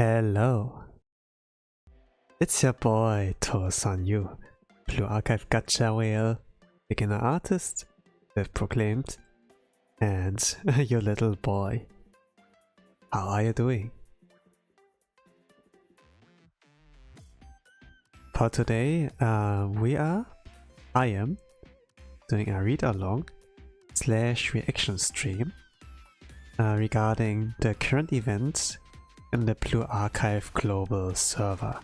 Hello, it's your boy DOVA-SYNDROME, Blue Archive Gacha whale, beginner artist, self-proclaimed, and your little boy. How are you doing? For today, I am doing a read-along / reaction stream regarding the current events in the Blue Archive global server.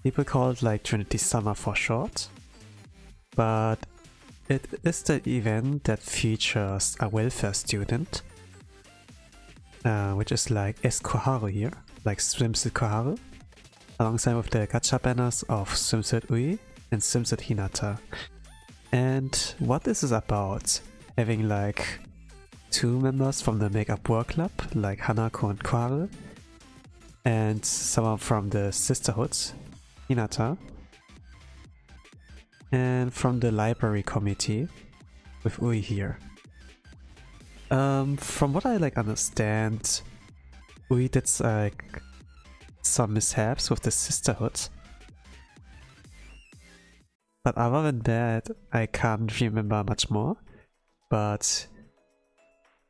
People call it like Trinity Summer for short, but it is the event that features a welfare student, which is like Koharu here, like Swimsuit Koharu, alongside with the gacha banners of Swimsuit Ui and Swimsuit Hinata. And what this is about, having like two members from the Makeup Work Club, like Hanako and Koharu, and someone from the Sisterhood, Hinata, and from the Library Committee, with Ui here. From what I understand, Ui did like some mishaps with the Sisterhood, but other than that, I can't remember much more. But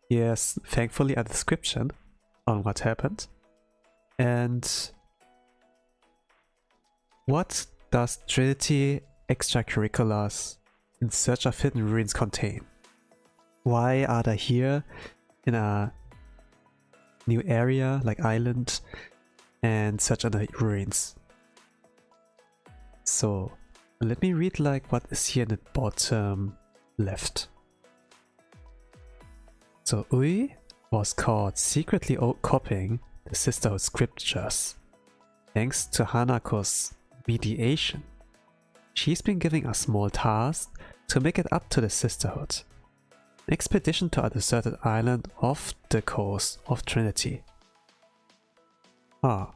here's thankfully a description on what happened. And what does Trinity extracurriculars in search of hidden ruins contain? Why are they here in a new area like island and search on the ruins? So let me read like what is here in the bottom left. So Ui was caught secretly copying the Sisterhood scriptures. Thanks to Hanako's mediation, she's been given a small task to make it up to the Sisterhood. An expedition to a deserted island off the coast of Trinity. Ah.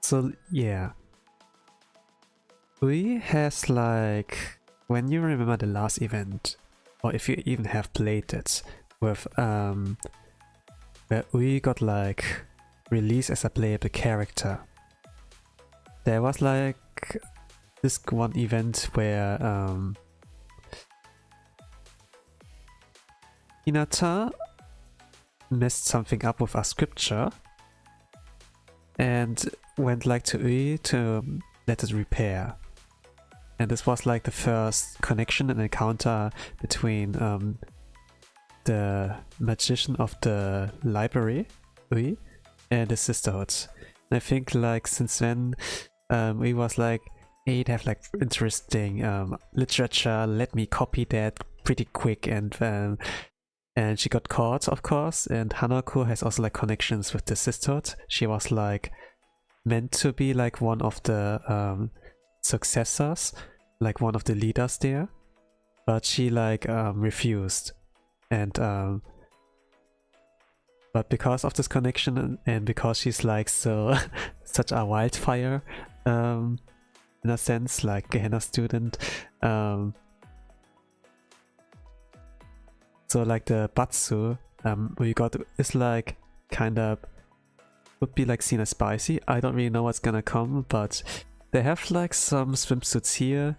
So yeah. Ui has like, when you remember the last event, or if you even have played it, with where Ui got like released as a playable character, there was like this one event where Hinata messed something up with a scripture and went like to Ui to let it repair. And this was like the first connection and encounter between the magician of the library, Ui, and the Sisterhood. And I think like since then, Ui was like, hey, it have like interesting literature, let me copy that pretty quick, and she got caught, of course. And Hanako has also like connections with the Sisterhood. She was like meant to be like one of the successors, like one of the leaders there, but she like refused, and but because of this connection and because she's like so such a wildfire in a sense, like Gehenna student, so like the Batsu we got is like kind of would be like seen as spicy. I don't really know what's gonna come, but they have like some swimsuits here.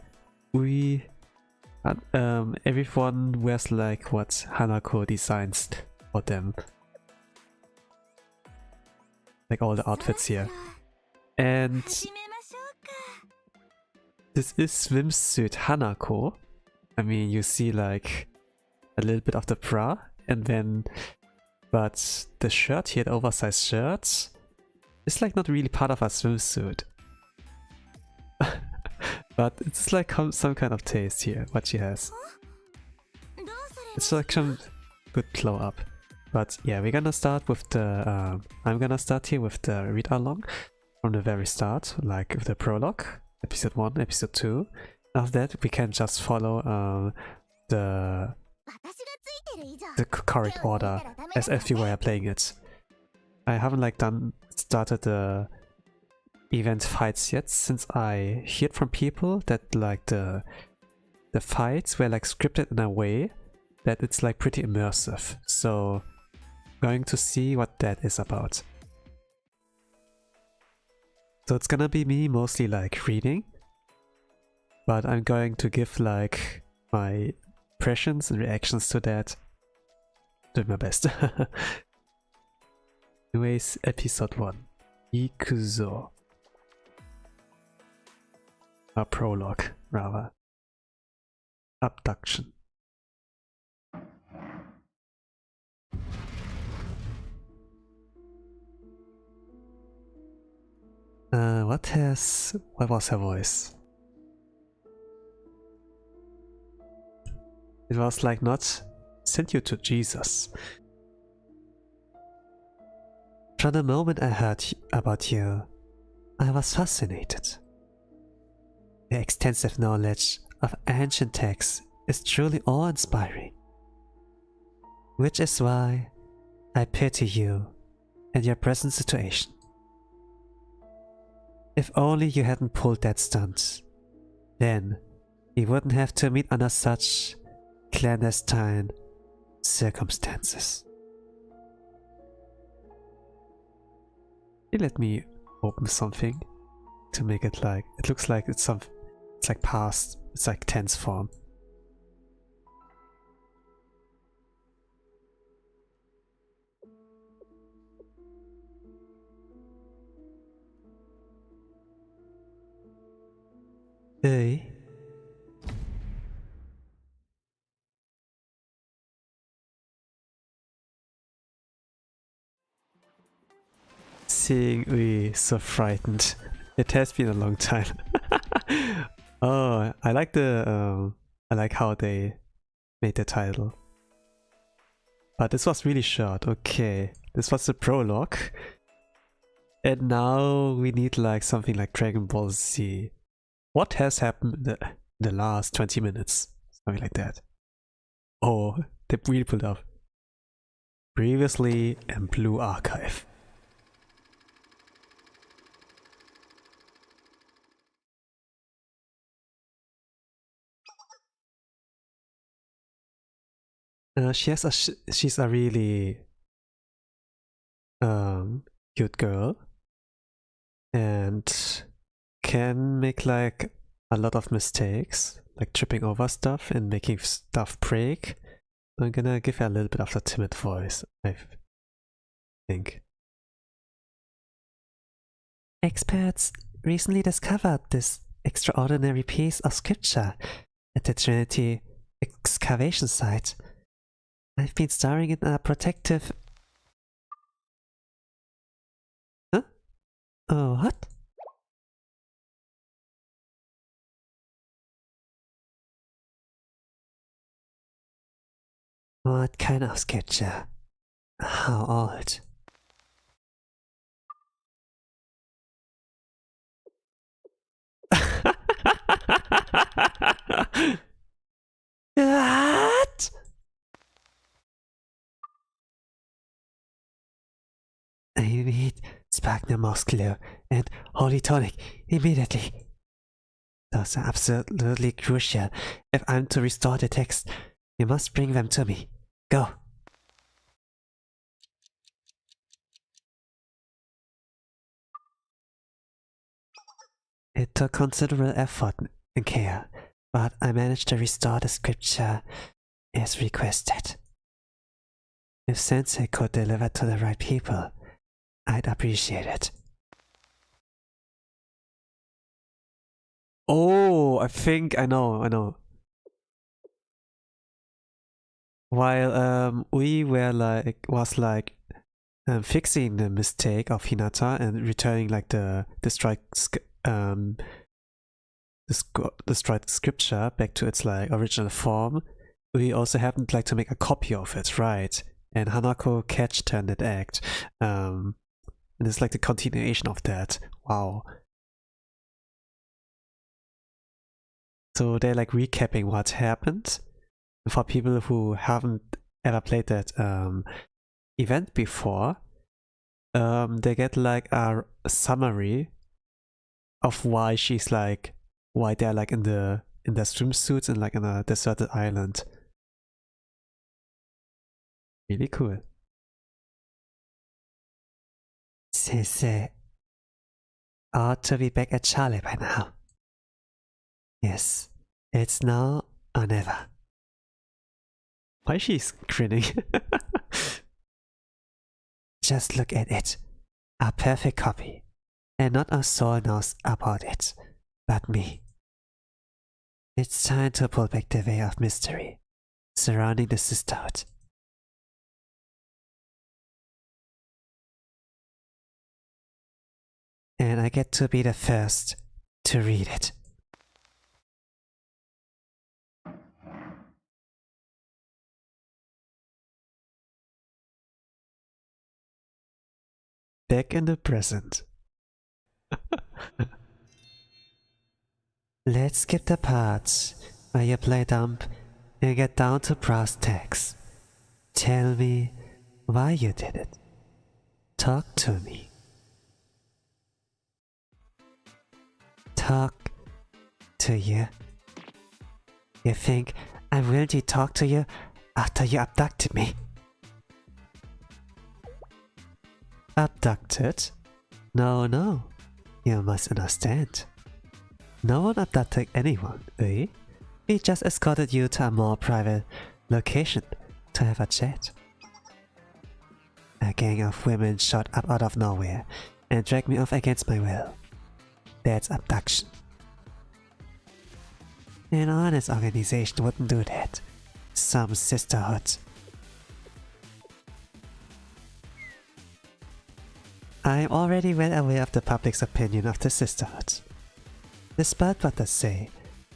Everyone wears like what Hanako designs for them, like all the outfits here. And this is swimsuit Hanako. I mean, you see like a little bit of the bra, and then but the shirt here, the oversized shirt, is like not really part of a swimsuit. But it's like some kind of taste here, what she has. It's like some good glow up. But yeah, we're gonna start with the... I'm gonna start here with the read-along from the very start, like with the prologue, episode 1, episode 2. After that, we can just follow the correct order as if you were playing it. I haven't like started the event fights yet, since I heard from people that like the fights were like scripted in a way that it's like pretty immersive. So going to see what that is about. So it's gonna be me mostly like reading, but I'm going to give like my impressions and reactions to that. Doing my best. Anyways, episode 1. Ikuzo. A prologue, rather. Abduction. What was her voice? It was like not sent you to Jesus. From the moment I heard about you, I was fascinated. Your extensive knowledge of ancient texts is truly awe-inspiring, which is why I pity you and your present situation. If only you hadn't pulled that stunt, then you wouldn't have to meet under such clandestine circumstances. Let me open something to make it like, it looks like it's like past, it's like tense form. Hey. Seeing Ui so frightened. It has been a long time. Oh, I like I like how they made the title. But this was really short. Okay, this was the prologue. And now we need like something like Dragon Ball Z. What has happened in the last 20 minutes? Something like that. Oh, they really pulled up. Previously in Blue Archive. She's a really cute girl and can make like a lot of mistakes, like tripping over stuff and making stuff break. I'm gonna give her a little bit of a timid voice, I think. Experts recently discovered this extraordinary piece of scripture at the Trinity excavation site. I've been storing it in a protective... Huh? Oh, what? What kind of scripture? How old? I need sphagnum moss glue and holy tonic immediately. Those are absolutely crucial. If I'm to restore the text, you must bring them to me. Go. It took considerable effort and care, but I managed to restore the scripture as requested. If Sensei could deliver to the right people, I'd appreciate it. Oh, I think I know. While we fixing the mistake of Hinata and returning like the destroyed scripture back to its like original form, we also happened like to make a copy of it, right? And Hanako catched her in that act. And it's like the continuation of that. Wow. So they're like recapping what happened. For people who haven't ever played that event before, they get like a summary of why they're like in their swimsuits and like in a deserted island. Really cool. Sensei ought to be back at Charlie by now. Yes, it's now or never. Why is she grinning? Just look at it. A perfect copy. And not a soul knows about it, but me. It's time to pull back the veil of mystery surrounding the sisterhood. And I get to be the first to read it. Back in the present. Let's skip the parts where you play dumb and get down to brass tacks. Tell me why you did it. Talk to me. Talk to you? You think I'm willing to talk to you after you abducted me? Abducted? No. You must understand. No one abducted anyone, eh? We just escorted you to a more private location to have a chat. A gang of women shot up out of nowhere and dragged me off against my will. That's abduction. An honest organization wouldn't do that. Some sisterhood. I'm already well aware of the public's opinion of the sisterhood. Despite what they say,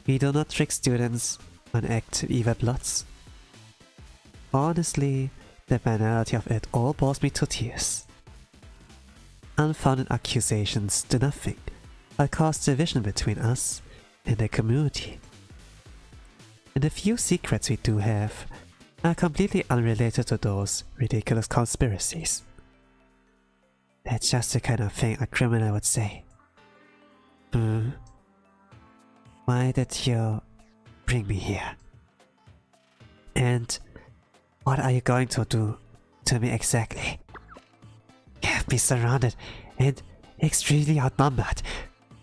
we do not trick students on active evil plots. Honestly, the banality of it all bores me to tears. Unfounded accusations do nothing but cause division between us and the community. And the few secrets we do have are completely unrelated to those ridiculous conspiracies. That's just the kind of thing a criminal would say. Why did you bring me here? And what are you going to do to me exactly? You have me surrounded and extremely outnumbered.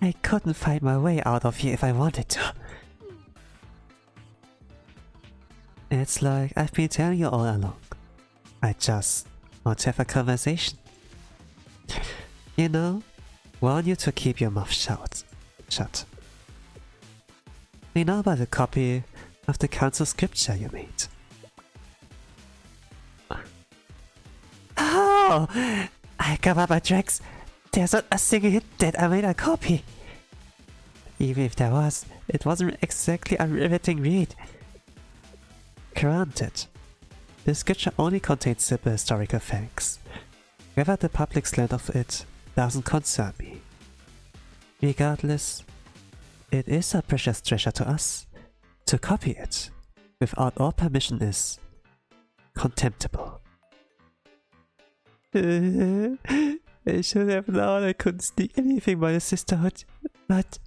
I couldn't find my way out of here if I wanted to. It's like I've been telling you all along. I just want to have a conversation. You know, want you to keep your mouth shut. We know about the copy of the council scripture you made. Oh! I covered my tracks. There's not a single hint that I made a copy. Even if there was, it wasn't exactly a riveting read. Granted, the scripture only contains simple historical facts. Whether the public slant of it doesn't concern me. Regardless, it is a precious treasure to us. To copy it without our permission is contemptible. I should have known I couldn't sneak anything by the sisterhood, but...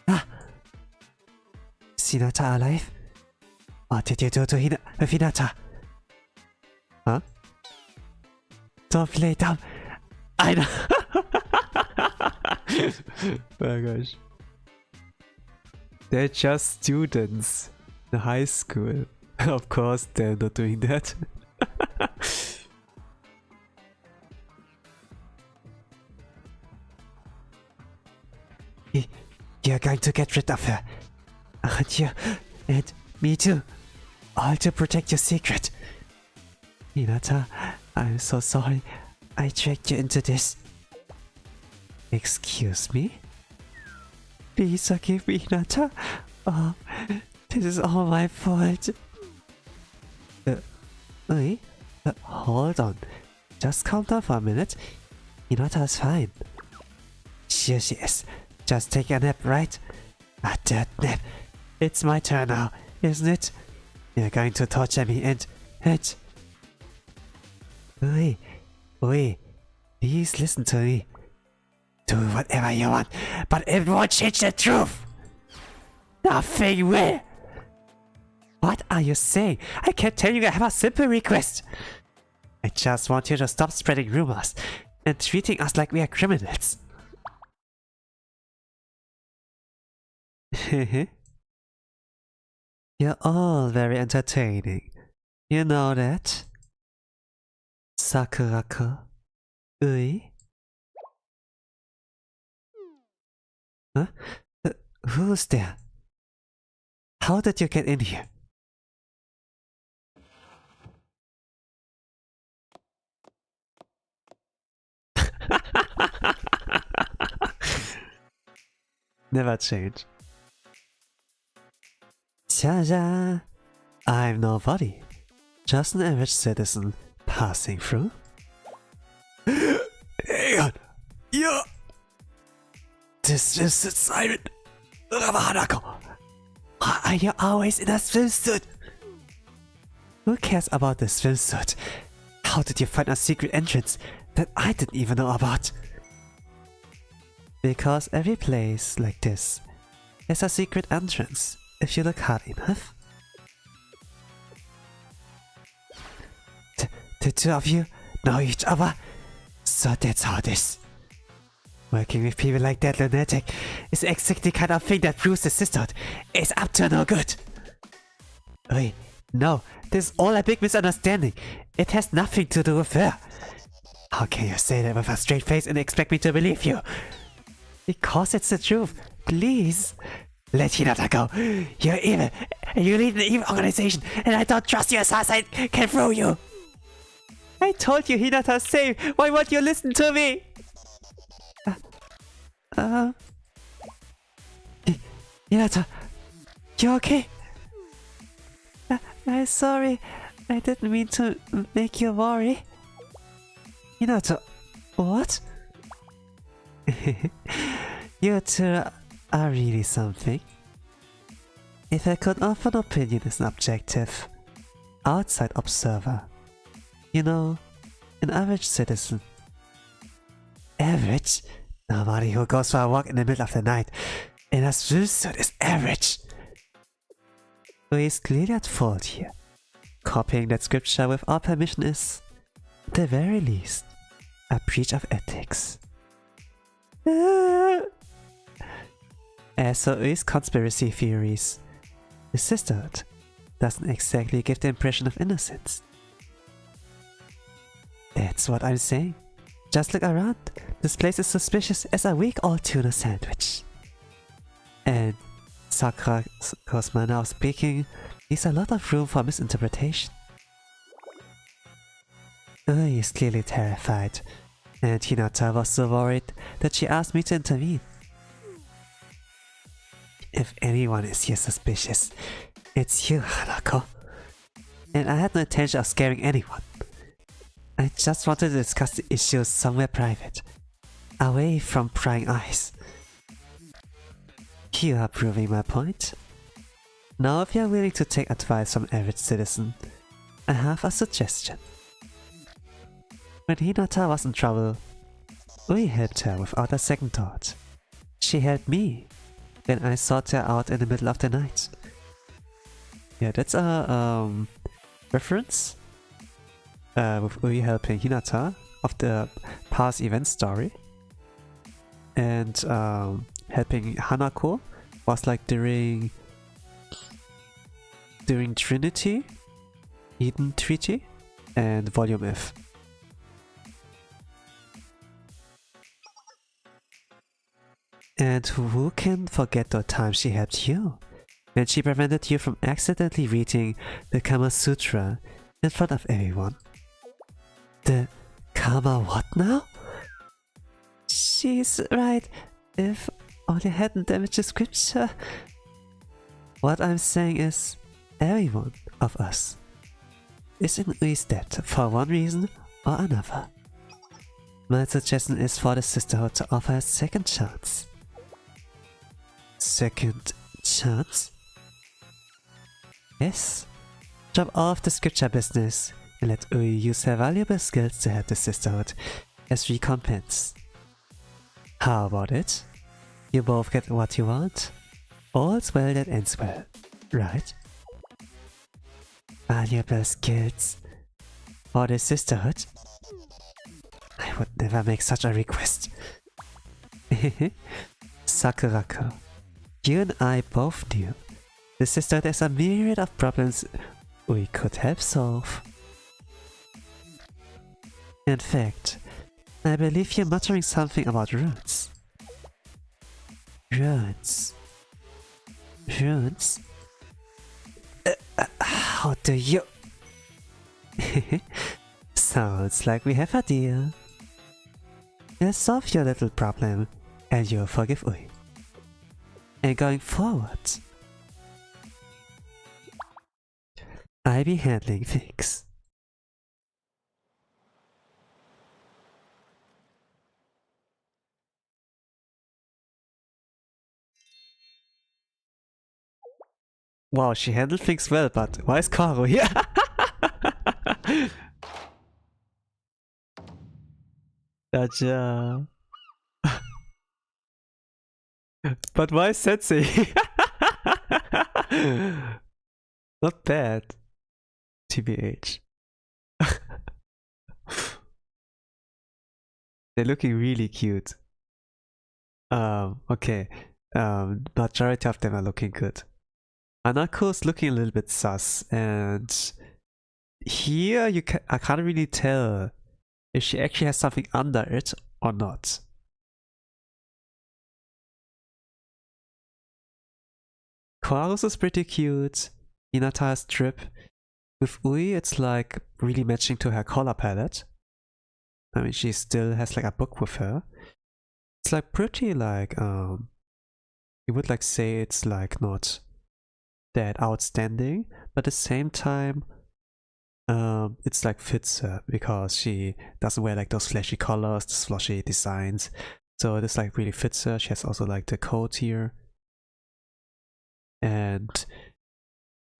Ah! Is Hinata alive? What did you do to Hinata? Huh? Don't play dumb! I know! Oh gosh. They're just students in high school. Of course they're not doing that. You're going to get rid of her. Aren't you? And me too. All to protect your secret. Hinata, I'm so sorry. I dragged you into this. Excuse me? Please forgive me, Hinata. Oh, this is all my fault. Wait, hold on. Just calm down for a minute. Hinata's fine. Here she is. Just take a nap, right? A dirt nap. It's my turn now, isn't it? You're going to torture me and... Wait, please listen to me. Do whatever you want, but it won't change the truth. Nothing will. What are you saying? I can't tell you I have a simple request. I just want you to stop spreading rumors and treating us like we are criminals. You're all very entertaining. You know that? Sakurako. Ui? Huh? Who's there? How did you get in here? Never change. Cha-cha! I'm nobody. Just an average citizen passing through. Hang on! You! This is the siren! Hanako! Why are you always in a swimsuit? Who cares about the swimsuit? How did you find a secret entrance that I didn't even know about? Because every place like this has a secret entrance if you look hard enough. The two of you know each other, so that's how it is. Working with people like that lunatic is exactly the kind of thing that proves the sisterhood is up to no good. Wait, no, this is all a big misunderstanding. It has nothing to do with her. How can you say that with a straight face and expect me to believe you? Because it's the truth. Please. Let Hinata go. You're evil. You lead an evil organization, and I don't trust you assassin can throw you. I told you Hinata's safe. Why won't you listen to me? Hinata, you okay? I'm sorry. I didn't mean to make you worry. Hinata, what? You two are really something. If I could offer an opinion as an objective, outside observer, you know, an average citizen. Average? Nobody who goes for a walk in the middle of the night in a swimsuit is average. Who is clearly at fault here. Copying that scripture without permission is, at the very least, a breach of ethics. As for Ui's conspiracy theories, the sisterhood doesn't exactly give the impression of innocence. That's what I'm saying. Just look around. This place is suspicious as a week-old tuna sandwich. And Sakura's manner of speaking leaves a lot of room for misinterpretation. Ui is clearly terrified, and Hinata was so worried that she asked me to intervene. If anyone is here suspicious, it's you, Hanako. And I had no intention of scaring anyone. I just wanted to discuss the issue somewhere private, away from prying eyes. You are proving my point. Now if you are willing to take advice from average citizen, I have a suggestion. When Hinata was in trouble, Ui helped her without a second thought. She helped me when I sought her out in the middle of the night. Yeah, that's a reference with Ui helping Hinata of the past event story. And helping Hanako was like during Trinity, Eden Treaty, and Volume F. And who can forget the time she helped you, when she prevented you from accidentally reading the Kama Sutra in front of everyone? The Kama what now? She's right, if only I hadn't damaged the scripture. What I'm saying is, every one of us is in Ui's debt for one reason or another. My suggestion is for the sisterhood to offer a second chance. Second chance? Yes. Drop all of the scripture business and let Ui use her valuable skills to help the sisterhood as recompense. How about it? You both get what you want? All's well that ends well, right? Valuable skills for the sisterhood? I would never make such a request. Sakurako, you and I both knew the sisterhood has a myriad of problems we could help solve. In fact, I believe you're muttering something about runes. Runes? Runes? How do you... Sounds like we have a deal. We'll solve your little problem, and you'll forgive Ui. And going forward, I'll be handling things. Wow, she handled things well, but why is Kaoru here? Gacha. But why Sensei? Not bad. TBH. They're looking really cute. Okay. Majority of them are looking good. Anako's looking a little bit sus, and here I can't really tell if she actually has something under it or not. Koaru's is pretty cute. Hinata's drip. With Ui, it's like really matching to her color palette. I mean, she still has like a book with her. It's like pretty like, you would like say it's like not that outstanding, but at the same time, it's like fits her because she doesn't wear like those flashy colors, those flashy designs. So this like really fits her. She has also like the coat here. And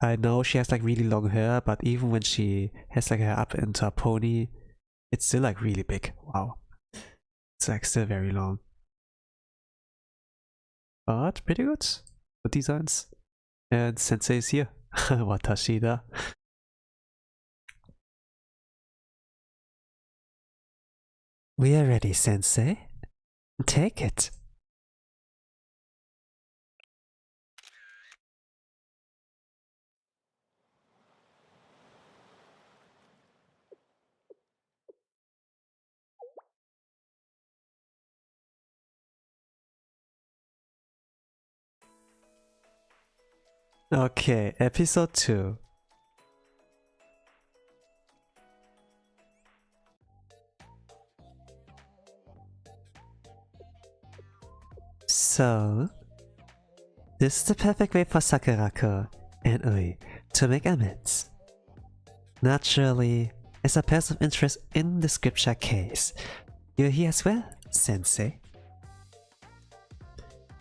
I know she has like really long hair, but even when she has like her up into a pony, it's still like really big. Wow. It's like still very long. But pretty good. Good designs. And Sensei is here. Watashi da. We are ready, Sensei. Take it. Okay, episode 2. So, this is the perfect way for Sakurako and Ui to make amends. Naturally, as a person of interest in the scripture case, you're here as well, Sensei.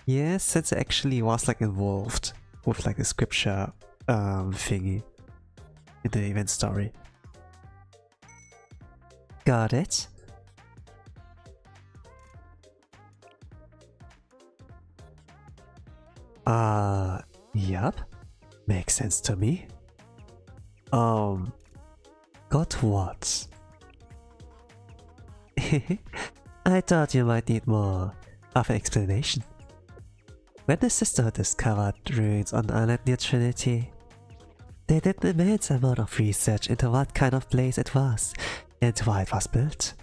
Yes, Sensei actually was like involved with like the scripture thingy in the event story. Got it. Yup. Makes sense to me. Got what? I thought you might need more of an explanation. When the Sisterhood discovered ruins on the island near Trinity, they did an immense amount of research into what kind of place it was and why it was built.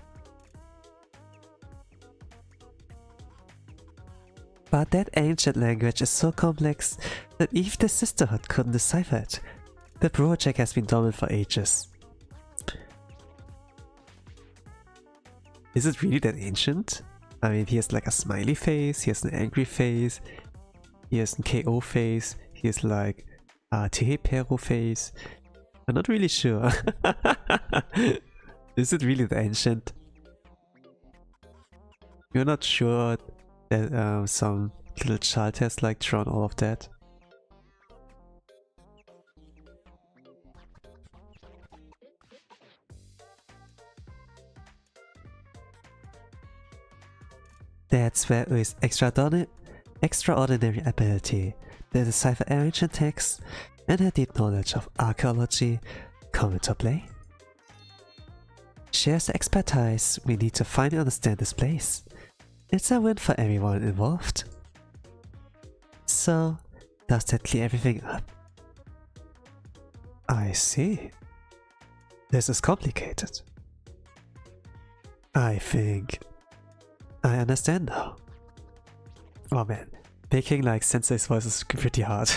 But that ancient language is so complex that even the Sisterhood couldn't decipher it. The project has been dormant for ages. Is it really that ancient? I mean, here's like a smiley face, here's an angry face, here's a KO face, here's like a Tehepero face. I'm not really sure. Is it really that ancient? You're not sure that some little child has like drawn all of that? That's where Ui's extraordinary ability to decipher ancient texts and her deep knowledge of archaeology come into play. She has the expertise we need to finally understand this place. It's a win for everyone involved. So, does that clear everything up? I see. This is complicated. I think I understand now. Oh man, making like Sensei's voice is pretty hard.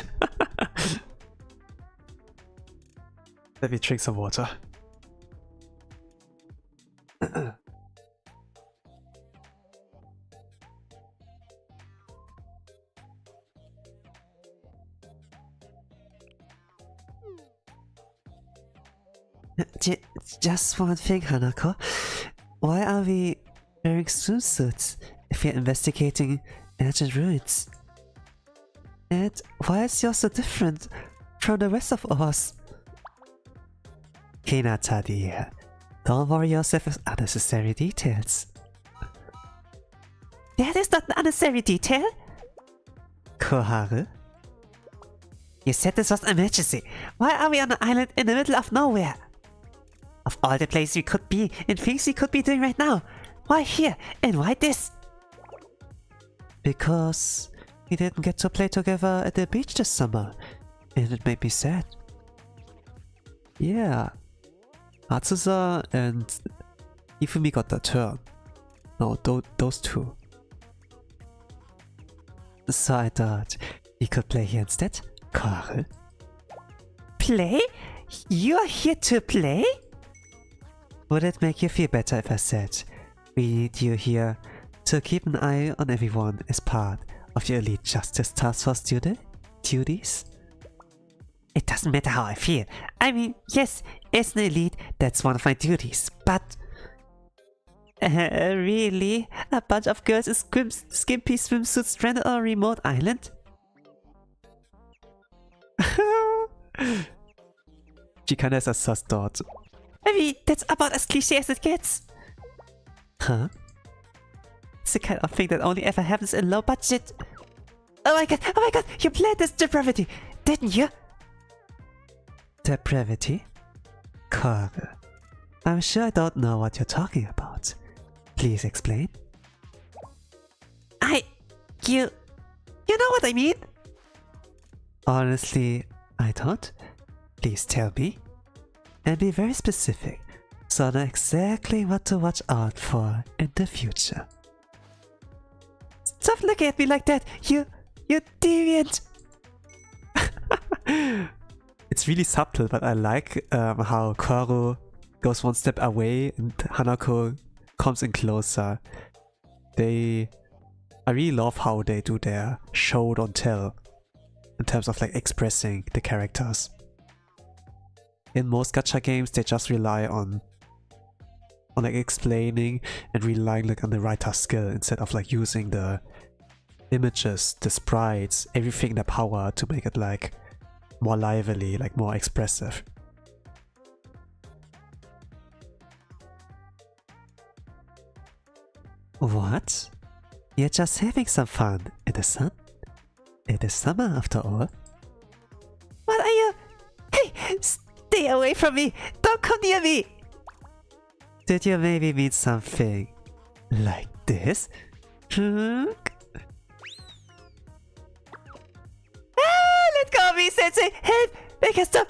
Let me drink some water. Just one thing, Hanako. Why are we wearing swimsuits if we're investigating ancient ruins? And why is yours so different from the rest of us? Hinata dear, don't worry yourself with unnecessary details. That is not an unnecessary detail! Koharu? You said this was an emergency. Why are we on an island in the middle of nowhere? Of all the places we could be and things we could be doing right now, why here and why this? Because we didn't get to play together at the beach this summer, and it made me sad. Yeah, Atsuza and Ifumi got their turn. No, those two. So I thought we could play here instead, Karl. Play? You are here to play? Would it make you feel better if I said, we need you here to keep an eye on everyone as part of your Elite Justice Task Force duties? It doesn't matter how I feel. I mean, yes, as an elite, that's one of my duties, but... really? A bunch of girls in skimpy swimsuits stranded on a remote island? She kinda has a sus thought. I mean, that's about as cliche as it gets. Huh? It's the kind of thing that only ever happens in low budget. Oh my god, you played this depravity, didn't you? Depravity? Koga, I'm sure I don't know what you're talking about. Please explain. You know what I mean? Honestly, I don't. Please tell me. And be very specific, so I know exactly what to watch out for in the future. Stop looking at me like that, you deviant! It's really subtle, but I like how Kaoru goes one step away and Hanako comes in closer. I really love how they do their show don't tell in terms of like expressing the characters. In most gacha games, they just rely on like explaining and relying like on the writer's skill instead of like using the images, the sprites, everything in their power to make it like more lively, like more expressive. What? You're just having some fun in the sun? It is summer after all. What are you? Hey! Stay away from me! Don't come near me! Did you maybe mean something like this? Let go of me, Sensei! Help! Make us stop!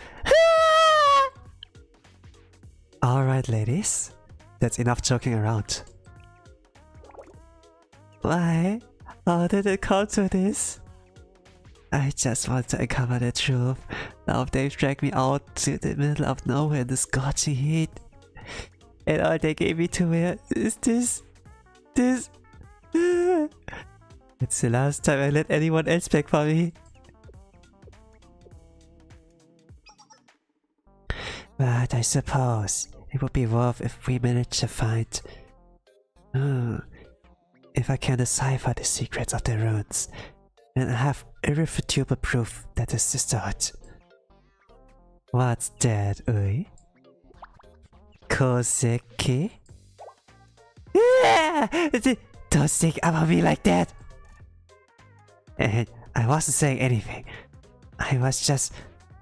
Alright, ladies. That's enough joking around. Why? How did it come to this? I just want to uncover the truth. Now they've dragged me out to the middle of nowhere in the scorching heat. And all they gave me to wear is this. It's the last time I let anyone else back for me. But I suppose it would be worth if we managed to find... if I can decipher the secrets of the runes, and I have irrefutable proof that the sisterhood... What's that, Ui? Koseki? Don't think about me like that! And I wasn't saying anything. I was just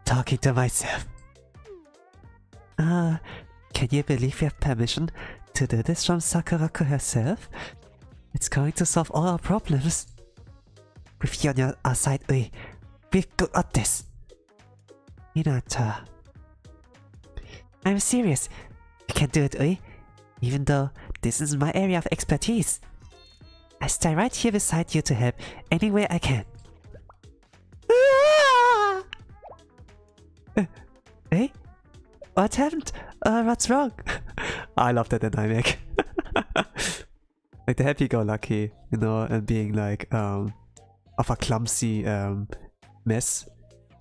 talking to myself. Can you believe we have permission to do this from Sakurako herself? It's going to solve all our problems. With you on our side, Ui, we've got this. Hinata. I'm serious. You can do it, Ui. Even though this is my area of expertise. I stay right here beside you to help any way I can. Hey? What happened? What's wrong? I love that dynamic. Like the happy-go-lucky, you know, and being like of a clumsy mess,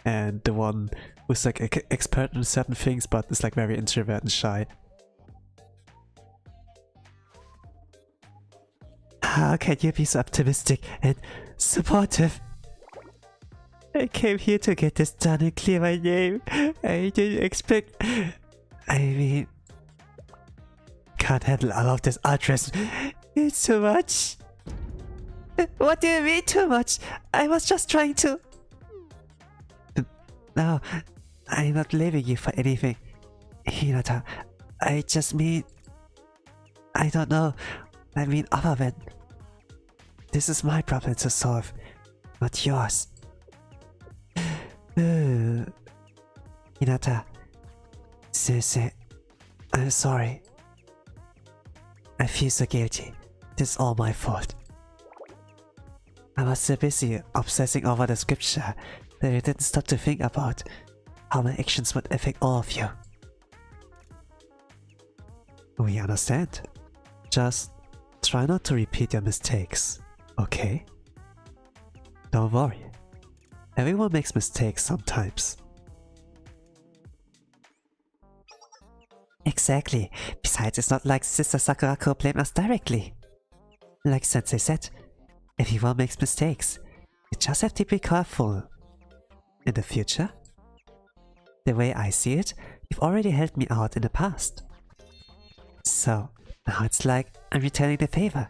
and the one who's like expert in certain things but is like very introvert and shy. How can you be so optimistic and supportive? I came here to get this done and clear my name. I didn't expect... I mean... Can't handle all of this ultras. It's too much. What do you mean too much? I was just trying to... No, I'm not blaming you for anything, Hinata. I just mean... I don't know. I mean other than... This is my problem to solve, not yours. Hinata, Sensei, I'm sorry. I feel so guilty. This is all my fault. I was so busy obsessing over the scripture that I didn't stop to think about how my actions would affect all of you. We understand. Just try not to repeat your mistakes, okay? Don't worry. Everyone makes mistakes sometimes. Exactly. Besides, it's not like Sister Sakurako blamed us directly. Like Sensei said, everyone makes mistakes. You just have to be careful. In the future? The way I see it, you've already helped me out in the past. So, now it's like I'm returning the favor,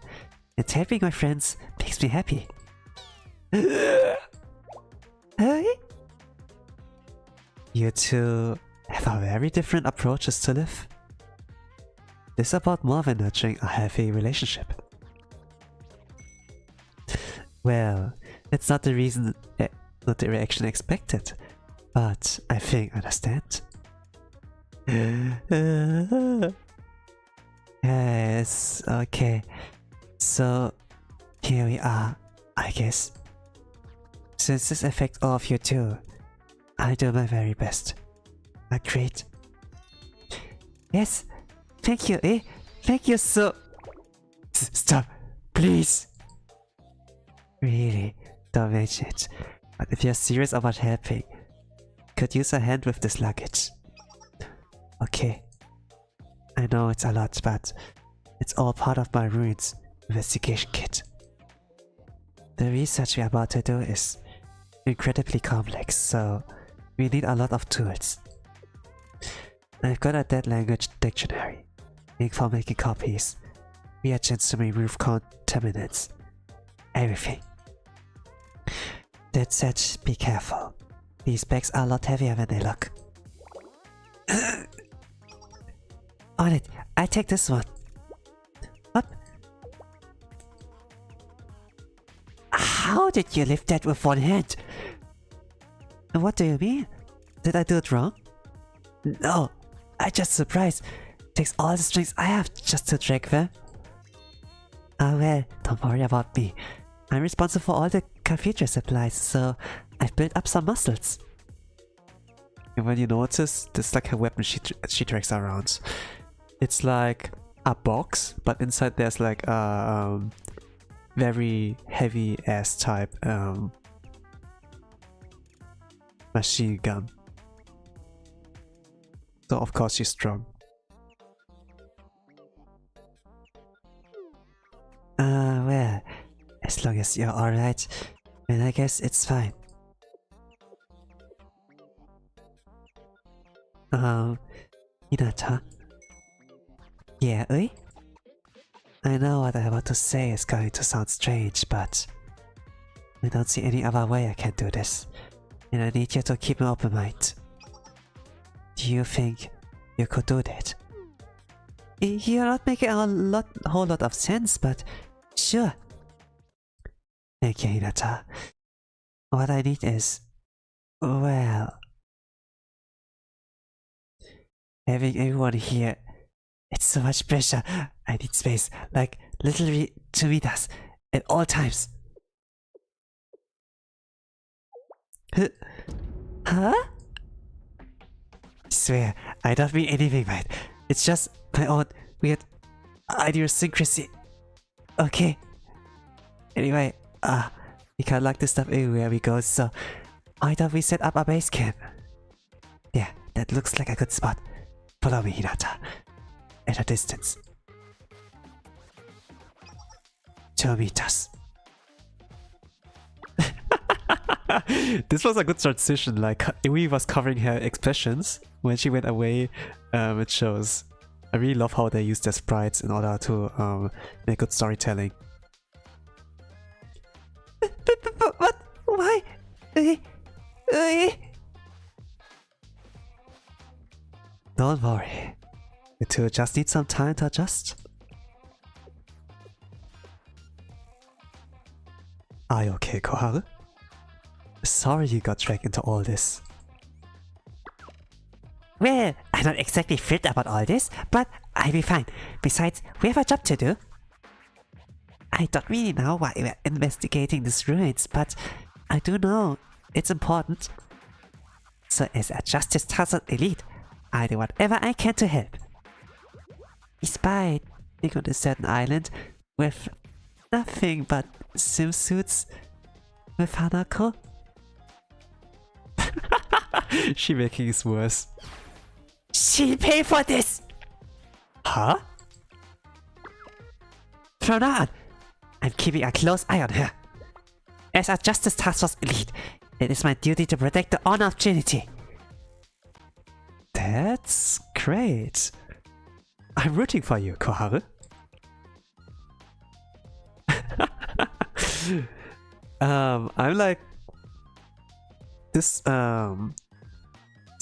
and helping my friends makes me happy. Hey? You two have very different approaches to live. This is about more than nurturing a healthy relationship. Well, it's not the reason, not the reaction expected, but I think I understand. Yes, okay. So, here we are, I guess. Since this affects all of you too, I'll do my very best. Agreed. Yes, thank you, eh? Thank you so... Stop, please! Really, don't mention it. But if you're serious about helping, could use a hand with this luggage. Okay. I know it's a lot, but it's all part of my ruins investigation kit. The research we're about to do is incredibly complex, so we need a lot of tools. I've got a dead language dictionary, ink for making copies, reagents to remove contaminants. Everything. That said, be careful. These bags are a lot heavier than they look. On it, I take this one. Up. How did you lift that with one hand? What do you mean? Did I do it wrong? No, I just surprised. Takes all the strength I have just to drag them. Ah well, don't worry about me. I'm responsible for all the cathedral supplies, so I've built up some muscles. And when you notice, there's like a weapon she drags around. It's like a box, but inside there's like a very heavy ass type machine gun. So of course she's strong. Well, as long as you're alright, then I guess it's fine. Hinata? Yeah, oi? I know what I'm about to say is going to sound strange, but I don't see any other way I can do this, and I need you to keep an open mind. Do you think you could do that? You're not making a whole lot of sense, but sure. Thank you, Hinata. What I need is, well, having everyone here. It's so much pressure. I need space, like literally to meet us at all times. Huh? I swear, I don't mean anything by it. It's just my own weird idiosyncrasy. Okay. Anyway, we can't lock this stuff everywhere we go, so why don't we set up a base camp? Yeah, that looks like a good spot. Follow me, Hinata. At a distance. To meet us. This was a good transition, like Iwi was covering her expressions. When she went away, it shows. I really love how they use their sprites in order to make good storytelling. What? Why? Don't worry. You two just need some time to adjust. Are you okay, Koharu? Sorry you got dragged into all this. Well, I'm not exactly thrilled about all this, but I'll be fine. Besides, we have a job to do. I don't really know why we're investigating these ruins, but I do know it's important. So as a Justice Task Elite, I do whatever I can to help. Despite being on a certain island with nothing but swimsuits with Hanako. She making it worse. She'll pay for this! Huh? From now on, I'm keeping a close eye on her. As a Justice Task Force Elite, it is my duty to protect the honor of Trinity. That's great. I'm rooting for you, Koharu. I'm like this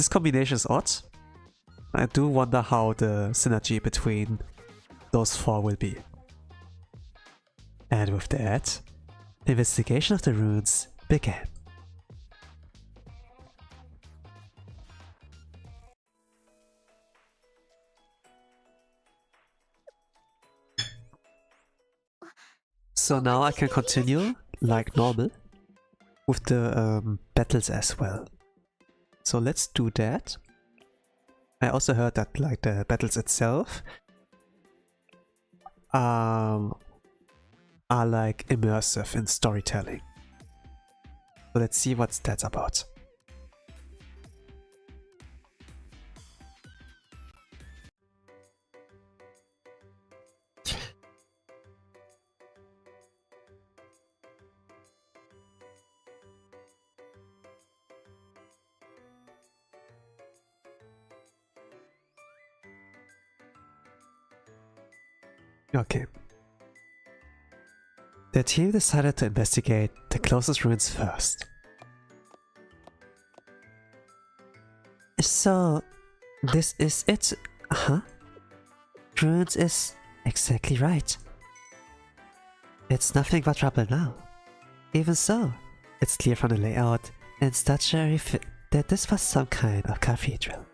combination is odd. I do wonder how the synergy between those four will be. And with that, the investigation of the ruins began. So now I can continue like normal with the battles as well. So let's do that. I also heard that like the battles itself are like immersive in storytelling. So let's see what that's about. Okay, The team decided to investigate the closest ruins first. So, this is it, huh? Ruins is exactly right. It's nothing but rubble now. Even so, it's clear from the layout and statuary that this was some kind of cathedral.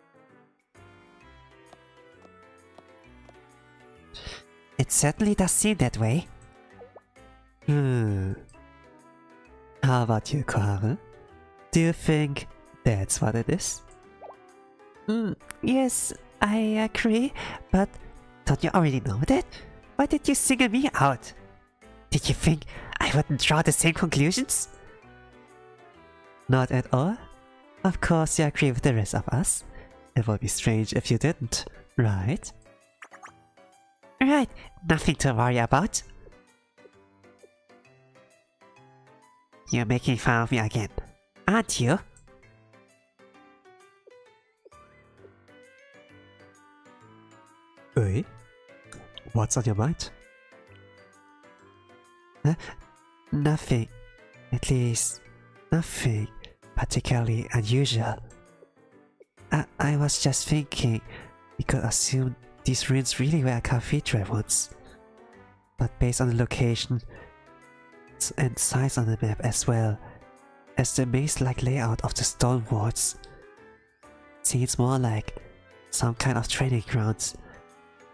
It certainly does seem that way. How about you, Koharu? Do you think that's what it is? Yes, I agree, but don't you already know that? Why did you single me out? Did you think I wouldn't draw the same conclusions? Not at all. Of course you agree with the rest of us. It would be strange if you didn't, right? Right, nothing to worry about. You're making fun of me again, aren't you? Ui? What's on your mind? Nothing. At least, nothing particularly unusual. I was just thinking we could assume these ruins really were a cathedral once. But based on the location and size on the map as well as the maze-like layout of the stone walls, it seems more like some kind of training grounds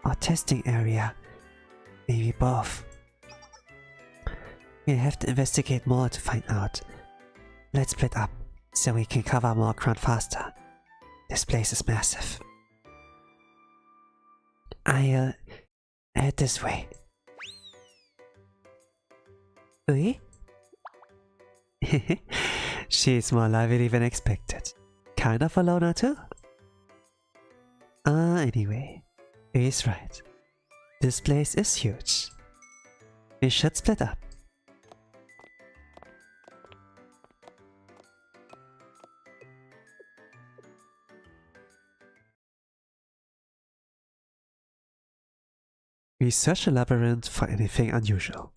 or testing area. Maybe both. We'll have to investigate more to find out. Let's split up so we can cover more ground faster. This place is massive. I'll head this way. Oui? She's more lively than expected. Kind of a loner too? Anyway, he's right. This place is huge. We should split up. We searched the labyrinth for anything unusual.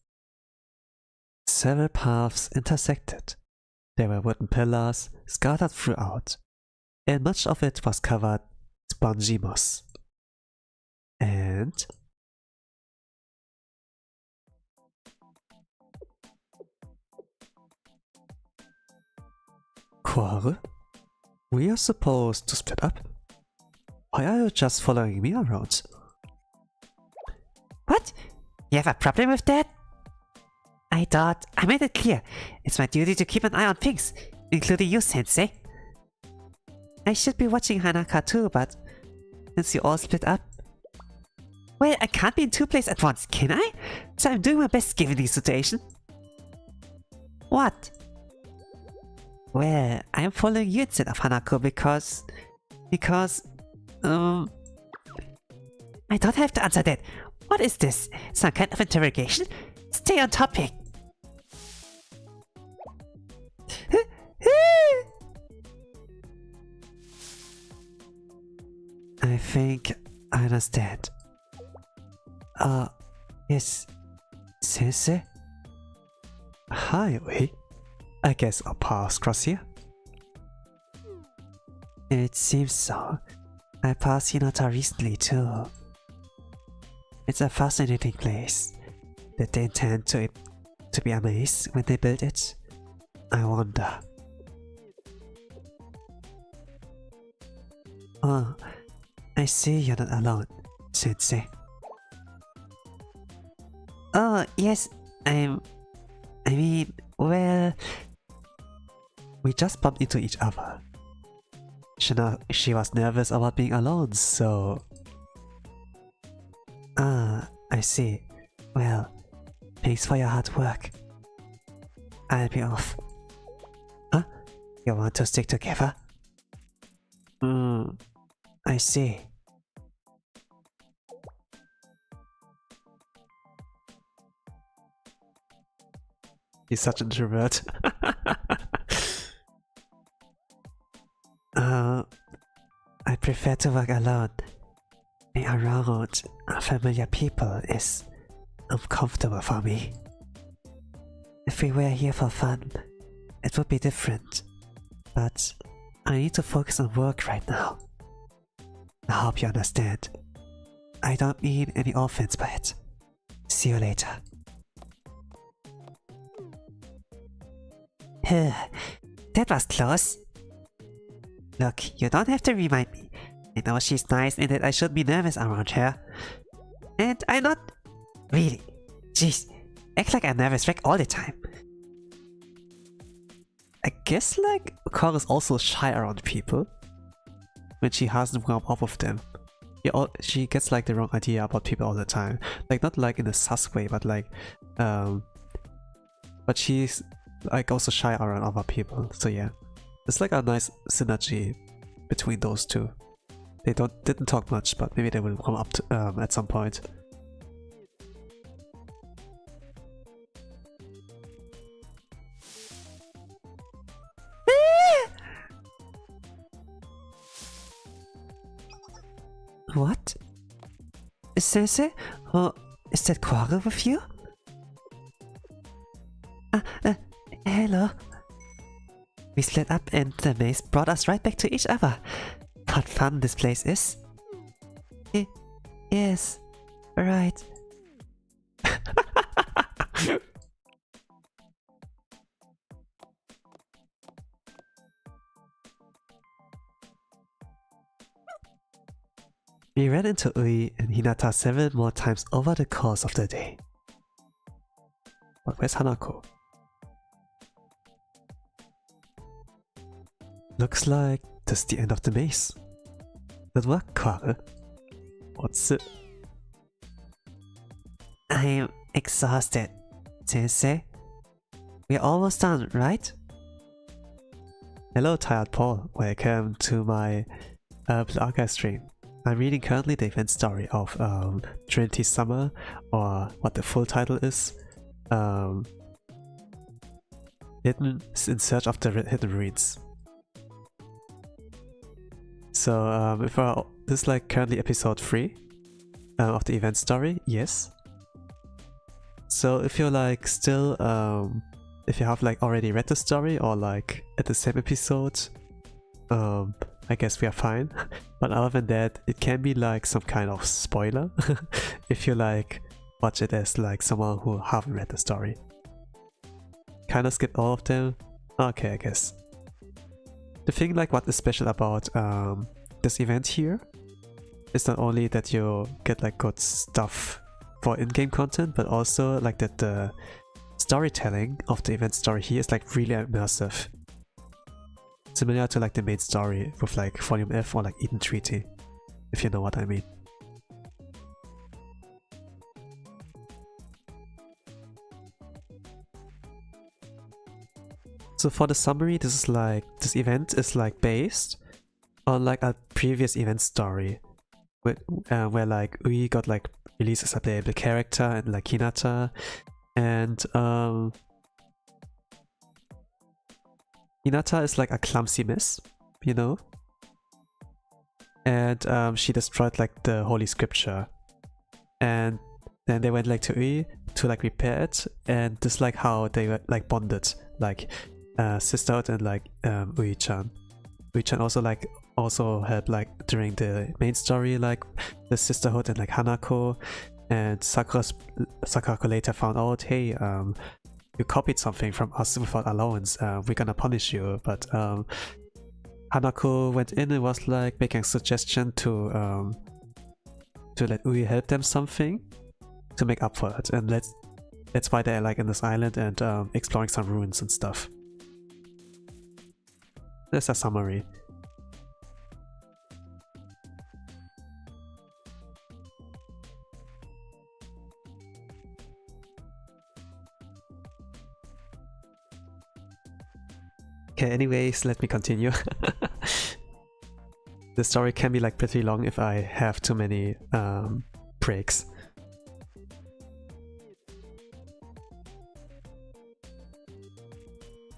Several paths intersected. There were wooden pillars scattered throughout, and much of it was covered with spongy moss. And Koharu? We are supposed to split up? Why are you just following me around? What? You have a problem with that? I thought I made it clear. It's my duty to keep an eye on things, including you, Sensei. I should be watching Hanaka too, but since you all split up... Well, I can't be in two places at once, can I? So I'm doing my best given the situation. What? Well, I'm following you instead of Hanako because... I don't have to answer that. What is this? Some kind of interrogation? Stay on topic. I think I understand. Yes, Sensei? Hi, Ui. I guess our paths cross here. It seems so. I passed Hinata recently too. It's a fascinating place. Did they intend to be a maze when they built it? I wonder. Oh, I see you're not alone, Sensei. Oh, yes, I mean, well... We just bumped into each other. She was nervous about being alone, so... Ah, I see. Well, thanks for your hard work. I'll be off. Huh? You want to stick together? I see. He's such an introvert. I prefer to work alone. Being around unfamiliar people is uncomfortable for me. If we were here for fun, it would be different. But I need to focus on work right now. I hope you understand. I don't mean any offense by it. See you later. That was close. Look, you don't have to remind me. I know she's nice and that I should be nervous around her. And I'm not... Really. Jeez. Act like I'm nervous wreck all the time. I guess like Cora's also shy around people when she hasn't warmed up with them. She gets like the wrong idea about people all the time. Like not like in a sus way, but like but she's like also shy around other people. So yeah. It's like a nice synergy between those two. They didn't talk much, but maybe they will warm up to, at some point. What? Sensei? Oh, is that Quara with you? Hello. We split up and the maze brought us right back to each other. What fun this place is. Yes, right. We ran into Ui and Hinata 7 more times over the course of the day. But where's Hanako? Looks like this is the end of the maze. Good work, Quara. What's it? I'm exhausted, Sensei. We're almost done, right? Hello, Tired Paul. Welcome to my Blue Archive stream. I'm reading currently the event story of Trinity Summer, or what the full title is. Hidden in Search of the Hidden Ruins. So this is like currently episode 3 of the event story, yes. So if you're like still, if you have like already read the story or like at the same episode, I guess we are fine. But other than that, it can be like some kind of spoiler if you like watch it as like someone who haven't read the story. Kinda skip all of them. Okay, I guess. The thing like what is special about this event here is not only that you get like good stuff for in-game content, but also like that the storytelling of the event story here is like really immersive. Similar to like the main story with like Volume F or like Eden Treaty, if you know what I mean. So for the summary, this event is like based on like a previous event story where like we got like released as a playable character and like Hinata, and Hinata is like a clumsy mess, you know? And she destroyed like the holy scripture. And then they went like to Ui to like repair it, and this is like how they were like bonded, like sisterhood and like Ui-chan. Ui-chan also helped like during the main story, like the sisterhood and like Hanako, and Sakurako later found out, hey, you copied something from us without allowance, we're gonna punish you. But Hanako went in and was like making a suggestion to let Ui help them something to make up for it, and that's why they're like in this island and exploring some ruins and stuff. That's a summary. Okay, anyways, let me continue. The story can be like pretty long if I have too many breaks.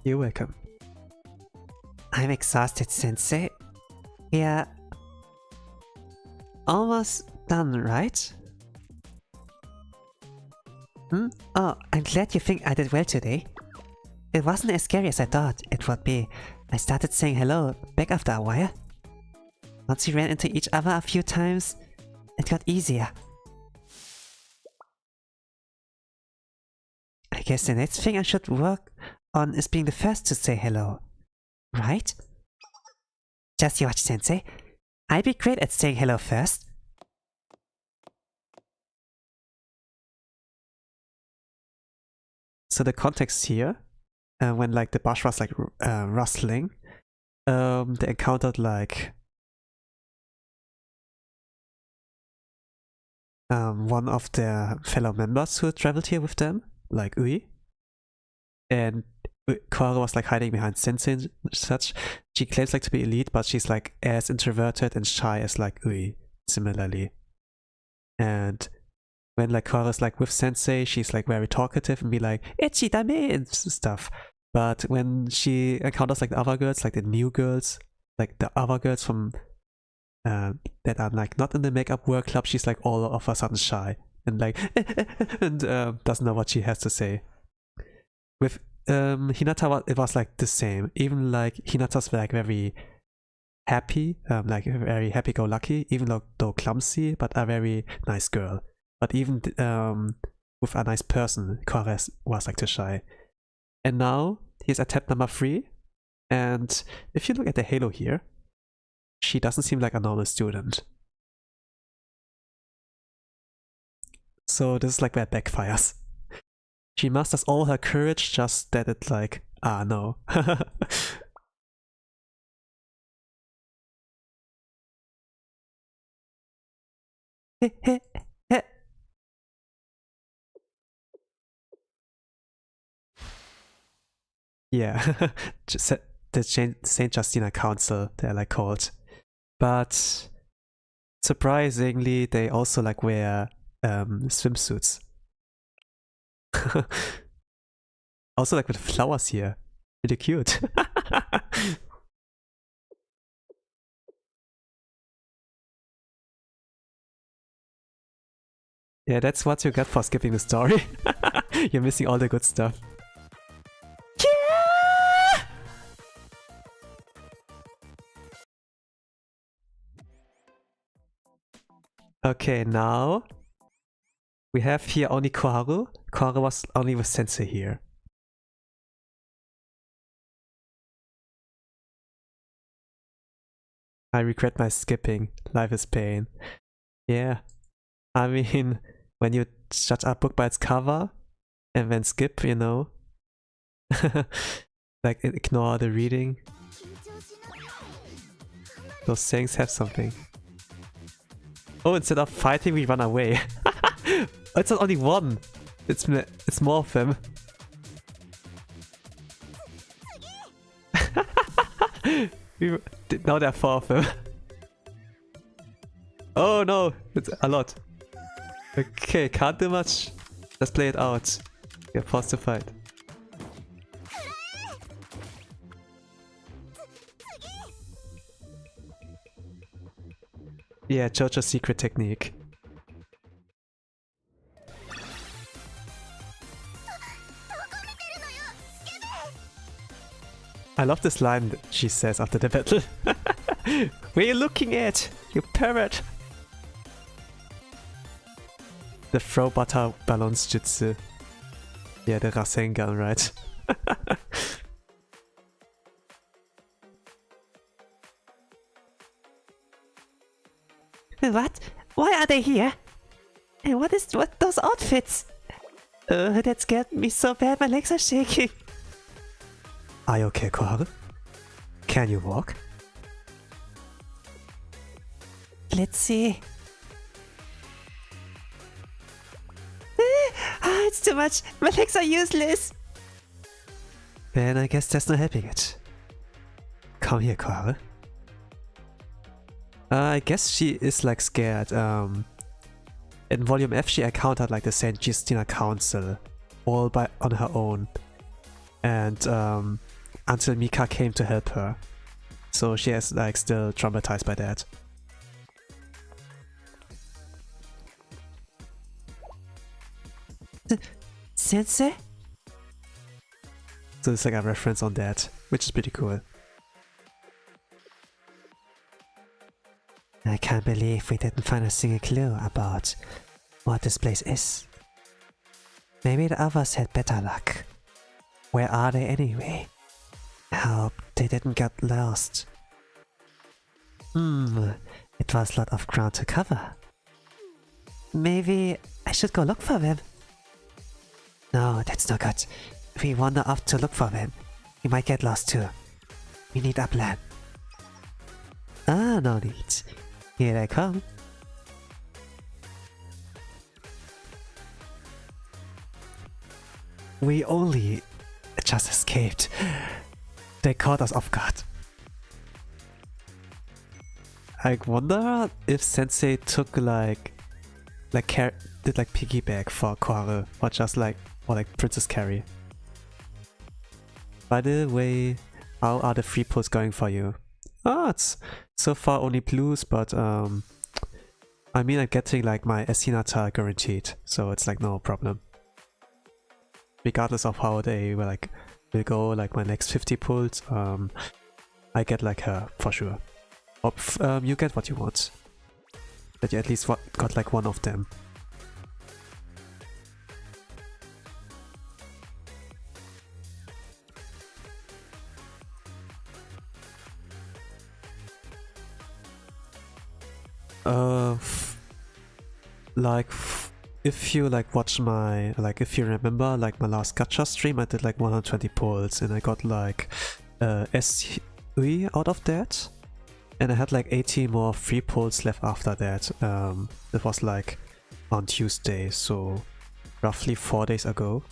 You're welcome. I'm exhausted, Sensei. Yeah. Almost done, right? Oh, I'm glad you think I did well today. It wasn't as scary as I thought it would be. I started saying hello back after a while. Once we ran into each other a few times, it got easier. I guess the next thing I should work on is being the first to say hello. Right? Just you watch, Sensei. I'd be great at saying hello first. So the context here, when like the brush was like rustling, they encountered like one of their fellow members who traveled here with them, like Ui. And Koharu was like hiding behind Sensei and such. She claims like to be elite, but she's like as introverted and shy as like Ui, similarly. And when like Koharu's like with Sensei, she's like very talkative and be like, "Echi dame" and stuff. But when she encounters like the other girls, like the new girls, like the other girls from that are like not in the makeup work club, she's like all of a sudden shy and like and doesn't know what she has to say. With Hinata, it was like the same. Even like Hinata's like very happy, like very happy-go-lucky, even though clumsy, but a very nice girl. But even with a nice person, Koharu was like too shy. And now he's attempt number 3, and if you look at the halo here, she doesn't seem like a normal student. So this is like where it backfires. She musters all her courage, just that it like, ah no. Yeah, the Saint Justina Council, they're like called. But surprisingly, they also like wear swimsuits. Also like with flowers here. Really cute. Yeah, that's what you get for skipping the story. You're missing all the good stuff. Okay, now we have here only Koharu. Koharu was only with Sensei here. I regret my skipping. Life is pain. Yeah. I mean, when you judge a book by its cover and then skip, you know. Like ignore the reading. Those sayings have something. Oh, instead of fighting, we run away. It's not only one. It's more of them. Now there are 4 of them. Oh no, it's a lot. Okay, can't do much. Let's play it out. We're forced to fight. Yeah, JoJo's secret technique. I love this line she says after the battle. Where are you looking at, you parrot? The throw butter balloons jutsu. Yeah, the Rasengan, right? What? Why are they here? And what those outfits? That scared me so bad, my legs are shaking. Are you okay, Koharu? Can you walk? Let's see. It's too much. My legs are useless. Then I guess there's no helping it. Come here, Koharu. I guess she is like scared. In Volume F she encountered like the Saint Justina Council all on her own. And until Mika came to help her. So she is like still traumatized by that. Sensei? So it's like a reference on that, which is pretty cool. I can't believe we didn't find a single clue about what this place is. Maybe the others had better luck. Where are they anyway? I hope they didn't get lost. It was a lot of ground to cover. Maybe I should go look for them. No, that's not good. If we wander off to look for them, we might get lost too. We need a plan. Ah, no need. Here they come. We only just escaped. They caught us off guard. I wonder if Sensei took did like piggyback for Quarrel or just like Princess Carrie. By the way, how are the free pulls going for you? Ah, it's so far only blues, but I mean I'm getting like my Hinata guaranteed, so it's like no problem. Regardless of how they will go like my next 50 pulls, I get like her for sure. Or you get what you want. That you at least got like one of them. If you watch my if you remember like my last gacha stream, I did like 120 pulls and I got like SUI out of that, and I had like 80 more free pulls left after that. It was like on Tuesday, so roughly 4 days ago.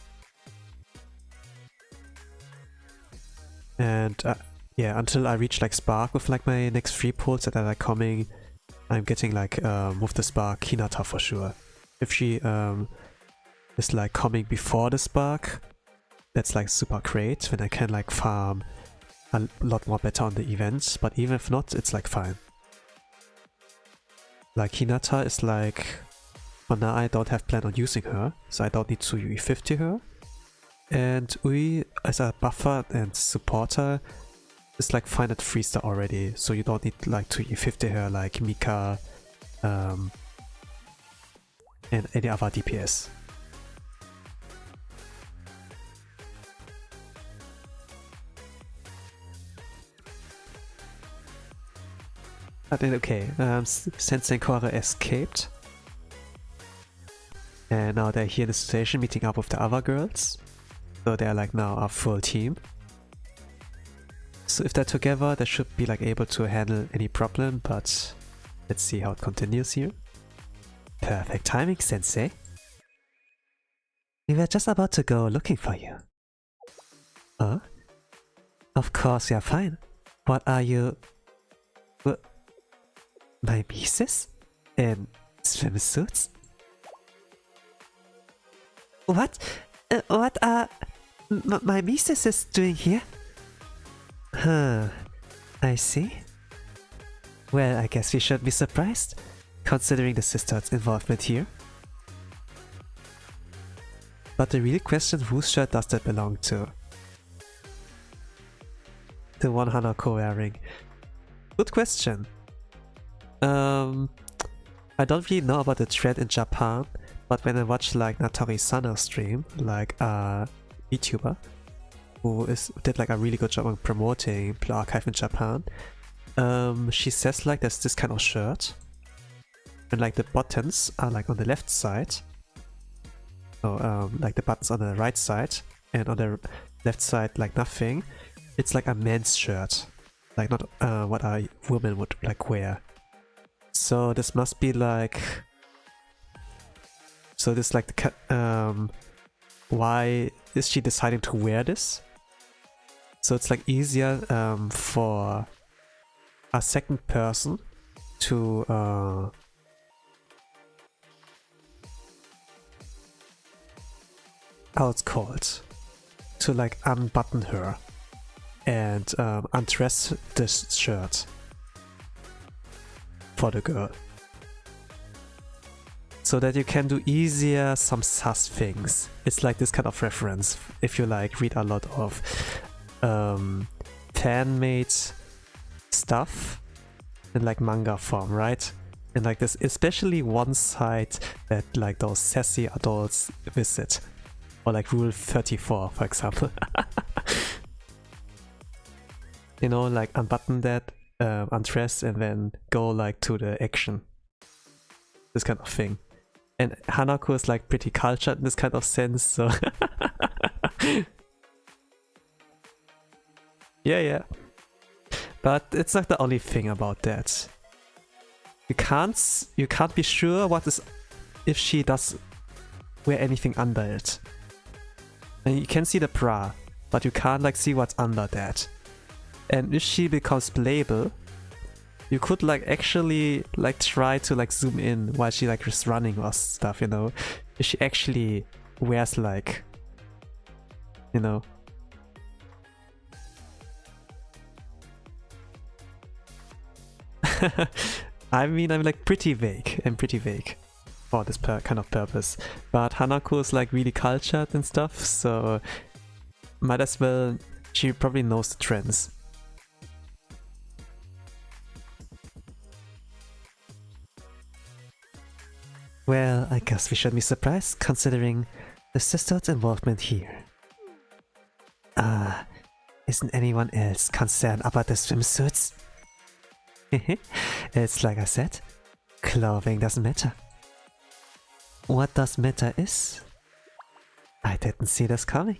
And yeah, until I reach like Spark with like my next free pulls that are like coming, I'm getting like with the Spark Hinata for sure. If she is like coming before the Spark, that's like super great when I can like farm a lot more better on the events, but even if not, it's like fine. Like Hinata is like, for now I don't have plan on using her, so I don't need to UE50 her. And Ui as a buffer and supporter is like fine at 3-star already, so you don't need like to UE50 her like Mika and any other DPS. But then okay, Sensei and Korra escaped. And now they're here in the station meeting up with the other girls. So they're like now a full team. So if they're together, they should be like able to handle any problem, but let's see how it continues here. Perfect timing, Sensei. We were just about to go looking for you. Huh? Of course you're fine. What are you... My nieces? In swimsuits? What? What are... my nieces doing here? Huh. I see. Well, I guess we shouldn't be surprised, considering the sister's involvement here. But the real question, whose shirt does that belong to? The one Hanako wearing. Good question. I don't really know about the trend in Japan, but when I watch like Natori-sana stream, like a VTuber who did like a really good job on promoting Blue Archive in Japan, she says like there's this kind of shirt, and like the buttons are like on the left side. So like the buttons on the right side, and on the left side like nothing. It's like a men's shirt, like not what a woman would like wear. So this must be like, so this like the why is she deciding to wear this? So it's like easier for a second person to how it's called, to like unbutton her and undress this shirt for the girl. so that you can do easier some sus things. It's like this kind of reference if you like read a lot of fan-made stuff in like manga form, right? And like this, especially one side that like those sassy adults visit, or like Rule 34, for example. You know, like unbutton that, undress, and then go like to the action. This kind of thing. And Hanako is like pretty cultured in this kind of sense, so yeah. But it's not the only thing about that. You can't be sure what is if she does wear anything under it. And you can see the bra, but you can't like see what's under that. And if she becomes playable, you could like actually like try to like zoom in while she like is running or stuff, you know. If she actually wears like, you know. I mean, I'm like pretty vague for this kind of purpose. But Hanako is like really cultured and stuff, so might as well, she probably knows the trends. Well, I guess we shouldn't be surprised considering the sisterhood's involvement here. Isn't anyone else concerned about the swimsuits? It's like I said, clothing doesn't matter. What does matter is, I didn't see this coming.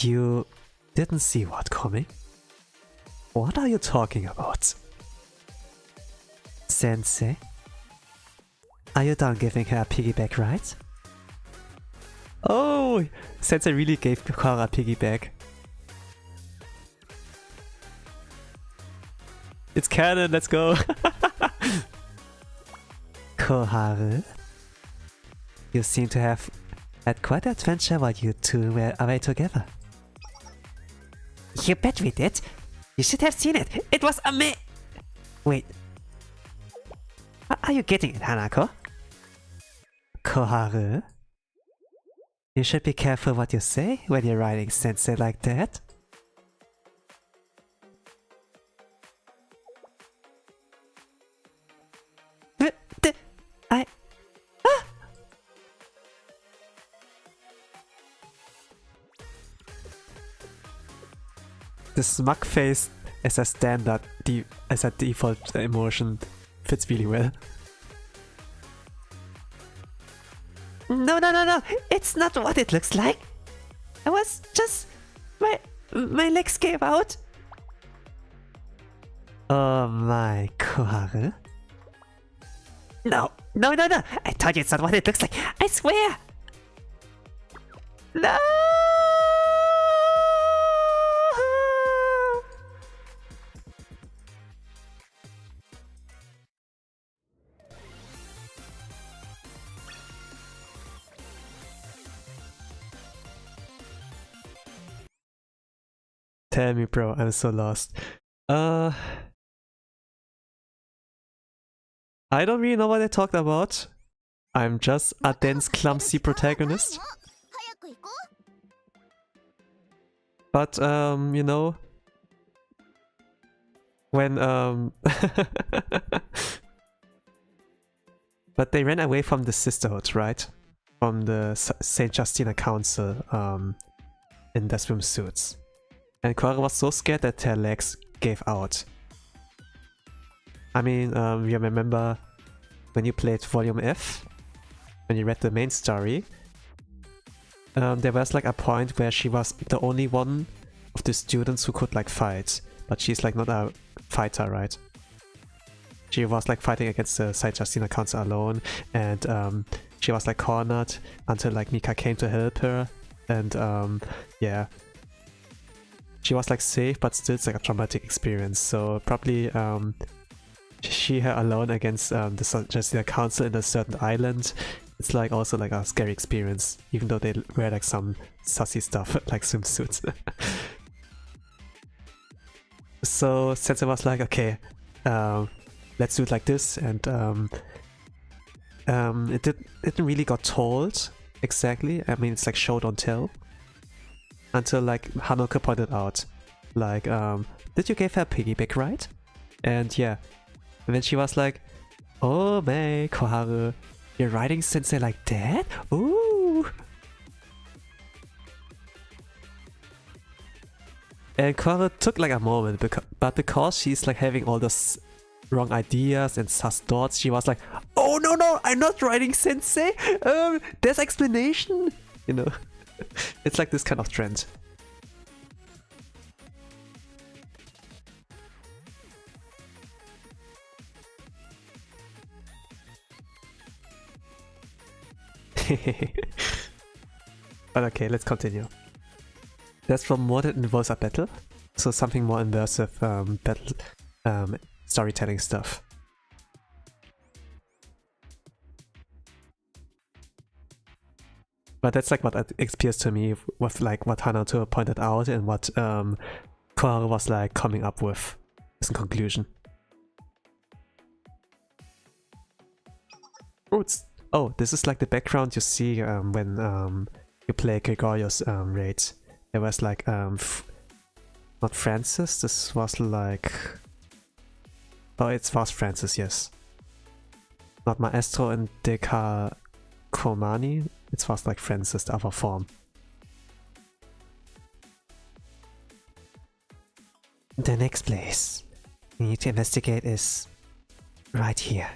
You didn't see what coming? What are you talking about? Sensei? Are you done giving her a piggyback ride? Oh! Sensei really gave Korra a piggyback. It's canon, let's go! Koharu? You seem to have had quite an adventure while you two were away together. You bet we did! You should have seen it! It was Wait. Are you getting it, Hanako? Koharu? You should be careful what you say when you're riding Sensei like that. The smug face as a standard, as a default emotion fits really well. No, it's not what it looks like. I was just... my legs gave out. Oh my, Koharu. No, I told you it's not what it looks like, I swear. No! Tell me, bro, I'm so lost. I don't really know what I talked about. I'm just a dense, clumsy protagonist. But, you know... when, But they ran away from the sisterhood, right? From the St. Justina Council, in their swimsuits. And Korra was so scared that her legs gave out. I mean, you remember when you played Volume F? When you read the main story? There was like a point where she was the only one of the students who could like fight. But she's like not a fighter, right? She was like fighting against the St. Justina Council alone. And she was like cornered until like Mika came to help her. And yeah. She was like safe, but still it's like a traumatic experience. So probably she her alone against the St. Justina Council in a certain island. It's like also like a scary experience, even though they wear like some sussy stuff like swimsuits. So Sensei was like, okay, let's do it like this, and didn't really got told exactly. I mean, it's like show don't tell. Until like Hanako pointed out, like, did you give her a piggyback ride? And yeah, and then she was like, oh man, Koharu, you're riding Sensei like that? Ooh! And Koharu took like a moment, but because she's like having all those wrong ideas and sus thoughts, she was like, oh no, I'm not riding Sensei! There's explanation! You know? It's like this kind of trend. But okay, let's continue. That's for more that involves a battle, so something more immersive battle storytelling stuff. But that's like what appears to me with like what Hanato pointed out and what Koharu was like coming up with as a conclusion. Oh, this is like the background you see when you play Gregorio's raids. There was like not Francis. This was like it was Francis, yes. Not Maestro and Deka Komani. It was like Francis, the other form. The next place we need to investigate is right here.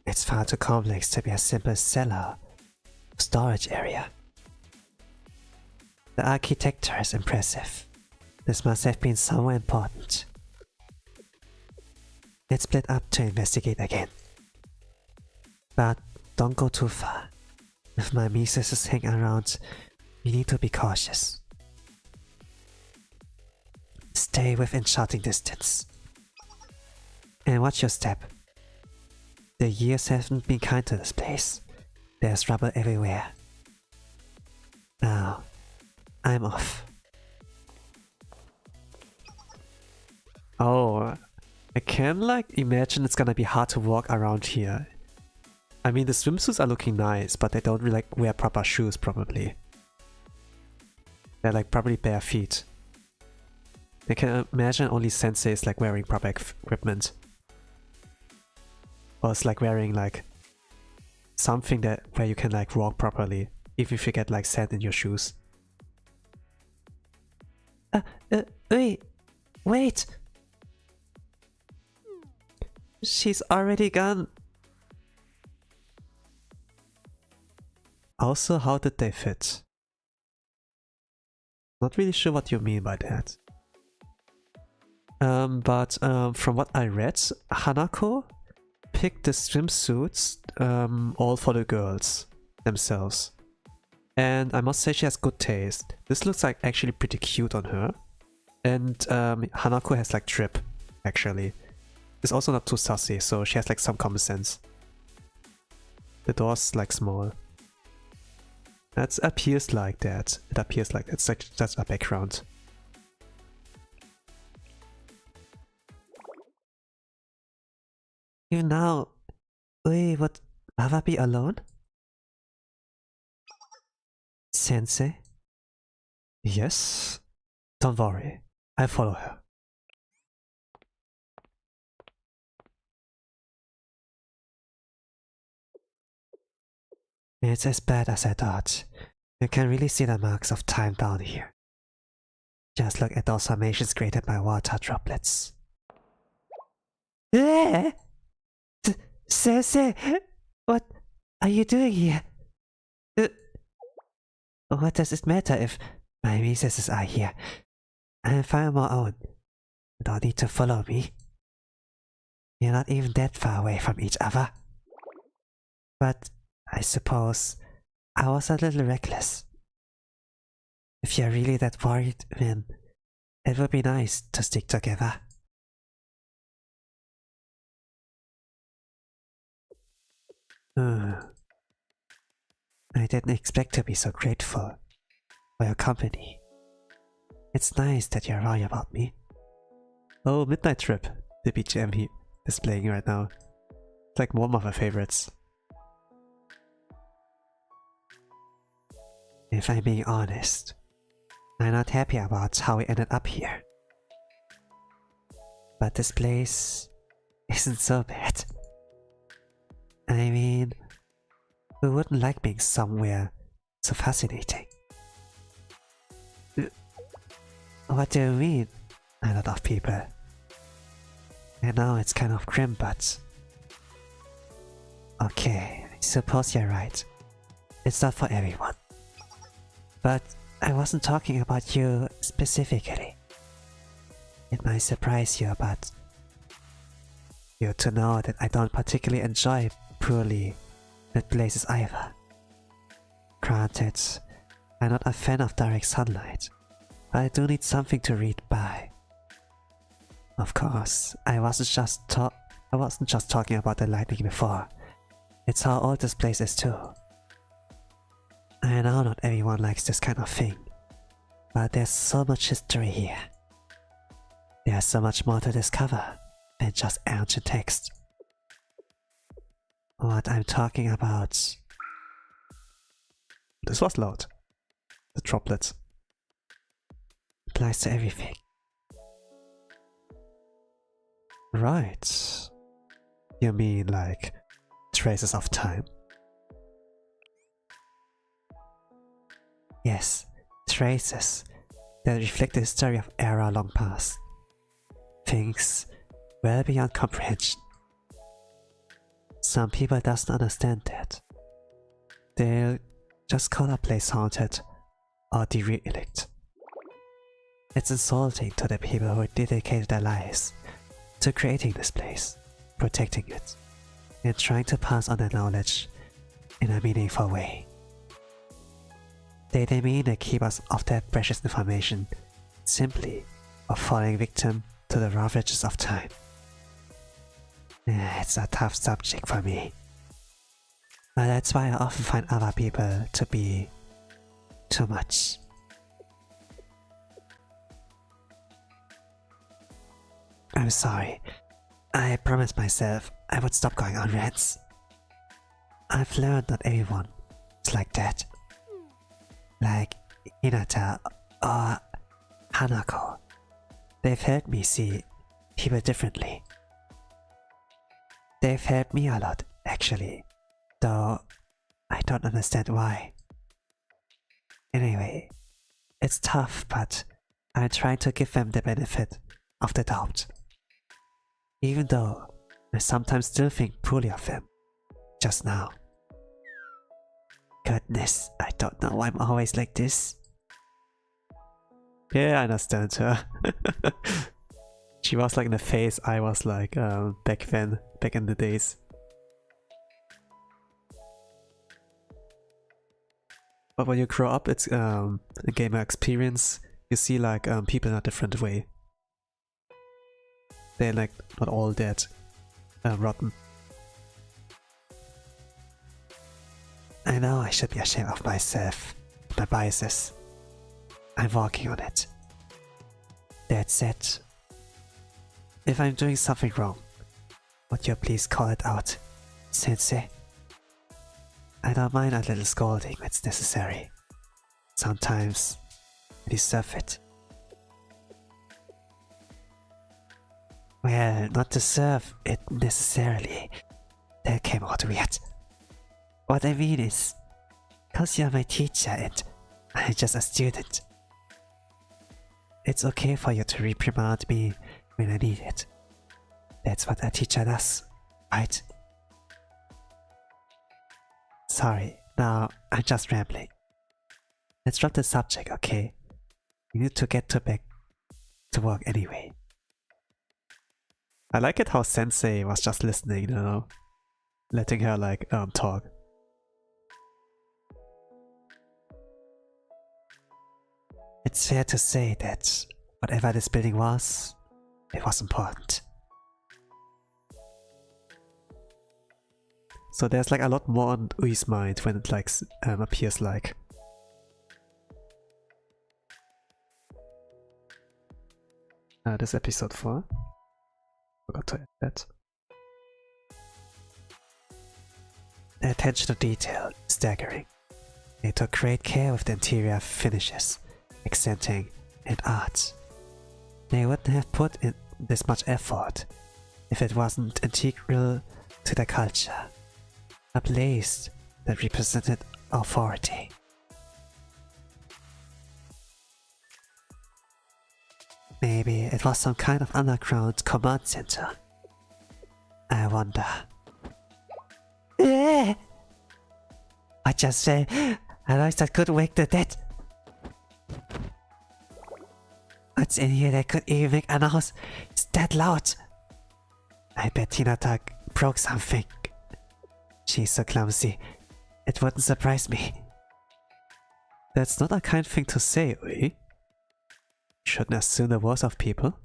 It's far too complex to be a simple cellar storage area. The architecture is impressive. This must have been somewhere important. Let's split up to investigate again. But don't go too far. If my missus hang around, we need to be cautious. Stay within shouting distance. And watch your step. The years haven't been kind to this place. There's rubble everywhere. Now, I'm off. Oh, I can like imagine it's gonna be hard to walk around here. I mean, the swimsuits are looking nice, but they don't really like wear proper shoes probably. They're like probably bare feet. I can imagine only Sensei is like wearing proper equipment. Or it's like wearing like something that where you can like walk properly, even if you get like sand in your shoes. Wait! She's already gone. Also, how did they fit? Not really sure what you mean by that. But from what I read, Hanako picked the swimsuits all for the girls themselves. And I must say she has good taste. This looks like actually pretty cute on her. And Hanako has like drip, actually. It's also not too sassy, so she has like some common sense. The door's like small. It appears like that. It appears like it's like just a background. You now... Wait, would Ava be alone? Sensei? Yes? Don't worry, I'll follow her. It's as bad as I thought. You can really see the marks of time down here. Just look at those formations created by water droplets. Sensei! What are you doing here? What does it matter if my missuses are here? I'm fine on my own. You don't need to follow me. You're not even that far away from each other. But I suppose I was a little reckless. If you're really that worried, then it would be nice to stick together. I didn't expect to be so grateful for your company. It's nice that you're worried about me. Oh, Midnight Trip, the BGM he is playing right now. like one of my favorites. If I'm being honest, I'm not happy about how we ended up here. But this place isn't so bad. I mean, who wouldn't like being somewhere so fascinating? What do you mean? A lot of people. I know it's kind of grim, but... Okay, I suppose you're right. It's not for everyone. But I wasn't talking about you specifically. It might surprise you, but... you to know that I don't particularly enjoy poorly lit places either. Granted, I'm not a fan of direct sunlight, but I do need something to read by. Of course, I wasn't just talking about the lightning before. It's how old this place is too. I know not everyone likes this kind of thing, but there's so much history here. There's so much more to discover than just ancient text. What I'm talking about... This was loud. The droplets. applies to everything. Right. You mean like traces of time? Yes, traces that reflect the history of era long past. Things well beyond comprehension. Some people doesn't understand that. They'll just call a place haunted or derelict. It's insulting to the people who dedicated their lives to creating this place, protecting it, and trying to pass on their knowledge in a meaningful way. They demean the keepers of their precious information simply for falling victim to the ravages of time. It's a tough subject for me. But that's why I often find other people to be too much. I'm sorry. I promised myself I would stop going on rants. I've learned not everyone is like that. Like Hinata or Hanako. They've helped me see people differently. They've helped me a lot, actually, though I don't understand why. Anyway, it's tough, but I'm trying to give them the benefit of the doubt. Even though I sometimes still think poorly of them, just now. Goodness, I don't know why I'm always like this. Yeah, I understand her. She was like in the phase I was like back then, back in the days. But when you grow up, it's a gamer experience. You see like people in a different way. They're like not all dead, rotten. I know I should be ashamed of myself, my biases. I'm working on it. That said, if I'm doing something wrong, would you please call it out, Sensei? I don't mind a little scolding when it's necessary. Sometimes I deserve it. Well, not deserve it necessarily. That came out weird. What I mean is, cause you're my teacher and I'm just a student. It's okay for you to reprimand me when I need it. That's what a teacher does, right? Sorry, now I'm just rambling. Let's drop the subject, okay? We need to get back to work anyway. I like it how Sensei was just listening, you know, letting her like talk. It's fair to say that whatever this building was, it was important. So there's like a lot more on Ui's mind when it like appears like. This episode 4. Forgot to add that. the attention to detail is staggering. They took great care with the interior finishes, accenting, and art. They wouldn't have put in this much effort if it wasn't integral to their culture, a place that represented authority. Maybe it was some kind of underground command center. I wonder. I just say a noise that could wake the dead. What's in here that could even make a noise? It's that loud. I bet Hinata broke something. She's so clumsy. It wouldn't surprise me. That's not a kind thing to say, Ui. Shouldn't assume the worst of people.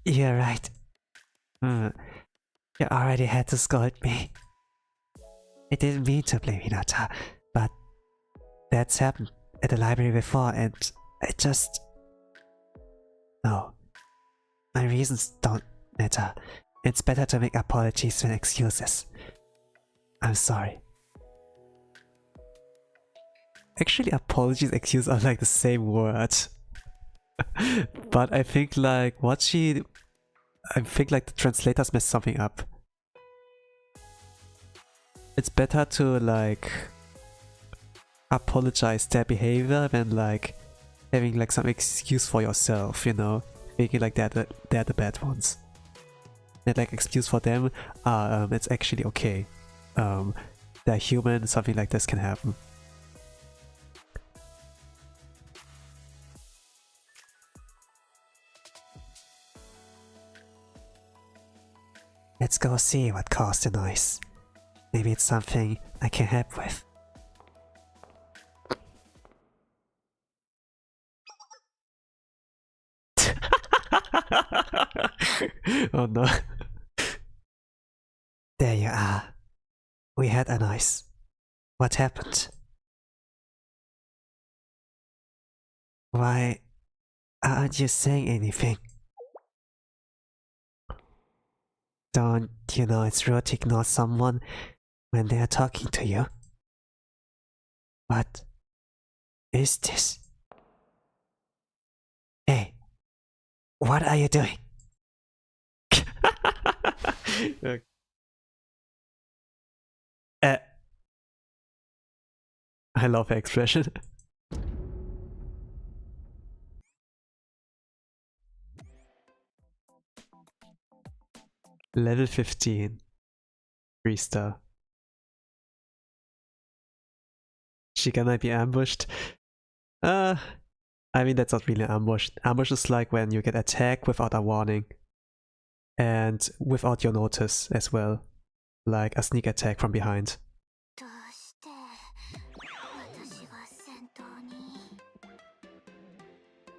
You're right. You already had to scold me. I didn't mean to blame Hinata, but that's happened at the library before and I just... No. My reasons don't matter. It's better to make apologies than excuses. I'm sorry. Actually, apologies and excuse are like the same word. But I think like I think like the translators messed something up. It's better to like apologize their behavior than like having like some excuse for yourself, you know? Making like they're the bad ones. And like excuse for them, it's actually okay. They're human, something like this can happen. Let's go see what caused the noise. Maybe it's something I can help with. Oh no. There you are. We had a noise. What happened? Why aren't you saying anything? Don't you know it's rude to ignore someone when they are talking to you? What is this? Hey, what are you doing? I love her expression. Level 15. 3-star. She gonna be ambushed? I mean that's not really an ambush. Ambush is like when you get attacked without a warning. And without your notice as well. Like a sneak attack from behind.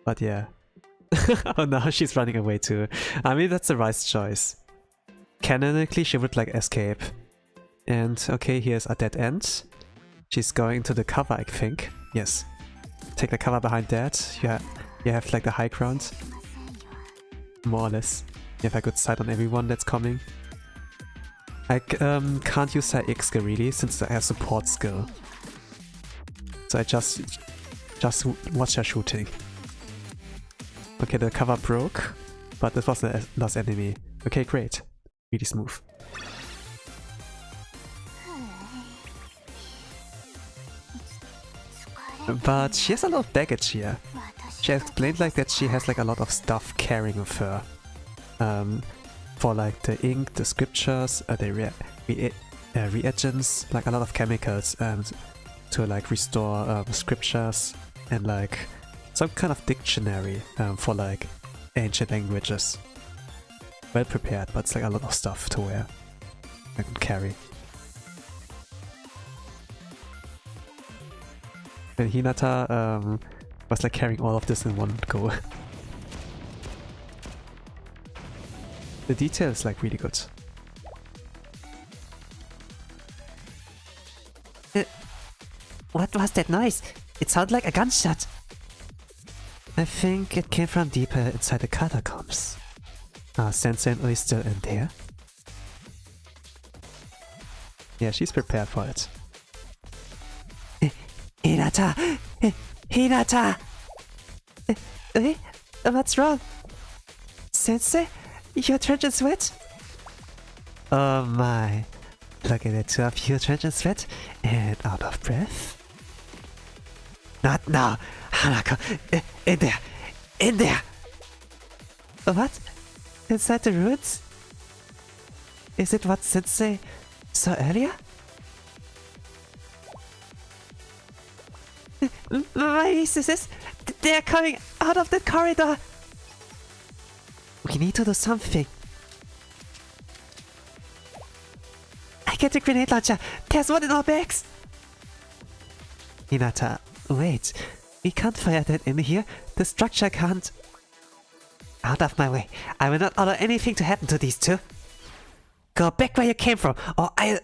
But yeah. Oh now she's running away too. I mean that's the right choice. Canonically she would like escape. And okay, here's a dead end. She's going to the cover, I think. Yes. Take the cover behind that. You have like the high ground. More or less. You have a good sight on everyone that's coming. I can't use her X skill really, since I have support skill. So I just watch her shooting. Okay, the cover broke, but this was the last enemy. Okay, great. Really smooth. But she has a lot of baggage here. She explained like that she has like a lot of stuff carrying with her. For like the ink, the scriptures, the reagents, like a lot of chemicals to like restore scriptures and like some kind of dictionary for like ancient languages. Well prepared, but it's like a lot of stuff to wear and carry. And Hinata was like carrying all of this in one go. The detail is like really good. What was that noise? It sounded like a gunshot. I think it came from deeper inside the catacombs. Are Sensei and Oi still in there? Yeah, she's prepared for it. Hinata! Hinata! What's wrong? Sensei? You're drenched in sweat? Oh my. Look at the two of you drenched in sweat and out of breath. Not now! Hanako! In there! In there! What? Inside the ruins? Is it what Sensei saw earlier? My nieces! They're coming out of the corridor! We need to do something. I get a grenade launcher! There's one in our bags! Hinata, wait. We can't fire that in here. The structure can't... Out of my way. I will not allow anything to happen to these two. Go back where you came from, or I'll...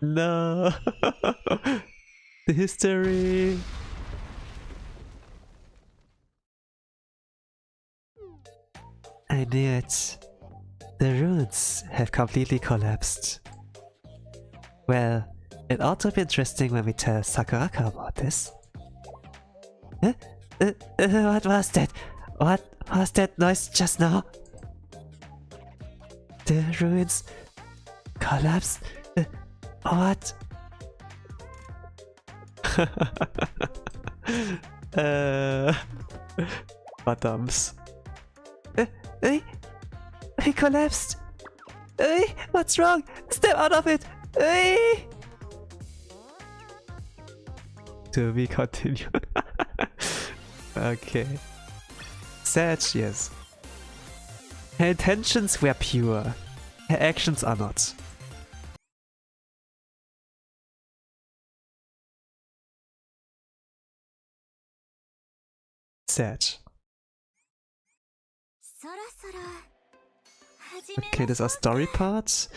No! The history! I knew it. The ruins have completely collapsed. Well, it ought to be interesting when we tell Sakuraka about this. What was that? What was that noise just now? The ruins collapsed? What? Bottoms. He collapsed! What's wrong? Step out of it! To be continued. Okay. Sad, yes. Her intentions were pure. Her actions are not. Sad. Okay, these are story parts.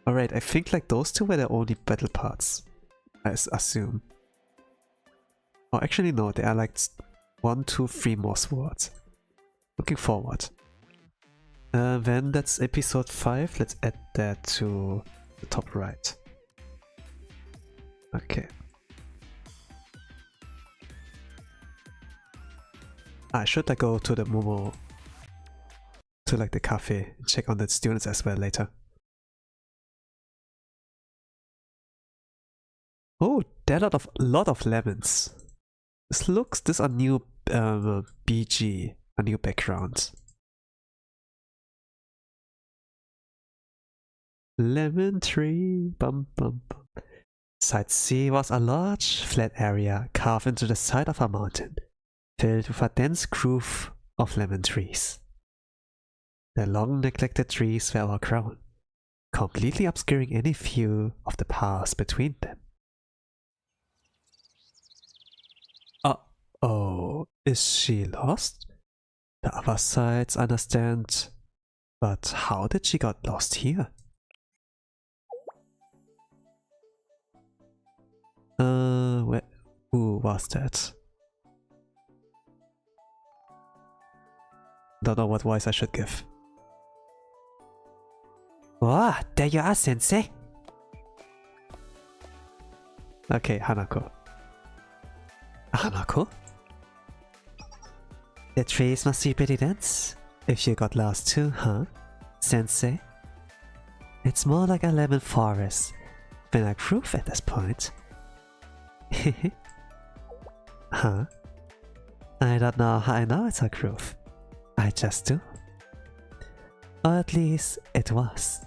Alright, I think like those two were the only battle parts. I assume. Oh, actually no, there are like 1, 2, 3 more swords. Looking forward. Then that's episode 5. Let's add that to the top right. Okay. Should I go to the Momo, to like the cafe, and check on the students as well later? Oh, there are a lot of lemons. This are new BG, a new background. Lemon tree, bum bum bum. Site C was a large, flat area carved into the side of a mountain, filled with a dense grove of lemon trees. The long neglected trees were overgrown, completely obscuring any view of the paths between them. Oh, is she lost? The other sides understand, but how did she got lost here? Who was that? Don't know what voice I should give. Oh, there you are, Sensei. Okay, Hanako. Hanako? The trees must be pretty dense. If you got lost too, huh? Sensei? It's more like a lemon forest than a grove at this point. Huh? I don't know how I know it's a grove. I just do. Or at least it was.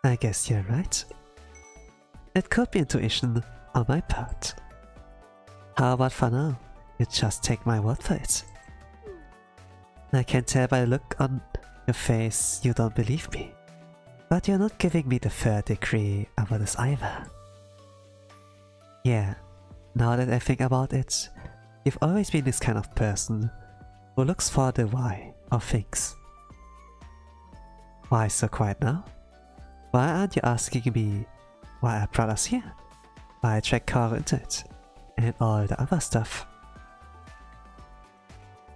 I guess you're right. It could be intuition on my part. How about for now? You just take my word for it. I can tell by the look on your face you don't believe me. But you're not giving me the third degree about this either. Yeah, now that I think about it, you've always been this kind of person who looks for the why of things. Why so quiet now? Why aren't you asking me why I brought us here? Why I tracked Kara into it? And all the other stuff?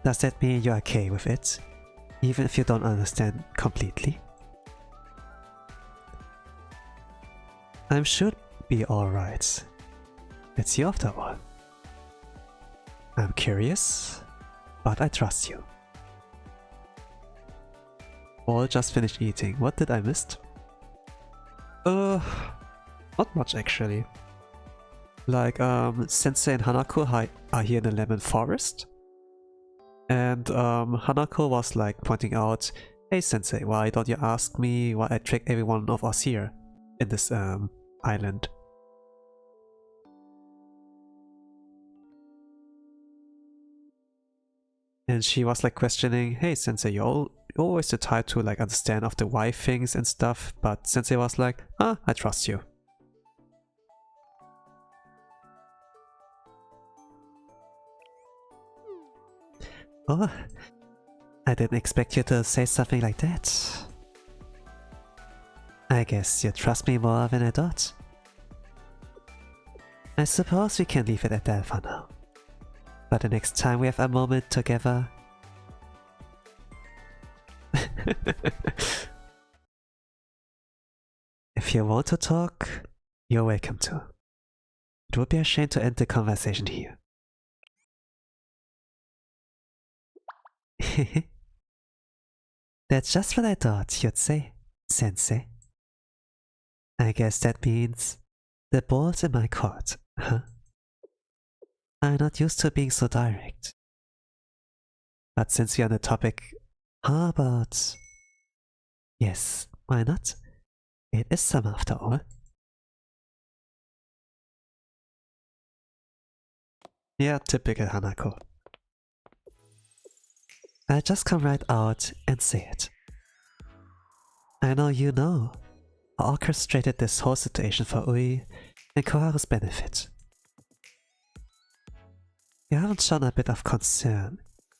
Does that mean you're okay with it? Even if you don't understand completely? I'm sure it'll be alright. It's you after all. I'm curious, but I trust you. All just finished eating. What did I miss? Not much actually. Like, Sensei and Hanako are here in the Lemon Forest. And Hanako was like pointing out, "Hey Sensei, why don't you ask me why I tricked every one of us here in this island?" And she was like questioning, "Hey Sensei, you're always the type to like understand of the why things and stuff," but Sensei was like, "Ah, I trust you." Oh, I didn't expect you to say something like that. I guess you trust me more than I thought. I suppose we can leave it at that for now. But the next time we have a moment together... If you want to talk, you're welcome to. It would be a shame to end the conversation here. That's just what I thought you'd say, Sensei. I guess that means the ball's in my court, huh? I'm not used to being so direct. But since we're on the topic, how about... Yes, why not? It is summer after all. Yeah, typical Hanako. I'll just come right out and say it. I know you know I orchestrated this whole situation for Ui and Koharu's benefit. You haven't shown a bit of concern,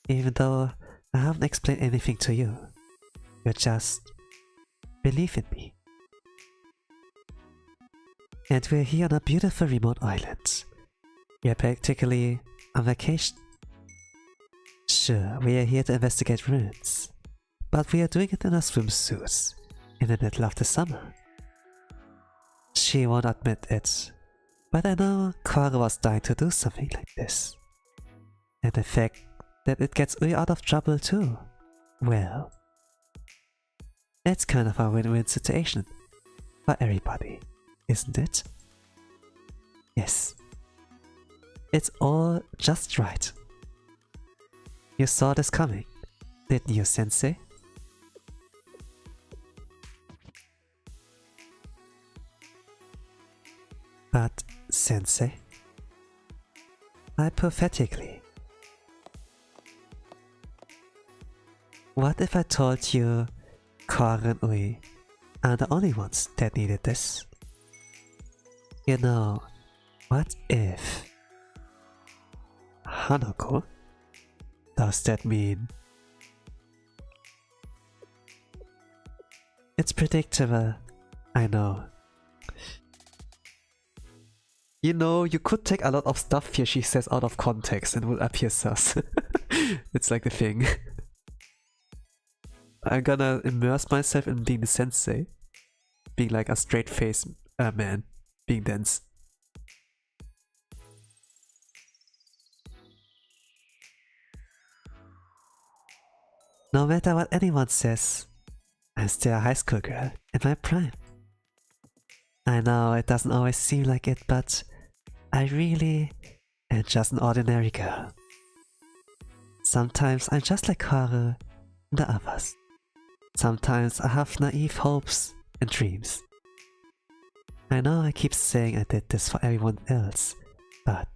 even though I haven't explained anything to you. You just believe in me. And we're here on a beautiful remote island. We are practically on vacation. Sure, we are here to investigate ruins, but we are doing it in our swimsuits, in the middle of the summer. She won't admit it, but I know Koharu was dying to do something like this. And the fact that it gets Ui out of trouble too, well, that's kind of a win-win situation for everybody, isn't it? Yes. It's all just right. You saw this coming, didn't you, Sensei? But, Sensei, hypothetically, what if I told you Koharu and Ui are the only ones that needed this? You know, what if... Hanako? Does that mean... It's predictable, I know. You know, you could take a lot of stuff here she says out of context and it would appear sus. It's like the thing. I'm gonna immerse myself in being the sensei. Being like a straight-faced man. Being dense. No matter what anyone says, I'm still a high school girl in my prime. I know it doesn't always seem like it, but I really am just an ordinary girl. Sometimes I'm just like Haru and the others. Sometimes I have naive hopes and dreams. I know I keep saying I did this for everyone else, but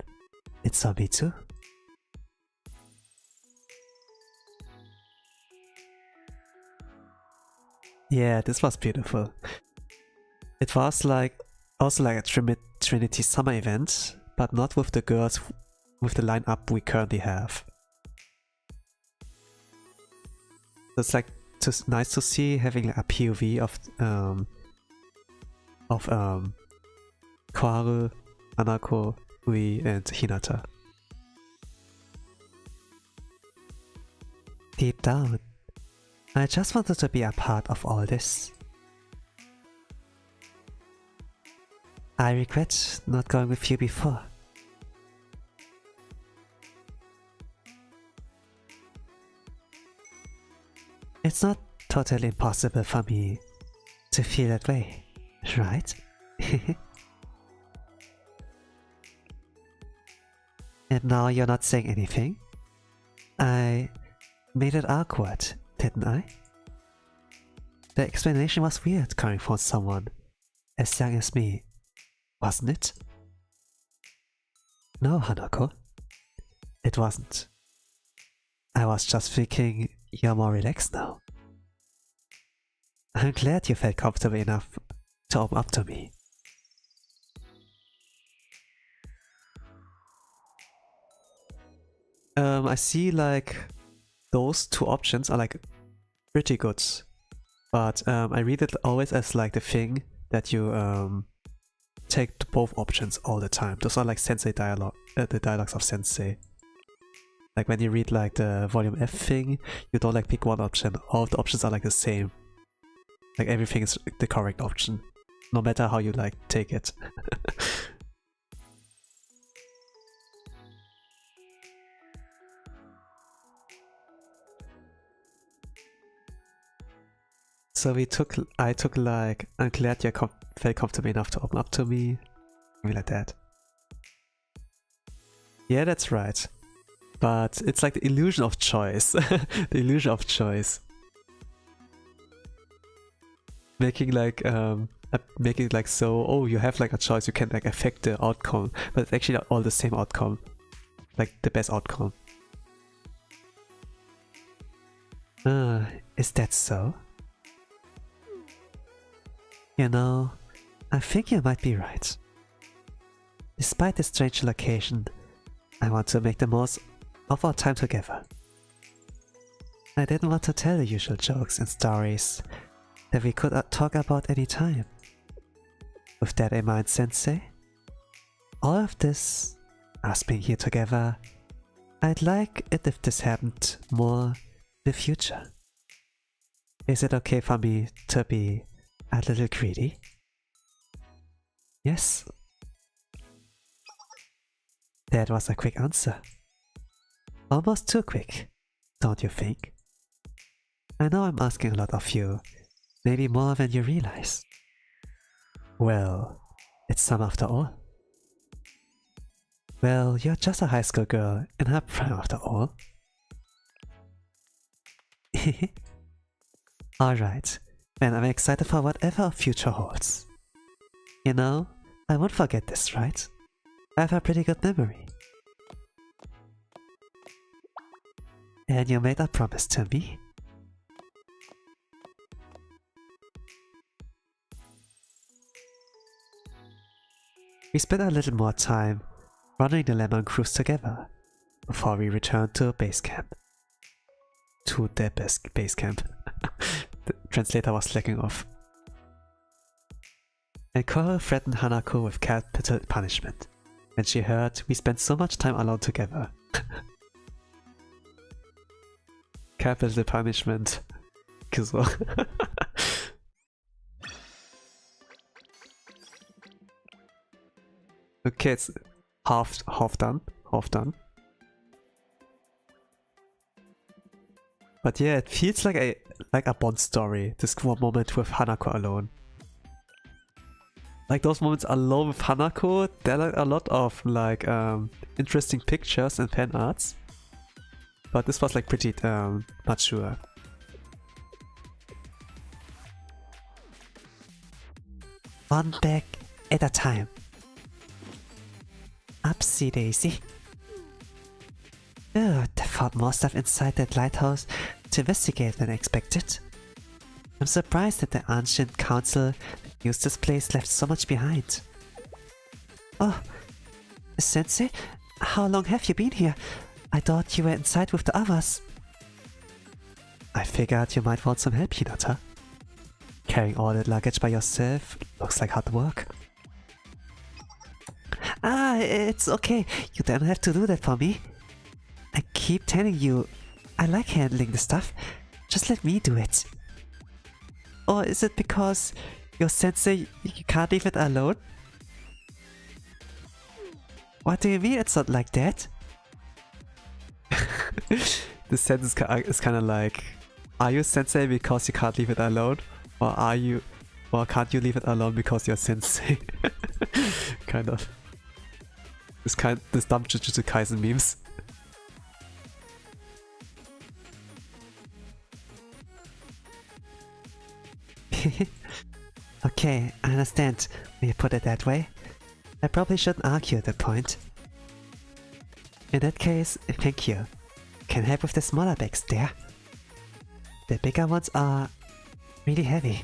it's for me too. Yeah, this was beautiful. It was like also like a Trinity summer event, but not with the girls with the lineup we currently have. It's like just nice to see having like a POV of Koharu, Hanako, Ui, and Hinata. deep down, I just wanted to be a part of all this. I regret not going with you before. It's not totally impossible for me to feel that way, right? And now you're not saying anything? I made it awkward, didn't I? The explanation was weird coming from someone as young as me, wasn't it? No, Hanako. It wasn't. I was just thinking you're more relaxed now. I'm glad you felt comfortable enough to open up to me. I see like those two options are like pretty good, but I read it always as like the thing that you take both options all the time. Those are like sensei dialogue, the dialogues of sensei. Like when you read like the volume F thing, you don't like pick one option. All of the options are like the same. Like everything is the correct option, no matter how you like take it. So I took like, I'm glad you felt comfortable enough to open up to me. Something like that. Yeah, that's right. But it's like the illusion of choice. The illusion of choice. Making like so, oh, you have like a choice, you can like affect the outcome, but it's actually not all the same outcome. Like the best outcome. Is that so? You know, I think you might be right. Despite the strange location, I want to make the most of our time together. I didn't want to tell the usual jokes and stories that we could talk about any time. With that in mind, Sensei, all of this, us being here together, I'd like it if this happened more in the future. Is it okay for me to be a little greedy? Yes. That was a quick answer. Almost too quick, don't you think? I know I'm asking a lot of you, maybe more than you realize. Well, it's some after all. Well, you're just a high school girl in her prime after all. Alright, then I'm excited for whatever our future holds. You know, I won't forget this, right? I have a pretty good memory. And you made a promise to me. We spent a little more time running the Lemon Cruise together before we returned to base camp. To the base camp. The translator was slacking off. And Koro threatened Hanako with capital punishment when she heard we spent so much time alone together. Capital punishment. So. Okay, it's half done. But yeah, it feels like a Bond story, this one moment with Hanako alone. Like those moments alone with Hanako, there are like a lot of like interesting pictures and fan arts. But this was like pretty mature. One bag at a time. Upsy daisy. Oh, they found more stuff inside that lighthouse to investigate than expected. I'm surprised that the ancient council that used this place left so much behind. Oh, Sensei, how long have you been here? I thought you were inside with the others. I figured you might want some help, Hinata. Carrying all that luggage by yourself looks like hard work. Ah, it's okay. You don't have to do that for me. I keep telling you, I like handling the stuff. Just let me do it. Or is it because your sensei, you can't leave it alone? What do you mean it's not like that? The sentence is kind of like, are you sensei because you can't leave it alone? Or can't you leave it alone because you're sensei? Kind of. This dumb Jujutsu Kaisen memes. Okay, I understand when you put it that way. I probably shouldn't argue at that point. In that case, thank you. Can help with the smaller bags there. The bigger ones are really heavy,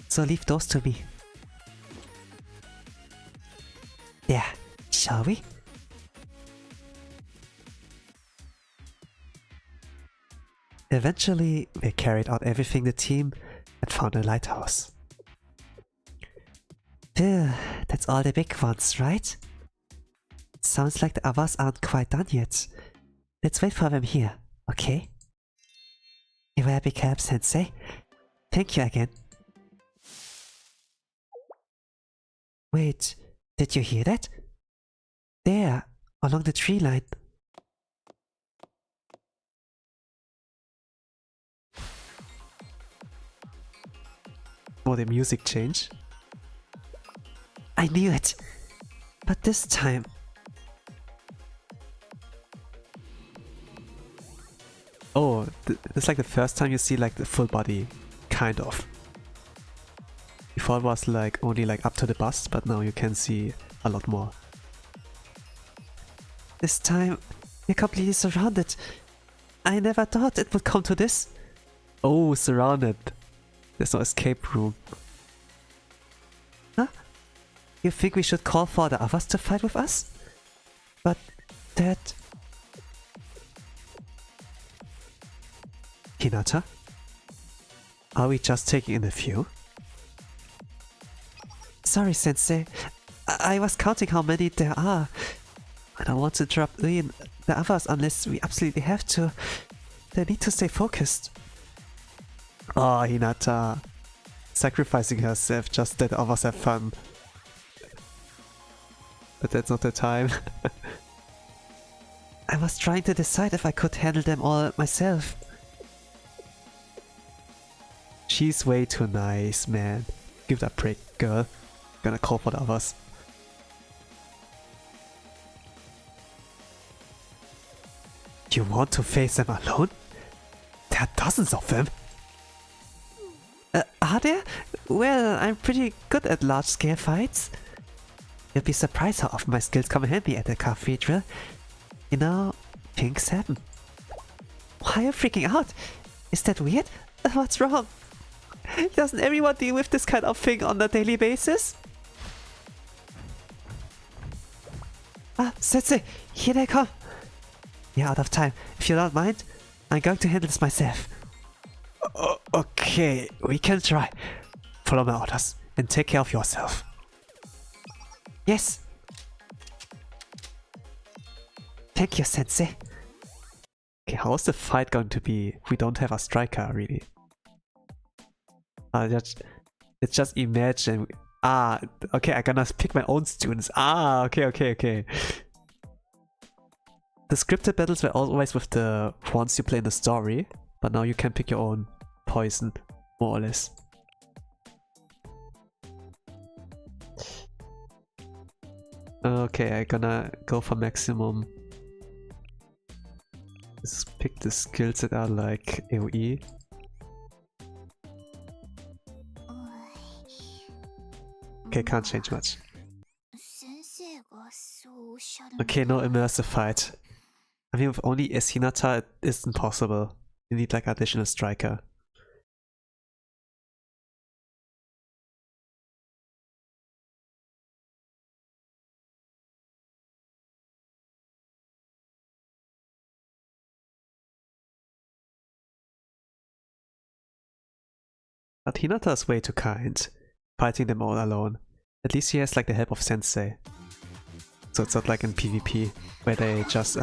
so leave those to me. Yeah, shall we? Eventually, we carried out everything the team had found in the lighthouse. Phew, that's all the big ones, right? Sounds like the others aren't quite done yet. Let's wait for them here, okay? You were a big help, Sensei. Thank you again. Wait, did you hear that? There, along the tree line. Oh, the music change. I knew it! But this time... Oh, it's like the first time you see like the full body, kind of. Before it was like only like up to the bust, but now you can see a lot more. This time, we're completely surrounded. I never thought it would come to this. Oh, surrounded. There's no escape room. Huh? You think we should call for the others to fight with us? But that... Hinata? Are we just taking in a few? Sorry, Sensei. I was counting how many there are. I don't want to drop in the others unless we absolutely have to. They need to stay focused. Oh, Hinata. Sacrificing herself just that others have fun. But that's not the time. I was trying to decide if I could handle them all myself. She's way too nice, man. Give that break, girl. Gonna call for the others. You want to face them alone? There are dozens of them. Are there? Well, I'm pretty good at large-scale fights. You'll be surprised how often my skills come in handy at the cathedral. You know, things happen. Why are you freaking out? Is that weird? What's wrong? Doesn't everyone deal with this kind of thing on a daily basis? Ah, Sensei! Here they come! You're out of time. If you don't mind, I'm going to handle this myself. Okay, we can try. Follow my orders and take care of yourself. Yes! Thank you, Sensei. Okay, how's the fight going to be? We don't have a striker, really. Let's just imagine. Okay, I'm gonna pick my own students. Okay. The scripted battles were always with the ones you play in the story, but now you can pick your own poison, more or less. Okay, I'm gonna go for maximum. Just pick the skills that are like AoE. Okay, can't change much. Okay, no immersive fight. I mean, with only Hinata, it isn't possible. You need like additional striker. But Hinata is way too kind, fighting them all alone. At least he has like the help of Sensei. So it's not like in PvP, where they just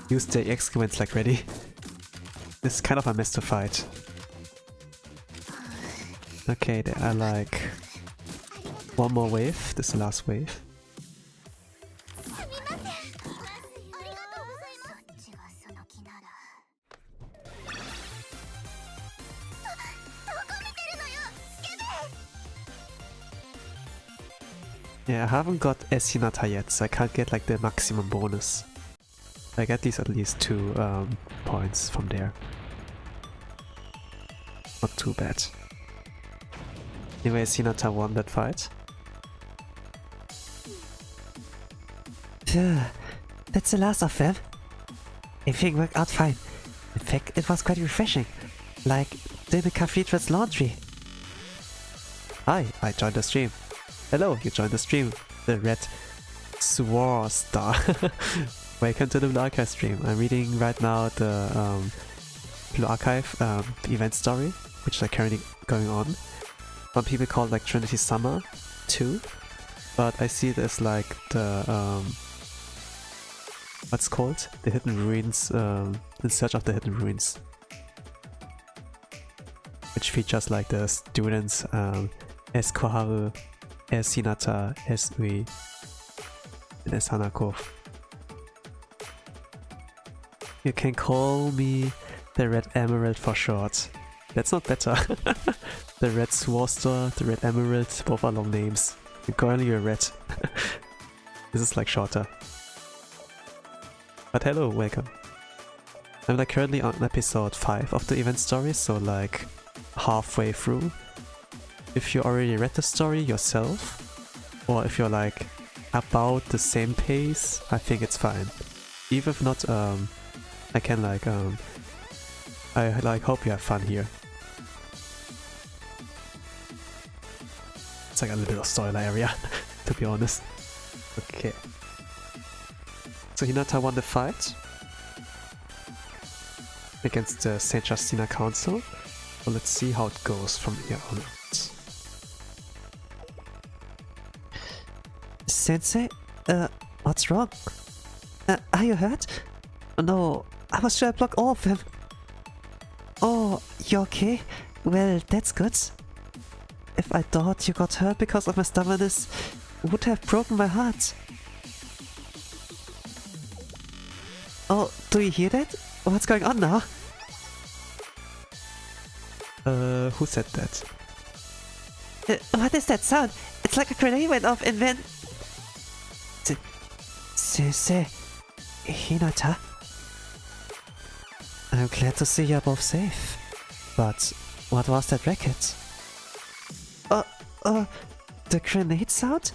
use their excrements like ready. It's kind of a mess to fight. Okay, there are like one more wave. This is the last wave. Yeah, I haven't got S Hinata yet, so I can't get like the maximum bonus. I get these at least 2 points from there. Not too bad. Anyway, Hinata won that fight. Phew, that's the last of them. Everything worked out fine. In fact, it was quite refreshing. Like doing the cathedral's laundry. Hi, I joined the stream. Hello, you joined the stream. The red Swar Star. Welcome to the Blue Archive stream. I'm reading right now the Blue Archive event story, which is currently going on. Some people call it like Trinity Summer 2, but I see it as like the what's called? The Hidden Ruins, In Search of the Hidden Ruins. Which features like the students as Koharu, as Hinata, as Ui, and as Hanako. You can call me the Red Emerald for short. That's not better. The Red Swarstar, the Red Emerald, both are long names. I'm calling you a red. This is like shorter. But hello, welcome. I'm like currently on episode 5 of the event story, so like halfway through. If you already read the story yourself, or if you're like about the same pace, I think it's fine. Even if not, I can like I like hope you have fun here. It's like a little bit of storyline area, to be honest. Okay. So Hinata won the fight against the Saint Justina Council. So let's see how it goes from here on. Sensei? What's wrong? Are you hurt? No, I was sure I blocked all of them. Oh, you okay? Well, that's good. If I thought you got hurt because of my stubbornness, it would have broken my heart. Oh, do you hear that? What's going on now? Who said that? What is that sound? It's like a grenade went off and then... Sensei... Hinata? I'm glad to see you're both safe. But what was that racket? The grenade sound?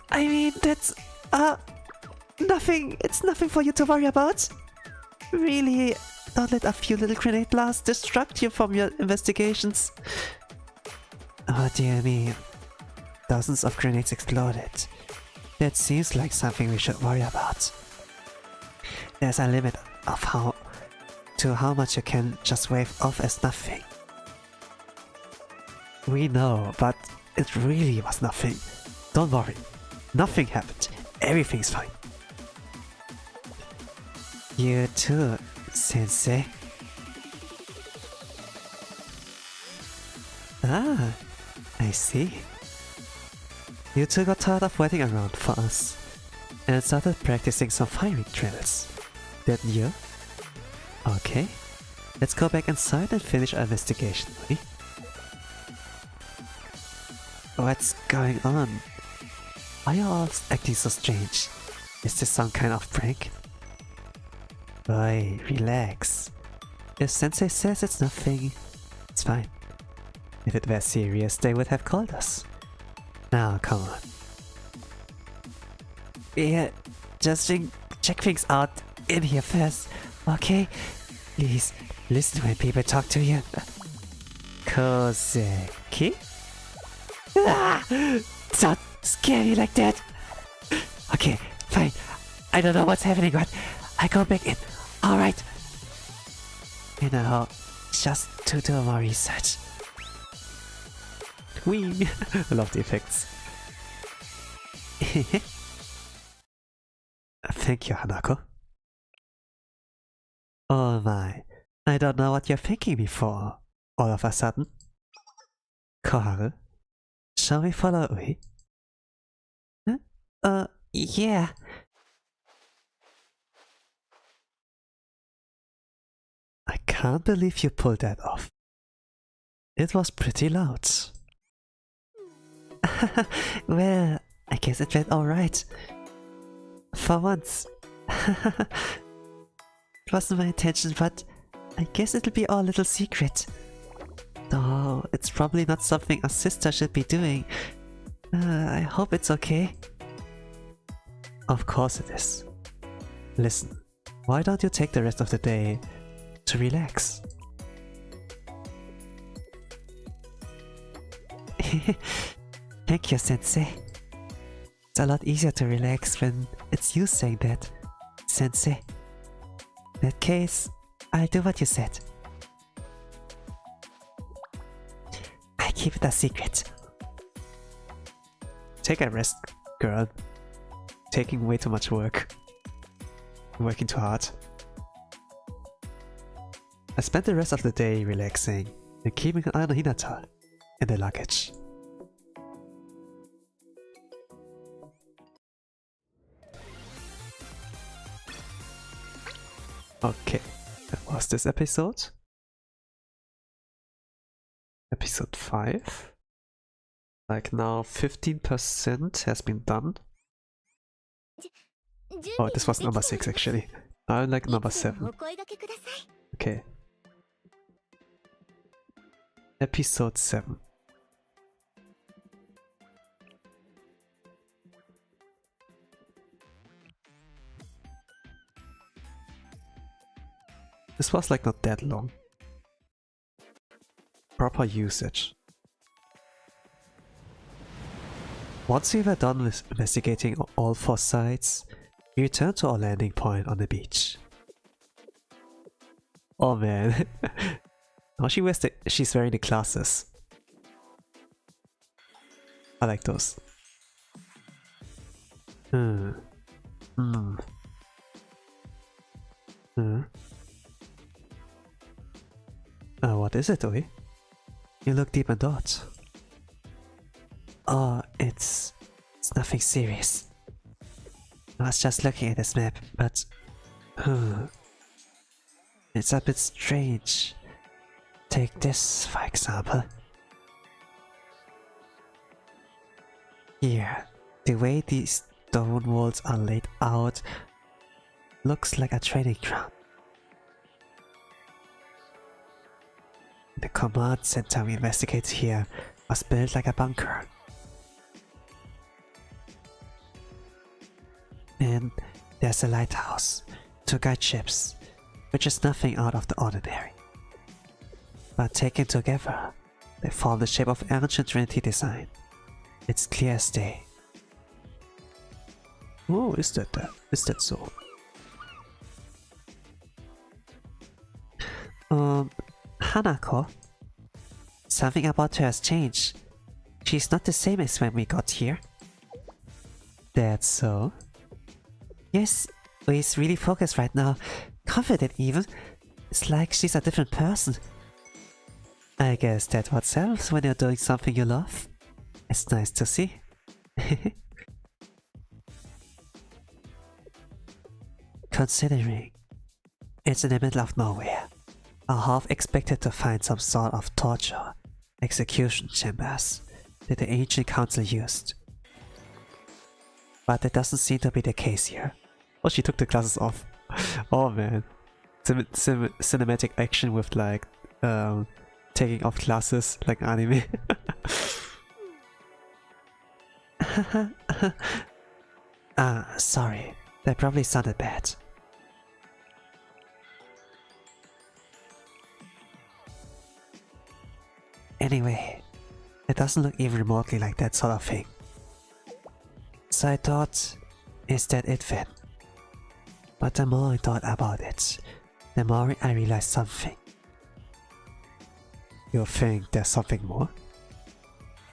I mean, that's... nothing. It's nothing for you to worry about. Really, don't let a few little grenade blasts distract you from your investigations. What do you mean? Dozens of grenades exploded. That seems like something we should worry about. There's a limit of how much you can just wave off as nothing. We know, but it really was nothing. Don't worry. Nothing happened. Everything's fine. You too, Sensei. Ah, I see. You two got tired of waiting around for us and started practicing some firing drills. Didn't you? Okay, let's go back inside and finish our investigation, eh? What's going on? Why are you all acting so strange? Is this some kind of prank? Boy, relax. If Sensei says it's nothing, it's fine. If it were serious, they would have called us. Now, come on. Yeah, just check things out in here first, okay? Please, listen when people talk to you. Koseki? Ah! Don't scare me like that! Okay, fine. I don't know what's happening, but I go back in. Alright. You know, just to do more research. Whee! I love the effects. Thank you, Hanako. Oh my, I don't know what you're thinking before. All of a sudden. Koharu, shall we follow Ui? Huh? Yeah. I can't believe you pulled that off. It was pretty loud. Well, I guess it went alright. For once. It wasn't my intention, but I guess it'll be our little secret. Though it's probably not something a sister should be doing. I hope it's okay. Of course it is. Listen, why don't you take the rest of the day to relax? Thank you, Sensei. It's a lot easier to relax when it's you saying that, Sensei. In that case, I'll do what you said. I keep it a secret. Take a rest, girl. Taking way too much work. Working too hard. I spent the rest of the day relaxing and keeping an eye on Hinata and the luggage. Okay, that was this episode. Episode 5. Like now 15% has been done. Oh, this was number 6 actually. I like number 7. Okay. Episode 7. This was like not that long. Proper usage. Once we were done with investigating all 4 sites, we returned to our landing point on the beach. Oh man. Now she's wearing the glasses. I like those. What is it, Oi? You look deep in thought. Oh, it's nothing serious. I was just looking at this map, but it's a bit strange. Take this, for example. Here, the way these stone walls are laid out looks like a training ground. The command center we investigated here was built like a bunker. And there's a lighthouse, 2 guide ships, which is nothing out of the ordinary. But taken together, they form the shape of ancient Trinity design. It's clear as day. Oh, is that so? Hanako? Something about her has changed. She's not the same as when we got here. That's so? Yes, Ui's really focused right now. Confident even. It's like she's a different person. I guess that's what sells when you're doing something you love. It's nice to see. Considering it's in the middle of nowhere, I half expected to find some sort of torture, execution chambers that the ancient council used. But that doesn't seem to be the case here. Oh, she took the glasses off. Oh man. Cinematic action with like taking off glasses like anime. Sorry. That probably sounded bad. Anyway, it doesn't look even remotely like that sort of thing. So I thought, is that it then? But the more I thought about it, the more I realized something. You think there's something more?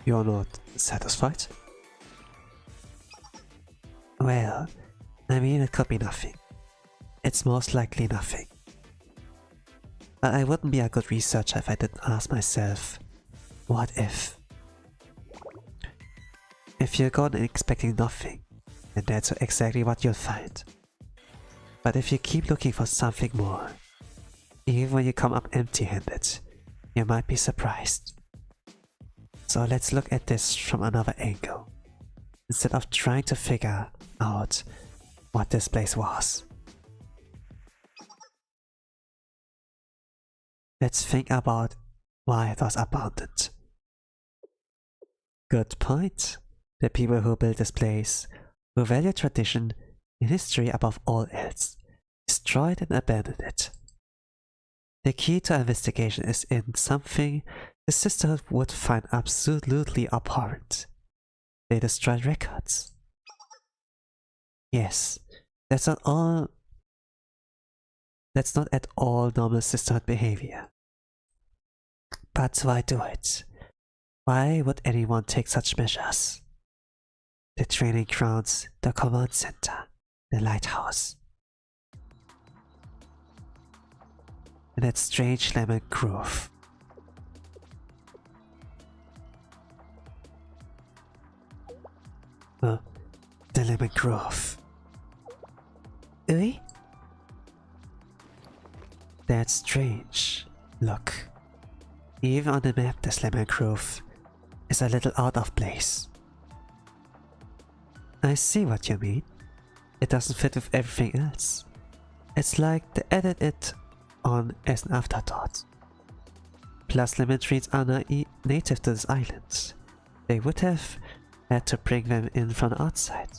You're not satisfied? Well, I mean it could be nothing. It's most likely nothing. But I wouldn't be a good researcher if I didn't ask myself, what if? If you go in expecting nothing, then that's exactly what you'll find. But if you keep looking for something more, even when you come up empty-handed, you might be surprised. So let's look at this from another angle, instead of trying to figure out what this place was. Let's think about why it was abandoned. Good point. The people who built this place, who value tradition and history above all else, destroyed and abandoned it. The key to investigation is in something the Sisterhood would find absolutely abhorrent. They destroyed records. Yes, that's not at all normal Sisterhood behavior. But why do it? Why would anyone take such measures? The training grounds, the command center, the lighthouse. And that strange lemon grove. The lemon grove. Eh? That's strange. Look. Even on the map, this lemon grove is a little out of place. I see what you mean. It doesn't fit with everything else. It's like they added it on as an afterthought. Plus, lemon trees are not native to this island. They would have had to bring them in from the outside.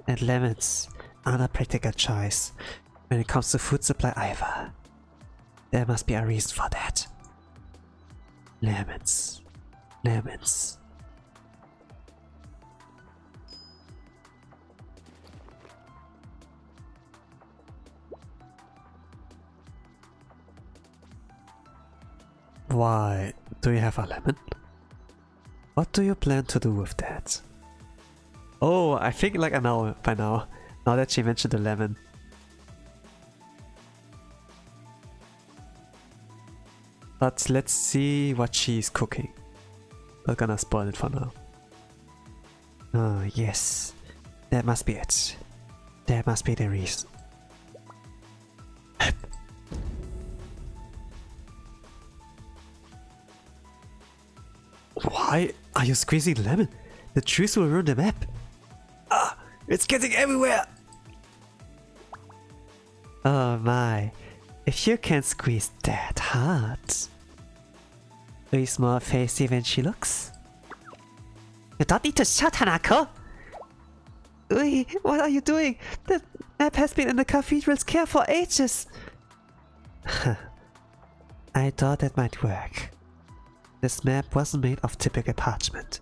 And lemons aren't a practical choice when it comes to food supply either. There must be a reason for that. Lemons. Lemons. Why, do you have a lemon? What do you plan to do with that? Oh, I think like I know by now that she mentioned the lemon. But let's see what she's cooking. Not gonna spoil it for now. Oh yes, that must be it. That must be the reason. Why are you squeezing the lemon? The juice will ruin the map. Ah, it's getting everywhere! Oh my, if you can squeeze that hard. Is more feisty than she looks? You don't need to shout, Hanako! Ui, what are you doing? The map has been in the cathedral's care for ages! I thought that might work. This map wasn't made of typical parchment.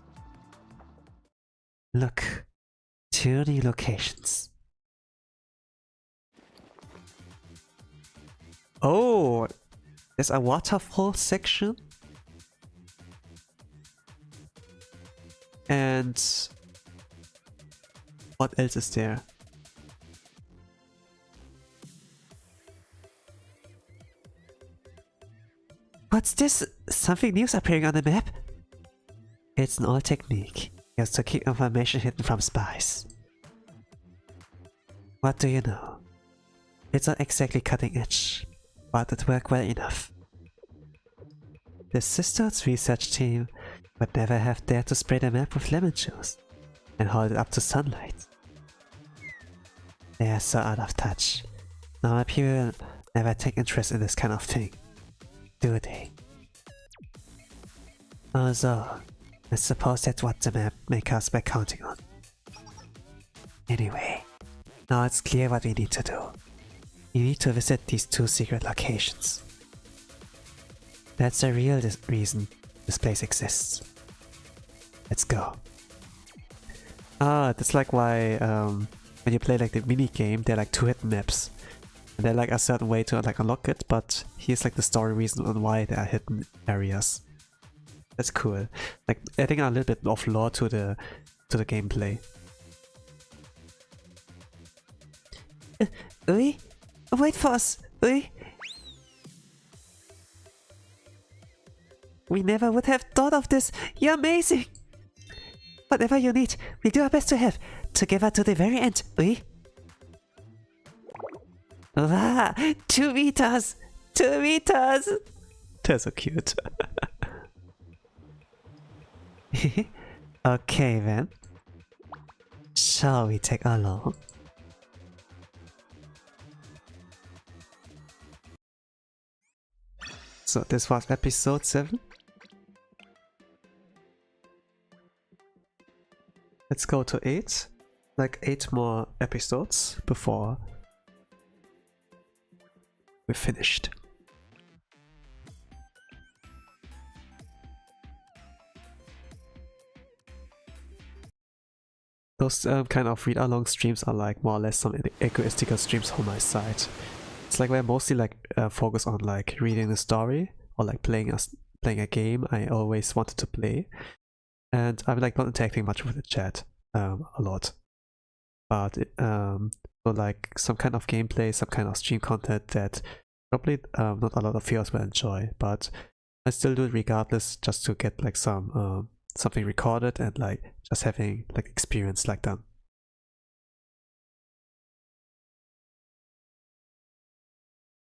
Look, 2 new locations. Oh, there's a waterfall section. And what else is there? What's this? Something new's appearing on the map? It's an old technique used to keep information hidden from spies. What do you know? It's not exactly cutting edge, but it worked well enough. The Sisterhood's research team would never have dared to spray the map with lemon juice and hold it up to sunlight. They are so out of touch. Normal people never take interest in this kind of thing, do they? Although, I suppose that's what the map makers were counting on. Anyway, now it's clear what we need to do. We need to visit these 2 secret locations. That's the real reason this place exists. Let's go. Ah, that's like why when you play like the mini game, there are like 2 hidden maps. And they're like a certain way to like unlock it, but here's like the story reason on why there are hidden areas. That's cool. Like adding a little bit of lore to the gameplay. Ui, wait for us, Ui. We never would have thought of this. You're amazing. Whatever you need, we do our best to help. Together to the very end, oui? Wow, 2 meters! 2 meters! They're so cute. Okay then. Shall we take along? So this was episode 7. Let's go to 8. Like 8 more episodes before we're finished. Those kind of read-along streams are like more or less some egoistical streams on my side. It's like where I mostly like focus on like reading the story or like playing a game I always wanted to play, and I'm like not interacting much with the chat a lot. But so like some kind of gameplay, some kind of stream content that probably not a lot of viewers will enjoy, but I still do it regardless, just to get like some something recorded and like just having like experience like that.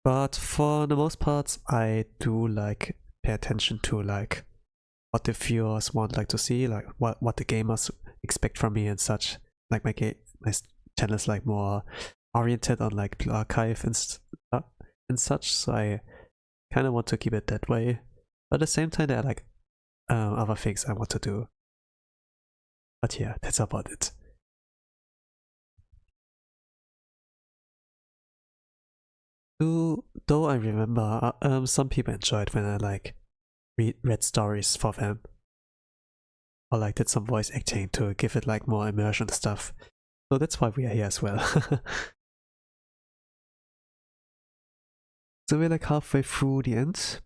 But for the most part, I do like pay attention to like what the viewers want like to see, like what the gamers expect from me and such. Like my channel is like more oriented on like the archive and such, so I kind of want to keep it that way. But at the same time, there are like other things I want to do. But yeah, that's about it. Though I remember some people enjoyed when I like read stories for them, or like did some voice acting to give it like more immersion stuff. So that's why we are here as well. So we're like halfway through the end,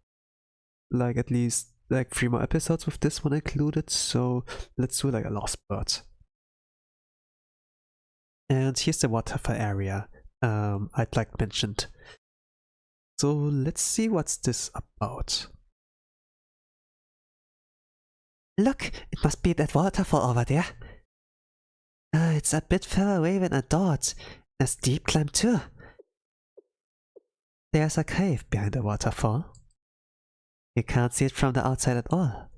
like at least like 3 more episodes with this one included, so let's do like a last spurt. And here's the waterfall area I'd like mentioned. So let's see what's this about. Look, it must be that waterfall over there. It's a bit further away than I thought. A steep climb too. There's a cave behind the waterfall. You can't see it from the outside at all.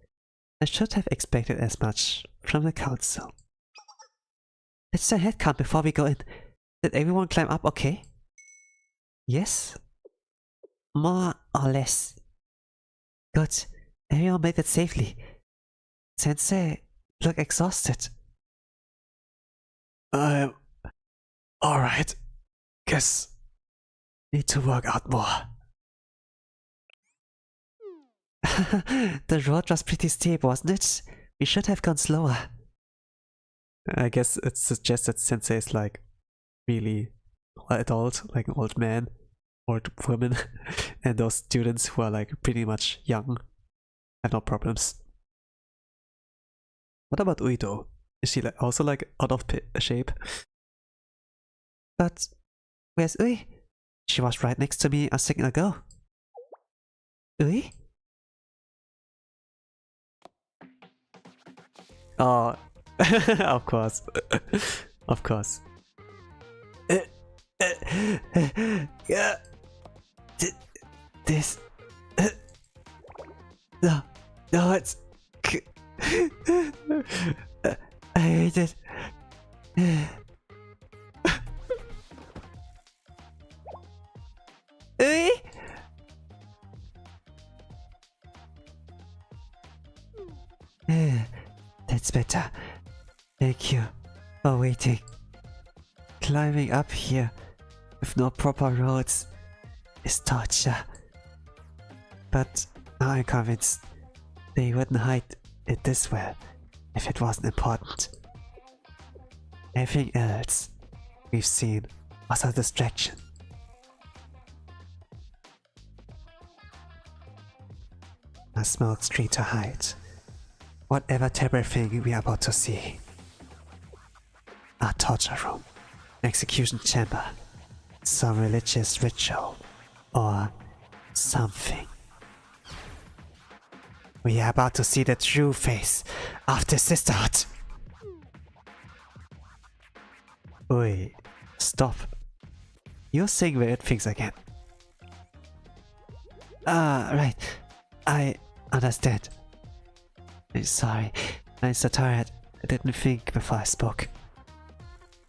I should have expected as much from the council. Let's do a head count before we go in. Did everyone climb up okay? Yes? More or less. Good. Everyone made it safely. Sensei, look exhausted. Alright. Guess need to work out more. The road was pretty steep, wasn't it? We should have gone slower. I guess it suggests that Sensei is like really adult, like an old man, old woman, and those students who are like pretty much young have no problems. What about Uido? Is she like also like out of shape? But where's Ui? She was right next to me a second ago. Ui? Oh, of course. Of course. Yeah. This. No, it's. I hate it. That's better. Thank you for waiting. Climbing up here with no proper roads is torture. But now I'm convinced they wouldn't hide it this well if it wasn't important. Everything else we've seen was a distraction. A smoke screen to hide whatever terrible thing we are about to see. A torture room, execution chamber, some religious ritual, or something. We are about to see the true face of the sisterhood. Wait, stop. You're saying weird things again. Right. I understand. I'm sorry. I'm so tired. I didn't think before I spoke.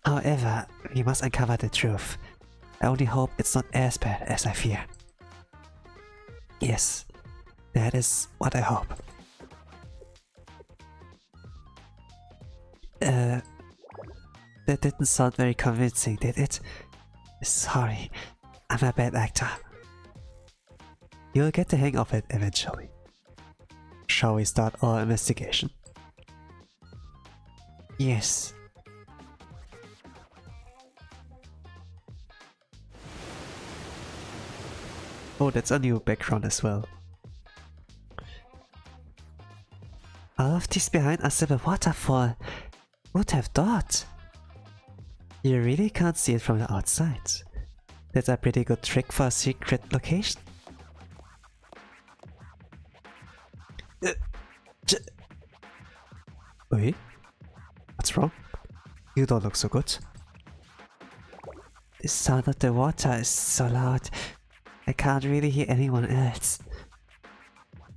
However, we must uncover the truth. I only hope it's not as bad as I fear. Yes, that is what I hope. That didn't sound very convincing, did it? Sorry, I'm a bad actor. You'll get the hang of it eventually. Shall we start our investigation? Yes. Oh, that's a new background as well. All of this behind a silver waterfall. Would have thought. You really can't see it from the outside. That's a pretty good trick for a secret location. Wait, what's wrong? You don't look so good. The sound of the water is so loud. I can't really hear anyone else.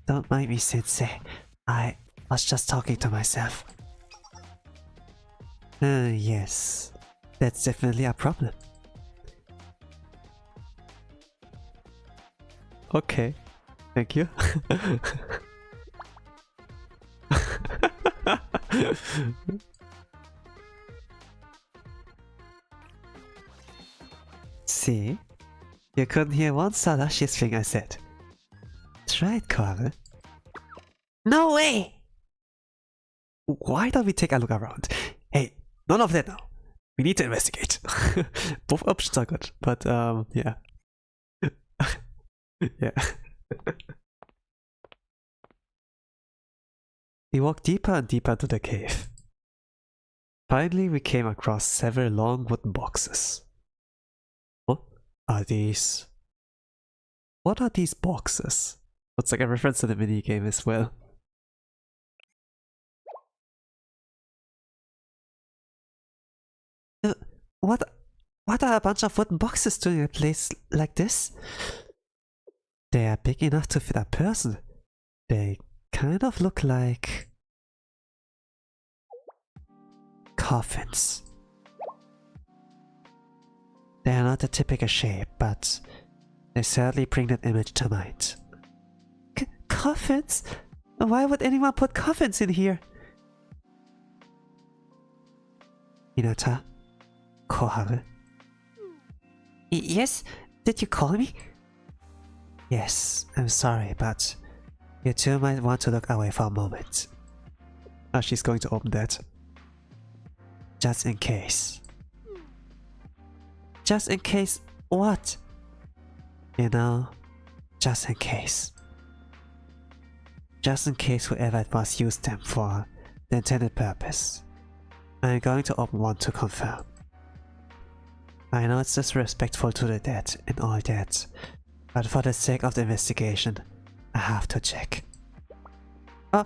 Don't mind me, Sensei. I was just talking to myself. Yes. That's definitely a problem. Okay. Thank you. See? You couldn't hear one salacious thing I said. Try it, Koharu. No way! Why don't we take a look around? Hey, none of that now. We need to investigate. Both options are good, but yeah. Yeah. We walked deeper and deeper into the cave. Finally, we came across several long wooden boxes. What are these? What are these boxes? Looks like a reference to the minigame as well. What are a bunch of wooden boxes doing in a place like this? They are big enough to fit a person. They kind of look like coffins. They are not the typical shape, but they certainly bring that image to mind. Coffins? Why would anyone put coffins in here? Hinata, Koharu. Yes? Did you call me? Yes, I'm sorry, but you two might want to look away for a moment. She's going to open that. Just in case. Just in case what? You know, just in case. Just in case whoever it was used them for the intended purpose. I'm going to open one to confirm. I know it's disrespectful to the dead and all that, but for the sake of the investigation, I have to check. In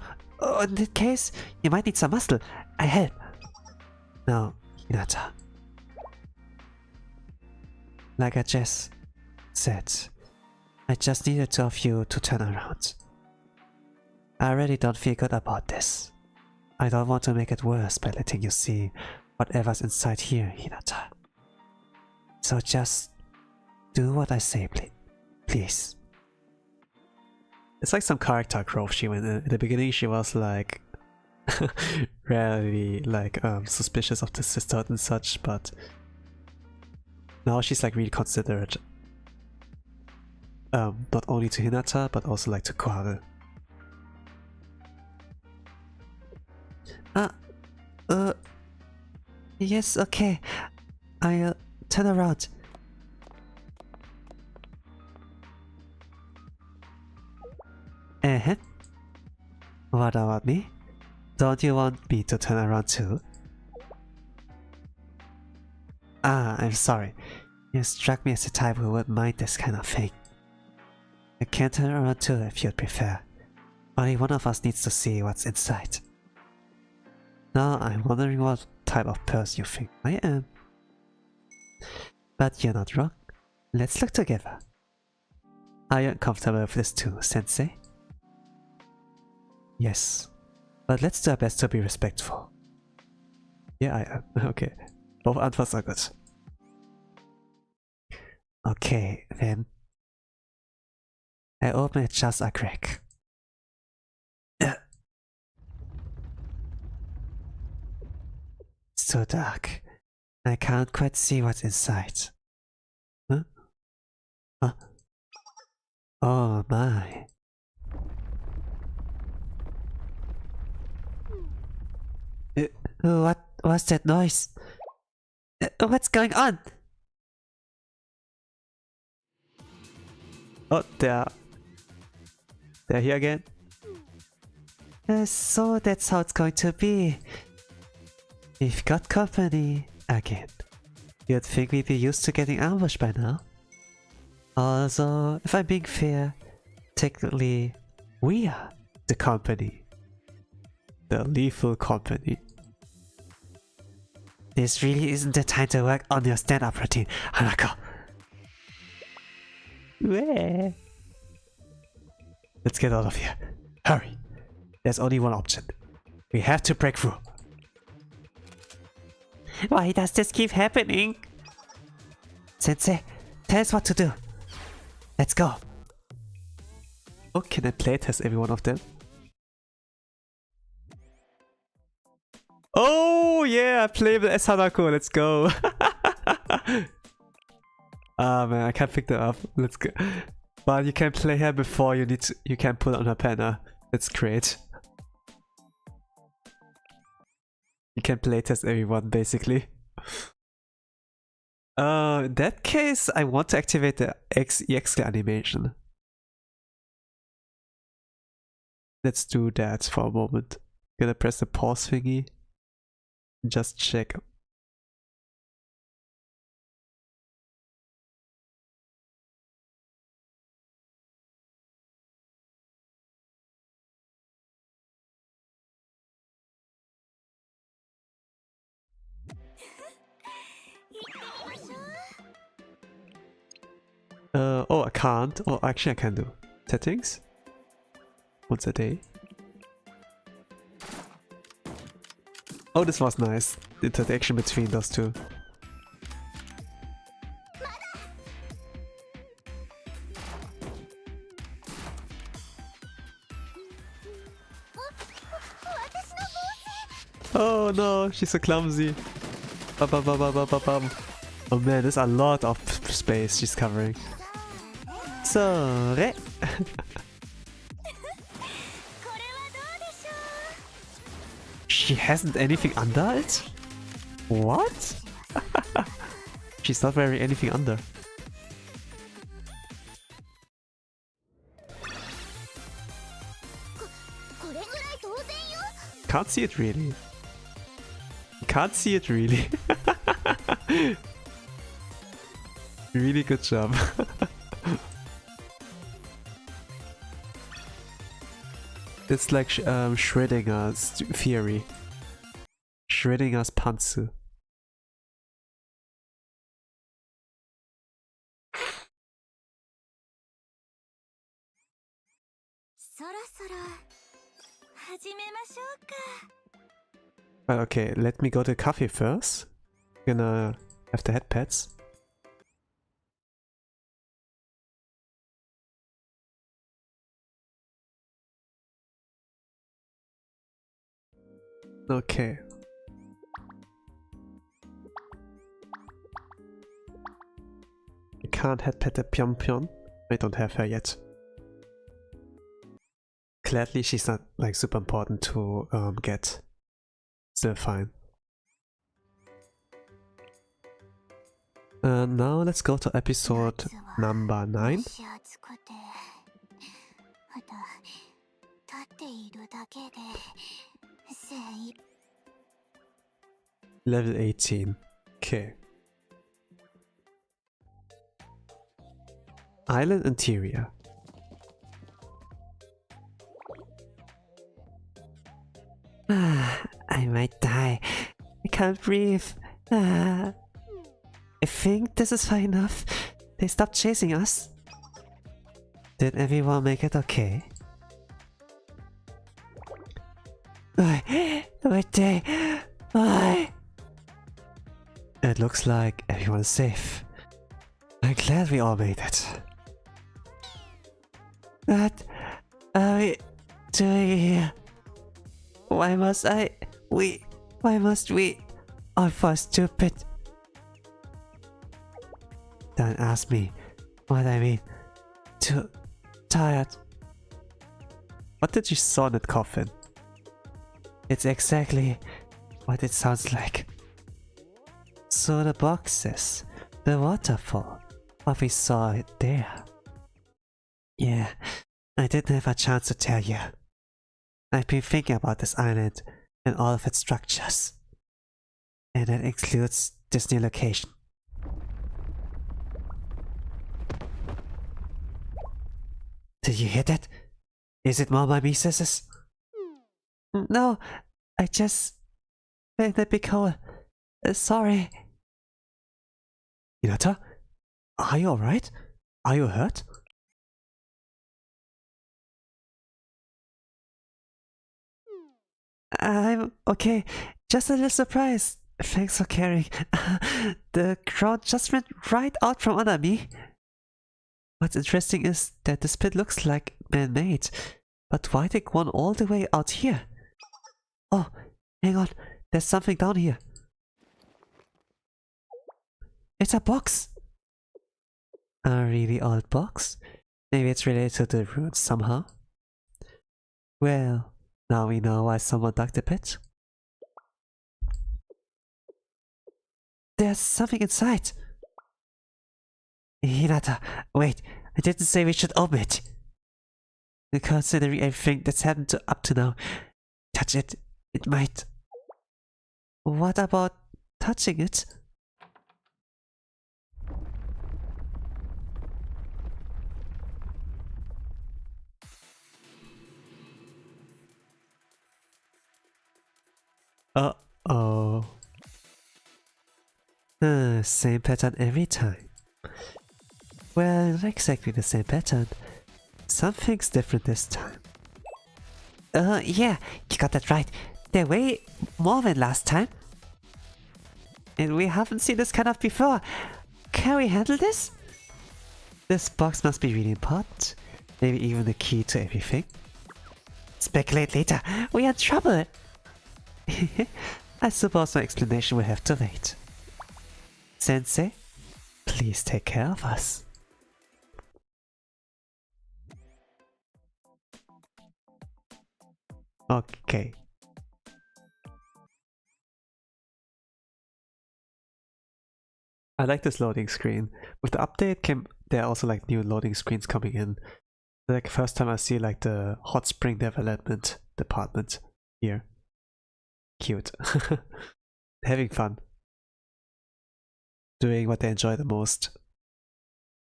that case, you might need some muscle. I help. No, Hinata. Like I just said, I just need the two of you to turn around. I really don't feel good about this. I don't want to make it worse by letting you see whatever's inside here, Hinata. So just do what I say, please. It's like some character growth she went in. In the beginning she was like rarely like suspicious of the sisterhood and such, but now she's like really considerate. Not only to Hinata, but also like to Koharu. Yes, okay. I'll turn around. What about me? Don't you want me to turn around too? I'm sorry. You struck me as the type who would mind this kind of thing. I can turn around too if you'd prefer. Only one of us needs to see what's inside. Now I'm wondering what type of person you think I am. But you're not wrong. Let's look together. Are you uncomfortable with this too, Sensei? Yes. But let's do our best to be respectful. Yeah, I am. Okay. Both answers are good. Okay, then. I open it just a crack. It's too dark. I can't quite see what's inside. Huh? Huh? Oh my. What was that noise? What's going on? Oh, they're here again. So that's how it's going to be. We've got company again. You'd think we'd be used to getting ambushed by now. Also, if I'm being fair, technically, we are The company. The lethal company. This really isn't the time to work on your stand-up routine, Hanako. Where? Let's get out of here. Hurry. There's only one option. We have to break through. Why does this keep happening? Sensei, tell us what to do. Let's go. Oh, can I playtest every one of them? Oh yeah, playable as Hanako. Let's go. Ah man, I can't pick them up. Let's go. But you can play her before you can put on her banner. That's great. You can playtest everyone basically. In that case, I want to activate the EX animation. Let's do that for a moment. Gonna press the pause thingy. Just check. Oh, I can't. Oh, actually I can do. Settings. Once a day. Oh, this was nice. The interaction between those two. Oh no, she's so clumsy. Ba-ba-ba-ba-ba-ba-bum. Oh man, there's a lot of space she's covering. Sorry. She hasn't anything under it? What? She's not wearing anything under. Can't see it really. Can't see it really. Really good job. It's like Schrödinger's theory. Schrödinger's Panzer. Well, okay, let me go to coffee first. Gonna have the headpads. Okay. I can't headpad the Pion Pion. I don't have her yet. Gladly she's not like super important to get. Still fine. Now let's go to episode number 9. Level 18. Okay. Island interior. can't breathe. I think this is fine enough. They stopped chasing us. Did everyone make it okay? Wait, why? It looks like everyone's safe. I'm glad we all made it. What are we doing here? Why must we all fall stupid? Don't ask me what I mean. Too tired. What did you saw in that coffin? It's exactly what it sounds like. So the boxes, the waterfall, what we saw it there. Yeah, I didn't have a chance to tell you. I've been thinking about this island and all of its structures. And that includes this new location. Did you hear that? Is it more my mimesis? No, I just made a big hole. Sorry. Hinata? Are you alright? Are you hurt? I'm okay. Just a little surprised. Thanks for caring. The crowd just went right out from under me. What's interesting is that this pit looks like man-made, but why take one all the way out here? Oh, hang on. There's something down here. It's a box. A really old box? Maybe it's related to the ruins somehow. Well, now we know why someone dug the pit. There's something inside. Hinata, wait, I didn't say we should open it. Considering everything that's happened up to now, touch it, it might. What about touching it? Uh-oh. Same pattern every time. Well, not exactly the same pattern. Something's different this time. Yeah, you got that right. They're way more than last time. And we haven't seen this kind of before. Can we handle this? This box must be really important. Maybe even the key to everything. Speculate later. We are in trouble. I suppose my explanation will have to wait. Sensei, please take care of us. Okay. I like this loading screen. With the update there are also like new loading screens coming in. Like first time I see like the hot spring development department here. Cute. Having fun. Doing what they enjoy the most.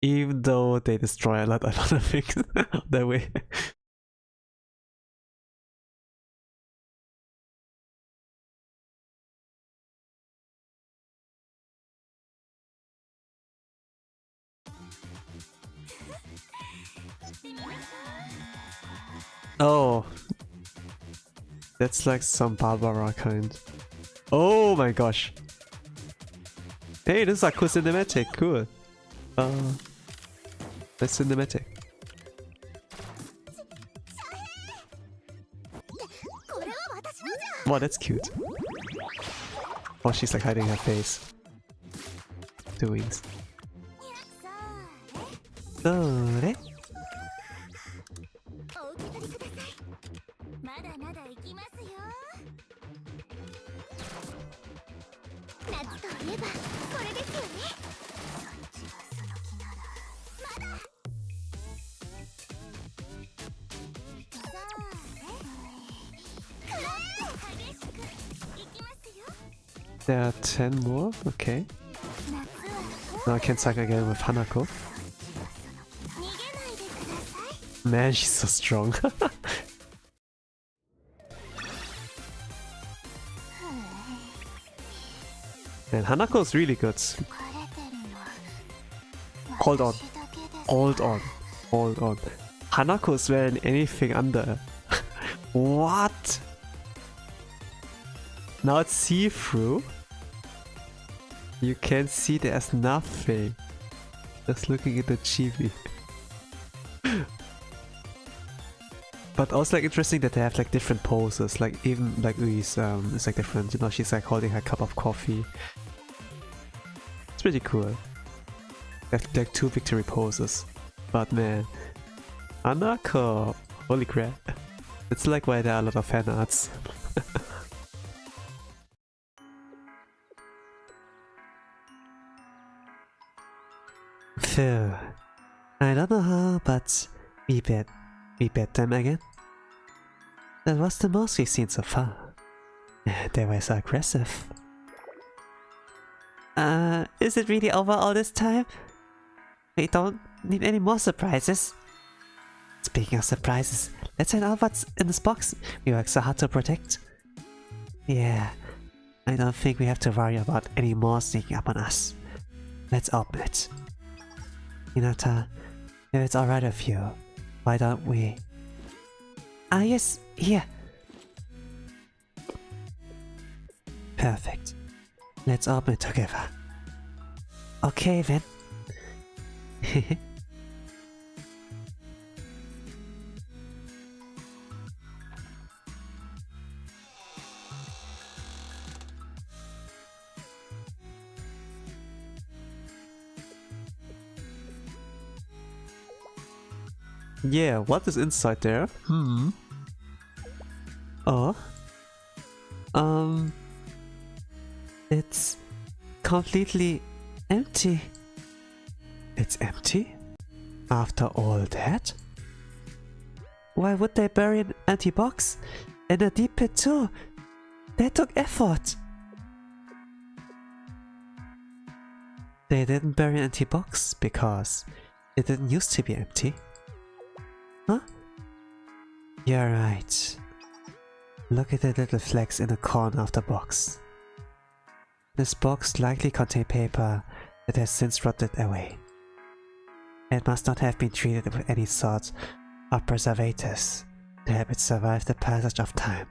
Even though they destroy a lot of things on their way. Oh, that's like some Barbara kind. Oh my gosh. Hey, this is a cool cinematic. Cool. That's cinematic. Wow, that's cute. Oh, she's like hiding her face. Two wings. Dore? There are 10 more? Okay. Now I can suck again with Hanako. Man, she's so strong. And Hanako's really good. Hold on. Hold on. Hold on. Hanako's wearing anything under. What? Now it's see-through. You can see there's nothing. Just looking at the chibi. But also like interesting that they have like different poses. Like even like Ui's is like different. You know, she's like holding her cup of coffee. It's pretty cool. Like 2 victory poses. But man, Hanako, holy crap. It's like why there are a lot of fan arts. Phew. I don't know how, but we bet them again. That was the most we've seen so far. They were so aggressive. Is it really over all this time? We don't need any more surprises. Speaking of surprises, let's find out what's in this box we worked so hard to protect. Yeah, I don't think we have to worry about any more sneaking up on us. Let's open it. Hinata, if it's alright with you, why don't we... Ah yes, here. Perfect. Let's open it together. Okay then. Yeah, what is inside there? Oh. It's completely empty. It's empty? After all that? Why would they bury an empty box? In a deep pit too? That took effort. They didn't bury an empty box because it didn't used to be empty. Huh? You're right. Look at the little flecks in the corner of the box. This box likely contained paper that has since rotted away. It must not have been treated with any sort of preservatives to help it survive the passage of time.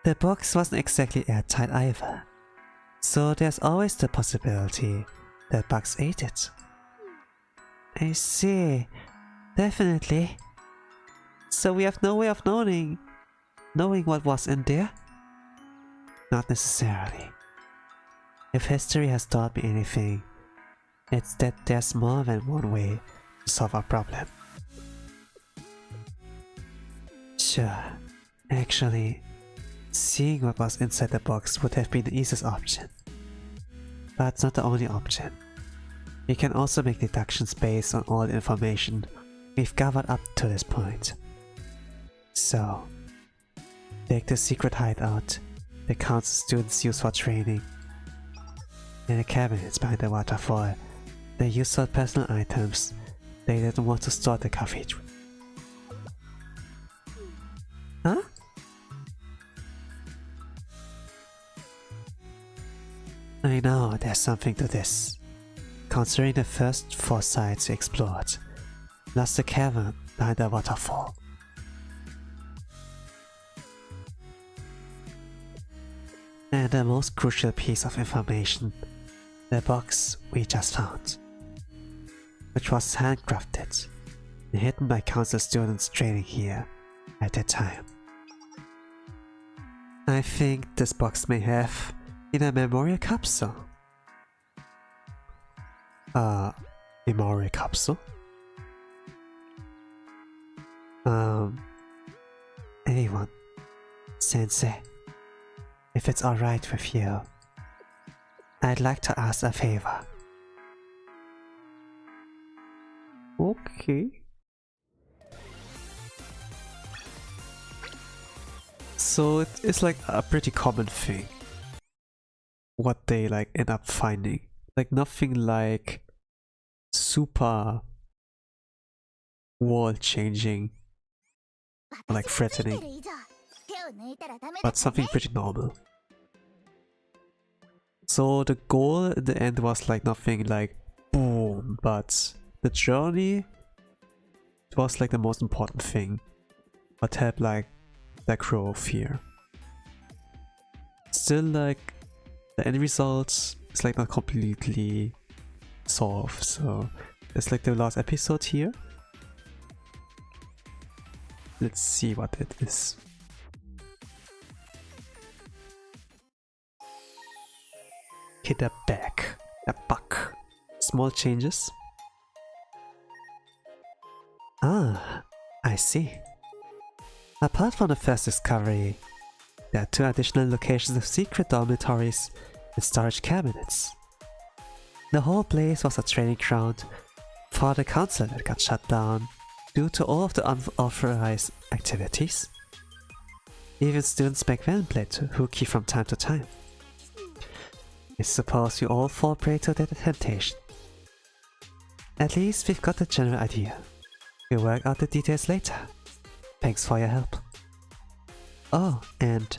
The box wasn't exactly airtight either, so there's always the possibility that bugs ate it. I see. Definitely. So we have no way of knowing what was in there? Not necessarily. If history has taught me anything, it's that there's more than one way to solve a problem. Sure, actually, seeing what was inside the box would have been the easiest option. But it's not the only option. We can also make deductions based on all the information we've gathered up to this point. So, take the secret hideout the council students use for training. In the cabinets behind the waterfall, they used for personal items they didn't want to store at the cathedral. Huh? I know there's something to this. Considering the first 4 sites we explored, plus the cavern behind the waterfall. And the most crucial piece of information, the box we just found, which was handcrafted and hidden by council students training here at that time. I think this box may have in a memorial capsule. Memorial capsule? Anyone, Sensei, if it's alright with you, I'd like to ask a favor. Okay. So it's like a pretty common thing. What they like end up finding. Like nothing like super world changing or like threatening. But something pretty normal. So the goal in the end was like nothing like boom, but the journey was like the most important thing. What helped like the growth here. Still like the end result is like not completely solved, so it's like the last episode here. Let's see what it is. Okay, they're back. They're back. Small changes. Ah, I see. Apart from the first discovery, there are 2 additional locations of secret dormitories and storage cabinets. The whole place was a training ground for the council that got shut down due to all of the unauthorized activities. Even students back then played hooky from time to time. I suppose we all fall prey to that temptation. At least we've got the general idea. We'll work out the details later. Thanks for your help. Oh, and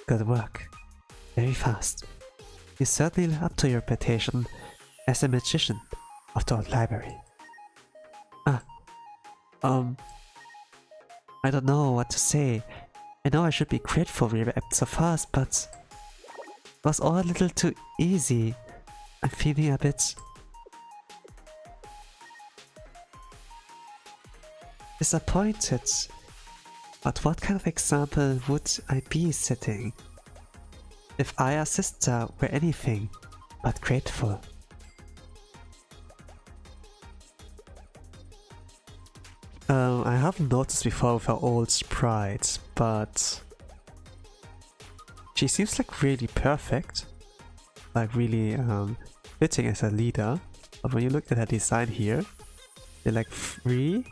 good work. Very fast. You certainly live up to your reputation as a magician of the old library. I don't know what to say. I know I should be grateful we reacted so fast, but it was all a little too easy. I'm feeling a bit disappointed. But what kind of example would I be setting if I, a sister, were anything but grateful? I haven't noticed before with her old sprite, but she seems like really perfect, like really fitting as a leader. But when you look at her design here, they're like 3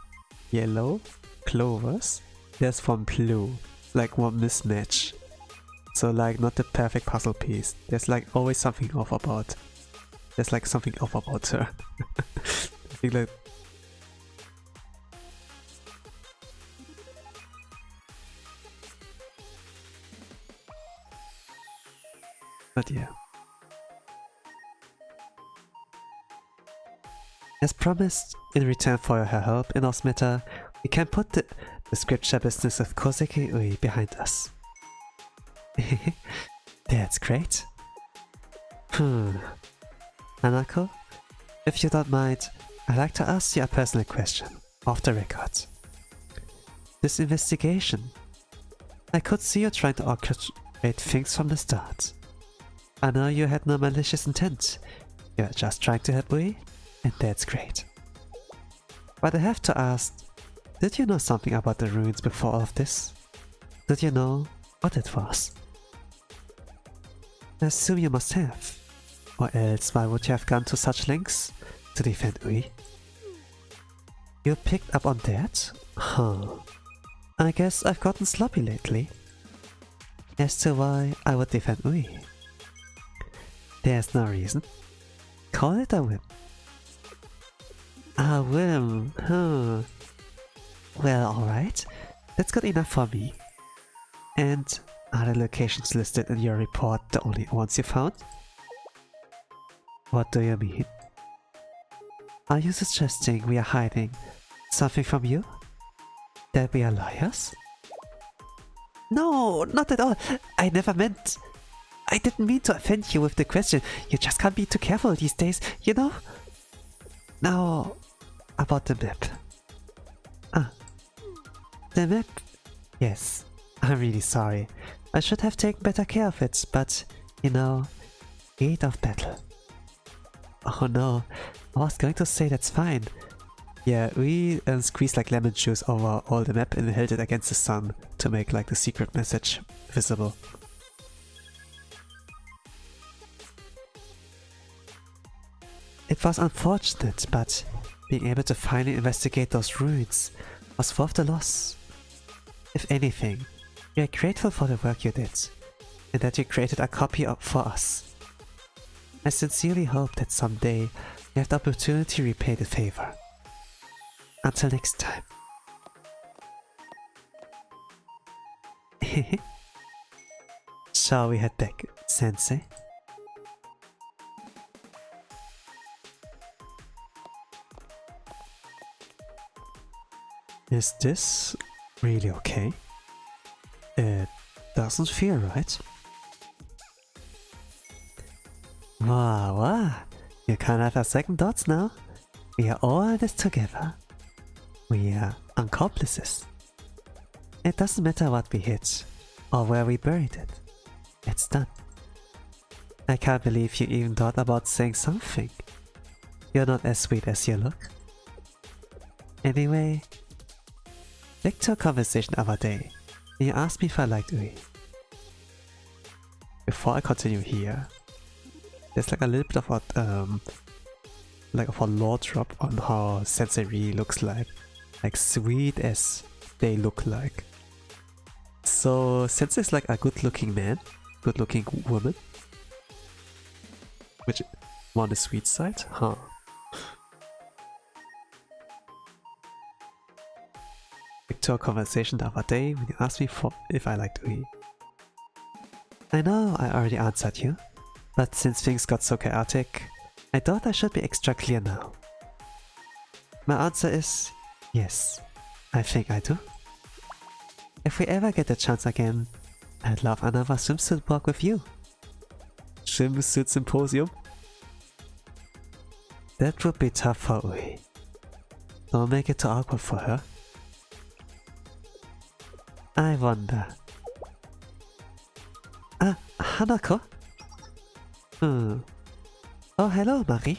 yellow clovers. There's 1 blue, like 1 mismatch. So like not the perfect puzzle piece. There's like always something off about. There's like something off about her. I think like. But yeah. As promised, in return for her help in this matter, we can put the scripture business of Koseki Ui behind us. That's great. Hanako, if you don't mind, I'd like to ask you a personal question, off the record. This investigation, I could see you trying to orchestrate things from the start. I know you had no malicious intent, you're just trying to help Ui, and that's great. But I have to ask, did you know something about the ruins before all of this? Did you know what it was? I assume you must have. Or else why would you have gone to such lengths to defend Ui? You picked up on that? Huh. I guess I've gotten sloppy lately. As to why I would defend Ui. There's no reason. Call it a whim. A whim, huh. Well, alright. That's good enough for me. And are the locations listed in your report the only ones you found? What do you mean? Are you suggesting we are hiding something from you? That we are liars? No, not at all. I never meant... I didn't mean to offend you with the question. You just can't be too careful these days, you know? Now, about the map. The map? Yes, I'm really sorry. I should have taken better care of it, but, you know, heat of battle. Oh no, I was going to say that's fine. Yeah, we squeezed like lemon juice over all the map and held it against the sun to make like the secret message visible. It was unfortunate, but being able to finally investigate those ruins was worth the loss. If anything, we are grateful for the work you did, and that you created a copy for us. I sincerely hope that someday you have the opportunity to repay the favor. Until next time. Shall we head back, Sensei? Is this really okay? It doesn't feel right. Wow, you can't have a second thoughts now. We are all in this together. We are accomplices. It doesn't matter what we hit or where we buried it. It's done. I can't believe you even thought about saying something. You're not as sweet as you look. Anyway, back to a conversation of our day. You asked me if I liked Ui. Before I continue here, there's like a little bit of a lore drop on how Sensei really looks like sweet as they look like. So Sensei is like a good-looking man, good-looking woman, which on the sweet side, huh? Back to our conversation the other day when you asked me if I liked Ui. I know I already answered you, but since things got so chaotic, I thought I should be extra clear now. My answer is yes, I think I do. If we ever get the chance again, I'd love another swimsuit walk with you. Swimsuit symposium? That would be tough for Ui. Don't make it too awkward for her. I wonder. Hanako? Oh, hello, Mari.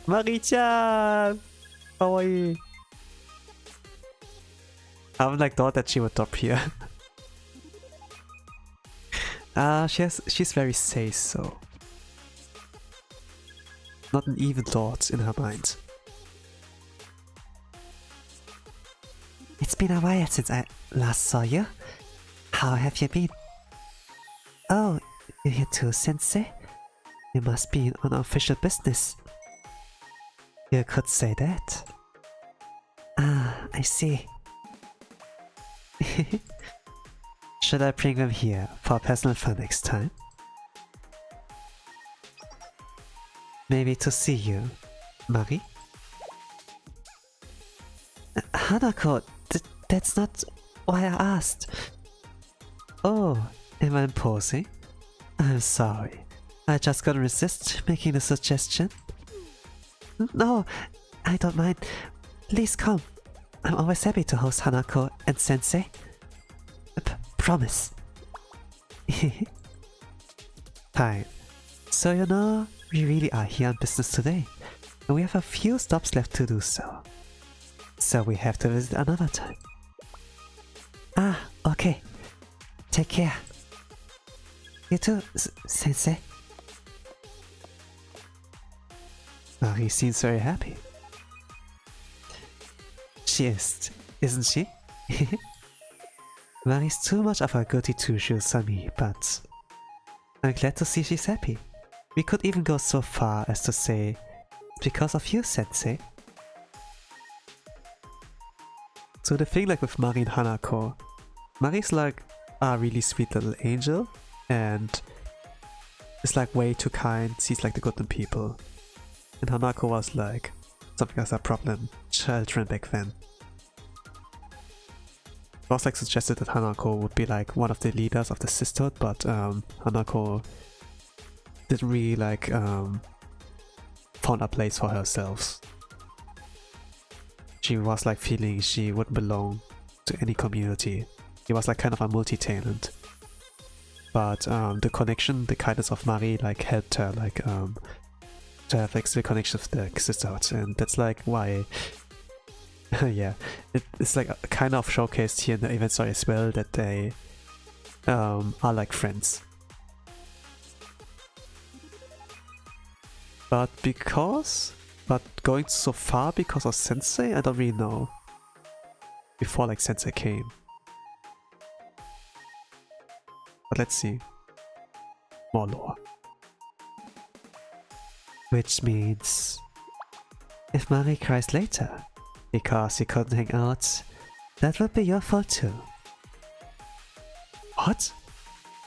Mari-chan! Kawaii. I would like thought that she would drop here. She's very safe, so not an even thought in her mind. It's been a while since I last saw you. How have you been? Oh, you're here too, Sensei? You must be on official business. You could say that. Ah, I see. Should I bring them here for personal fun next time? Maybe to see you, Mari? Hanako, that's not why I asked. Oh, am I imposing? I'm sorry. I just couldn't resist making the suggestion. No, I don't mind. Please come. I'm always happy to host Hanako and Sensei. Promise. Fine. So you know, we really are here on business today. And we have a few stops left to do so. So we have to visit another time. Ah, okay. Take care. You too, Sensei. Mari seems very happy. She is, isn't she? Mari's too much of a goody two-shoes on me, but I'm glad to see she's happy. We could even go so far as to say, it's because of you, Sensei. So the thing like with Mari and Hanako, Mari's like a really sweet little angel and is like way too kind, sees like the good in people. And Hanako was like something as a problem children back then. It was like suggested that Hanako would be like one of the leaders of the sisterhood, but Hanako didn't really like found a place for herself. She was like feeling she wouldn't belong to any community. She was like kind of a multi-talent. But the connection, the kindness of Mari like helped her like to have like the connection with the sisterhood, and that's like why yeah, it's like kind of showcased here in the event story as well that they are like friends. But going so far because of Sensei, I don't really know. Before like Sensei came. But let's see. More lore. Which means, if Mari cries later, because you couldn't hang out, that would be your fault too. What?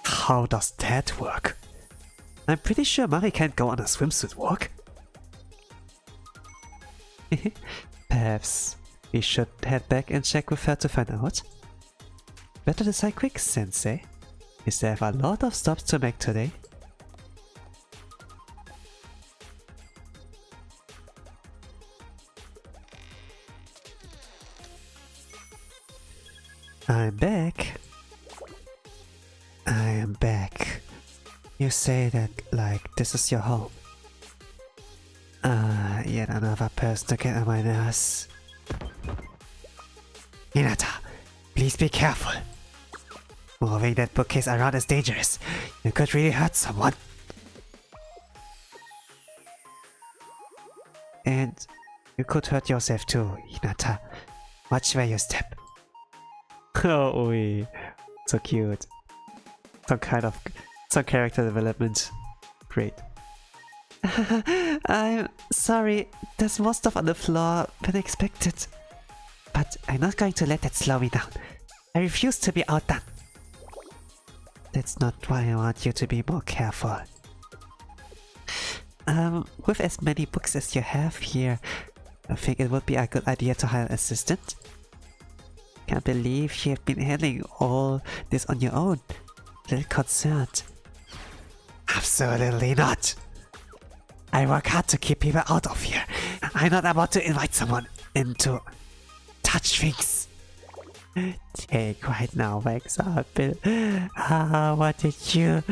How does that work? I'm pretty sure Mari can't go on a swimsuit walk. Perhaps We should head back and check with her to find out. Better decide quick, Sensei. We still have a lot of stops to make today. I'm back. I am back. You say that like this is your home. Yet another person to get on my nerves. Hinata, please be careful. Moving that bookcase around is dangerous. You could really hurt someone. And you could hurt yourself too, Hinata. Watch where you step. Oh, wee. So cute. Some character development. Great. I'm sorry, there's more stuff on the floor than expected. But I'm not going to let that slow me down. I refuse to be outdone. That's not why I want you to be more careful. With as many books as you have here, I think it would be a good idea to hire an assistant. Can't believe you've been handling all this on your own. Little concerned. Absolutely not. I work hard to keep people out of here. I'm not about to invite someone in to touch things. Take right now, for example. What did you...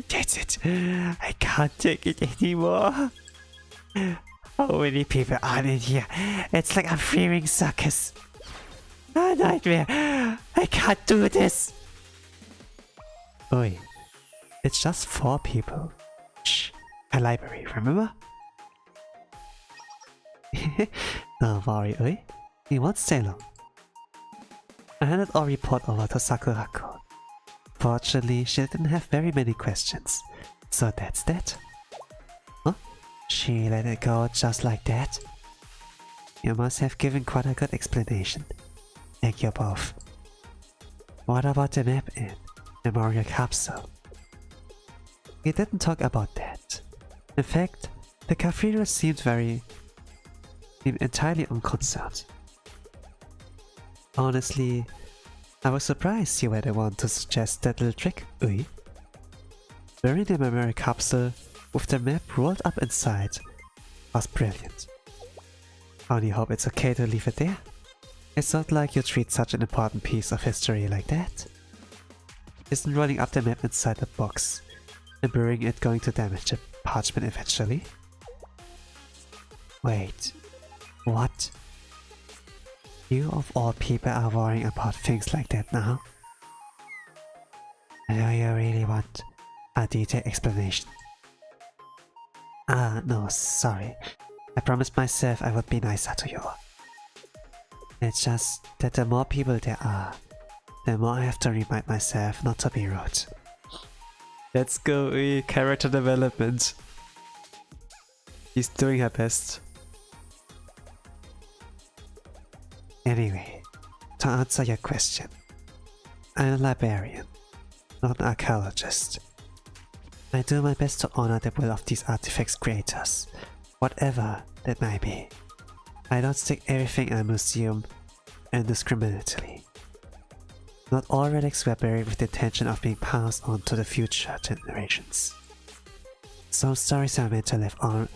That's it. I can't take it anymore. How many people are in here? It's like a freeing circus. A nightmare. I can't do this. Oi. It's just 4 people. Shh. A library, remember? Don't worry, Oi. We won't stay long. I handed our report over to Sakurako. Fortunately, she didn't have very many questions. So that's that. Huh? She let it go just like that? You must have given quite a good explanation. Thank you both. What about the map and memorial capsule? We didn't talk about that. In fact, the cathedral seemed entirely unconcerned. Honestly, I was surprised you were the one to suggest that little trick, Ui. Burying the memory capsule with the map rolled up inside was brilliant. Only hope it's okay to leave it there. It's not like you treat such an important piece of history like that. Isn't rolling up the map inside the box and burying it going to damage the parchment eventually? Wait, what? You of all people are worrying about things like that now? Do you really want a detailed explanation? No, sorry. I promised myself I would be nicer to you. It's just that the more people there are, the more I have to remind myself not to be rude. Let's go, character development. She's doing her best. Anyway, to answer your question, I'm a librarian, not an archaeologist. I do my best to honor the will of these artifacts' creators, whatever that might be. I don't stick everything in a museum indiscriminately. Not all relics were buried with the intention of being passed on to the future generations. Some stories are meant to live on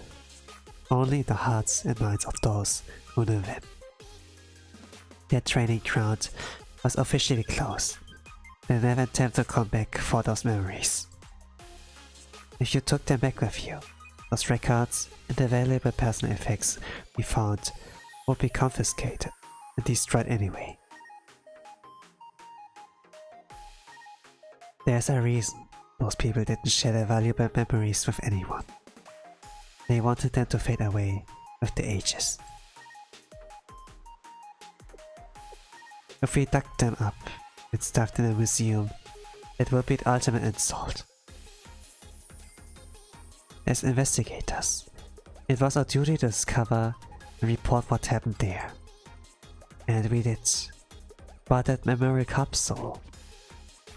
only in the hearts and minds of those who knew them. Their training ground was officially closed. They never attempt to come back for those memories. If you took them back with you, those records and the valuable personal effects we found would be confiscated and destroyed anyway. There's a reason those people didn't share their valuable memories with anyone. They wanted them to fade away with the ages. If we dug them up and stuffed in a museum, it would be the ultimate insult. As investigators, it was our duty to discover and report what happened there. And we did. But that memory capsule,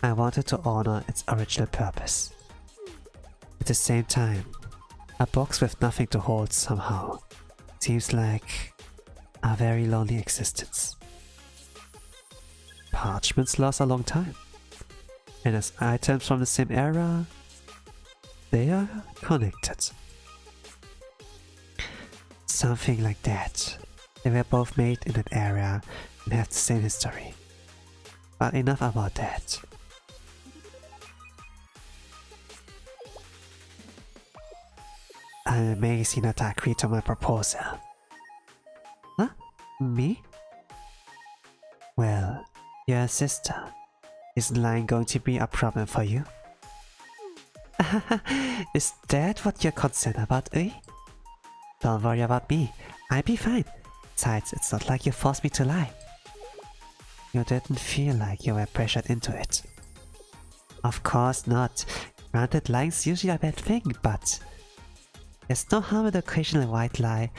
I wanted to honor its original purpose. At the same time, a box with nothing to hold somehow seems like a very lonely existence. Parchments last a long time, and as items from the same era, they are connected. Something like that. They were both made in that era and have the same history. But enough about that. I'm amazed Hinata agreed to my proposal. Huh? Me? Well, your sister. Isn't lying going to be a problem for you? Is that what you're concerned about, eh? Don't worry about me. I'll be fine. Besides, it's not like you forced me to lie. You didn't feel like you were pressured into it. Of course not. Granted, lying's usually a bad thing, but there's no harm in the occasional white lie,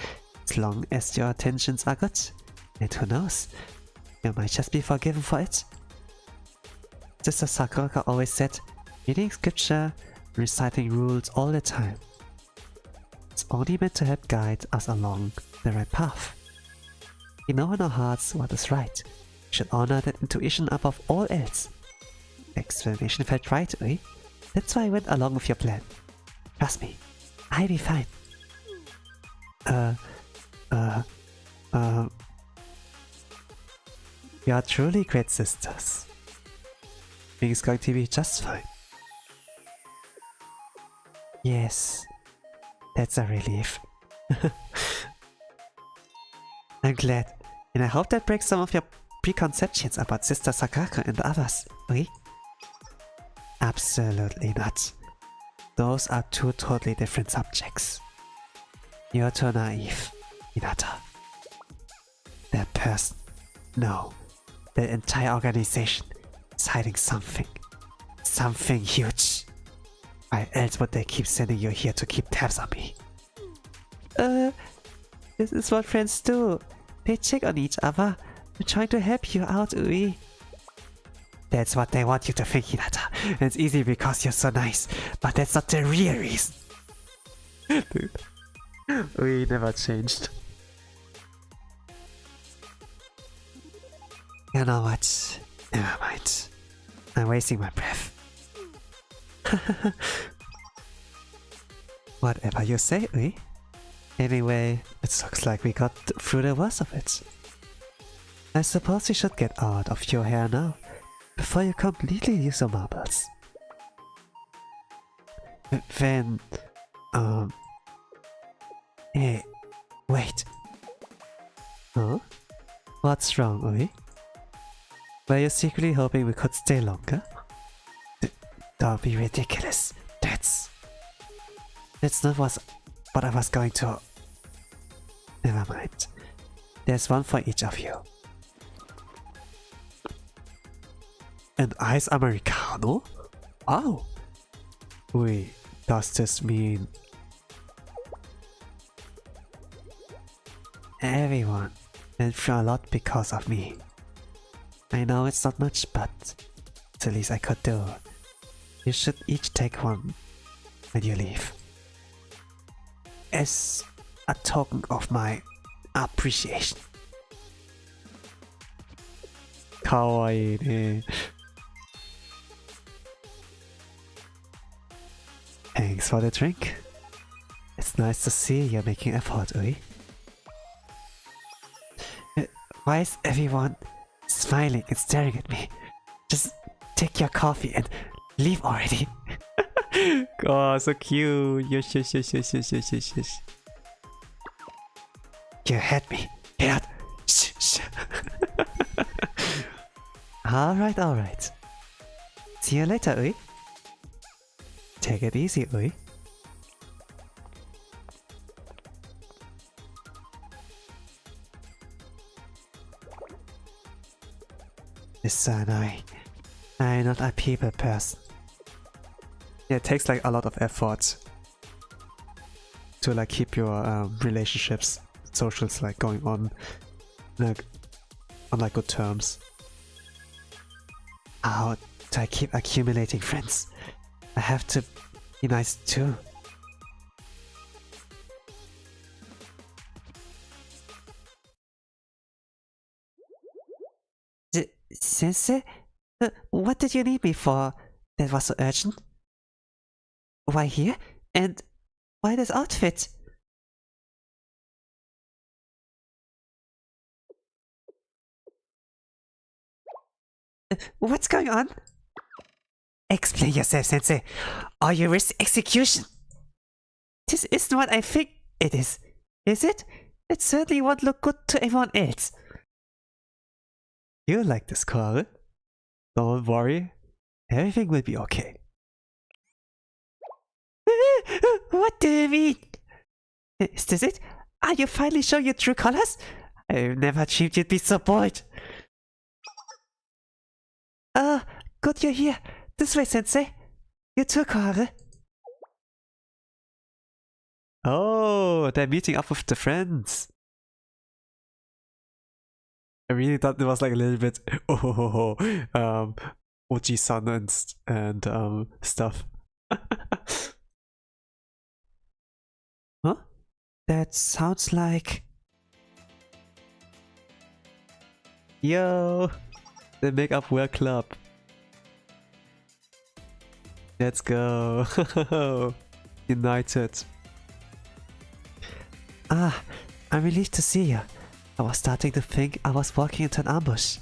as long as your intentions are good. And who knows, you might just be forgiven for it. Sister Sakura always said, reading scripture, reciting rules all the time. It's only meant to help guide us along the right path. We know in our hearts what is right. We should honor that intuition above all else. The explanation felt right, eh? That's why I went along with your plan. Trust me, I'll be fine. We are truly great sisters. Everything's going to be just fine. Yes, that's a relief. I'm glad, and I hope that breaks some of your preconceptions about Sister Sakako and the others, okay? Absolutely not. Those are two totally different subjects. You're too naive, Hinata. That person, no, the entire organization is hiding something. Something huge. Why else would they keep sending you here to keep tabs on me? This is what friends do. They check on each other. They're trying to help you out, Ui. That's what they want you to think, Hinata. And it's easy because you're so nice. But that's not the real reason. Dude. Ui never changed. You know what? Never mind. I'm wasting my breath. Whatever you say, Ui. Anyway, it looks like we got through the worst of it. I suppose we should get out of your hair now, before you completely use your marbles. Then... Hey, wait. Huh? What's wrong, Ui? Were you secretly hoping we could stay longer? Don't be ridiculous. That's not what I was going to... Never mind. There's one for each of you. An ice americano? Wow! Wait, does this mean... Everyone went through a lot because of me. I know it's not much, but it's the least I could do. You should each take one when you leave. As a token of my appreciation. Kawaii ne. Thanks for the drink. It's nice to see you're making effort, Ui. Why is everyone smiling and staring at me? Just take your coffee and leave already. Oh, so cute. Yes. You had me. Get out. Shh. Alright. See you later, Ui. Take it easy, Ui. It's so annoying. I'm not a people person. Yeah, it takes like a lot of effort to like keep your relationships, socials like going on like good terms. How do I keep accumulating friends? I have to be nice too. Sensei? What did you need me for? That was so urgent. Why here? And why this outfit? What's going on? Explain yourself, Sensei, or you risk execution. This isn't what I think it is it? It certainly won't look good to everyone else. You like this, Koharu. Don't worry, everything will be okay. What do you mean? Is this it? Are you finally showing your true colors? I've never dreamed you'd be so bold. Good you're here. This way, Sensei. You too, Koharu. Oh, they're meeting up with the friends. I really thought it was like a little bit Oji-san and stuff. Huh? That sounds like... Yo! The Make-up Wear Club. Let's go. United. Ah, I'm relieved to see you. I was starting to think I was walking into an ambush.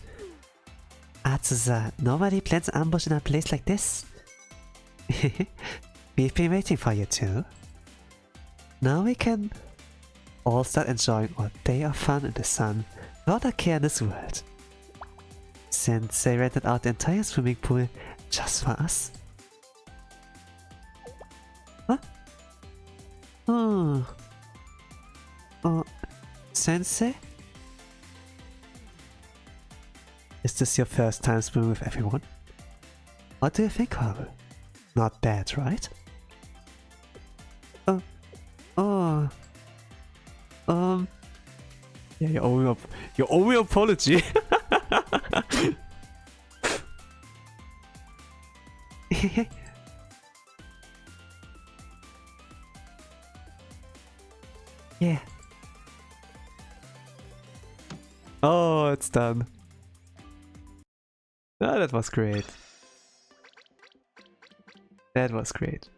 Atsuza, nobody plans an ambush in a place like this. We've been waiting for you too. Now we can all start enjoying our day of fun in the sun without a care in this world. Sensei rented out the entire swimming pool just for us. Huh? Oh. Sensei? Is this your first time swimming with everyone? What do you think, Koharu? Not bad, right? Yeah, your only apology. Yeah. Oh, it's done. Oh, that was great. That was great.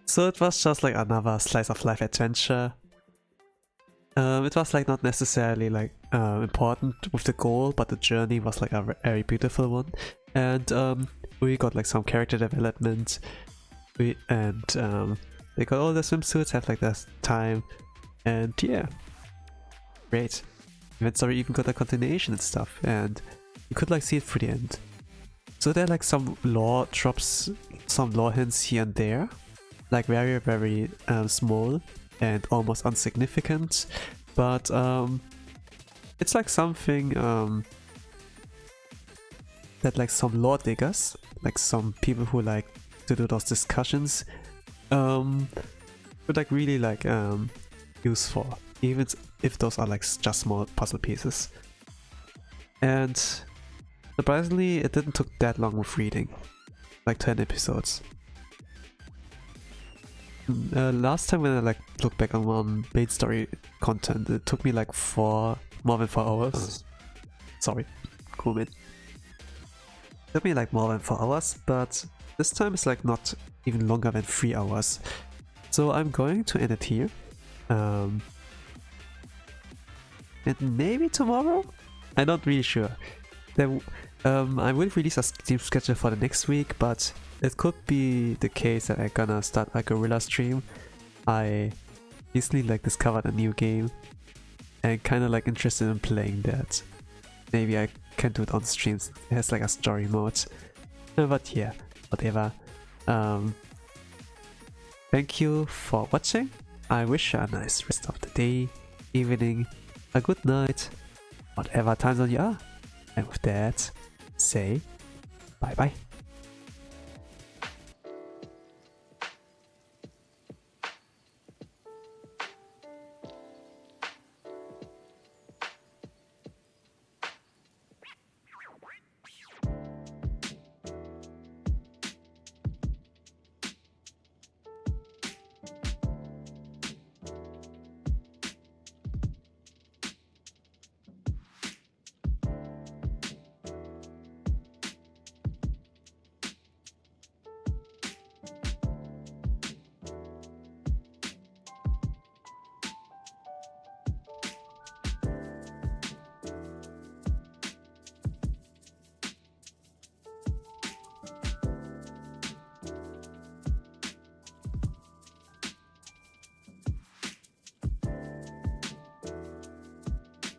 So it was just like another slice of life adventure. It was like not necessarily like important with the goal, but the journey was like a very beautiful one. And we got like some character development. They got all the swimsuits, had like this time, and yeah, great. Event story even got a continuation and stuff, and you could like see it through the end. So there are like some lore drops, some lore hints here and there, like very small and almost insignificant, but it's like something that like some lore diggers, like some people who like to do those discussions, would like really like use for, even if those are like just small puzzle pieces. And surprisingly, it didn't took that long with reading, like 10 episodes. Last time when I like looked back on one main story content, it took me like more than 4 hours. Sorry, cool man. It took me like more than 4 hours, but this time it's like not even longer than 3 hours. So I'm going to end it here. And maybe tomorrow? I'm not really sure. Then I will release a Steam schedule for the next week, but it could be the case that I'm gonna start a guerrilla stream. I recently like discovered a new game and kinda like interested in playing that. Maybe I can do it on streams. It has like a story mode. But yeah, whatever. Thank you for watching. I wish you a nice rest of the day, evening, a good night, whatever time zone you are. And with that, say bye bye.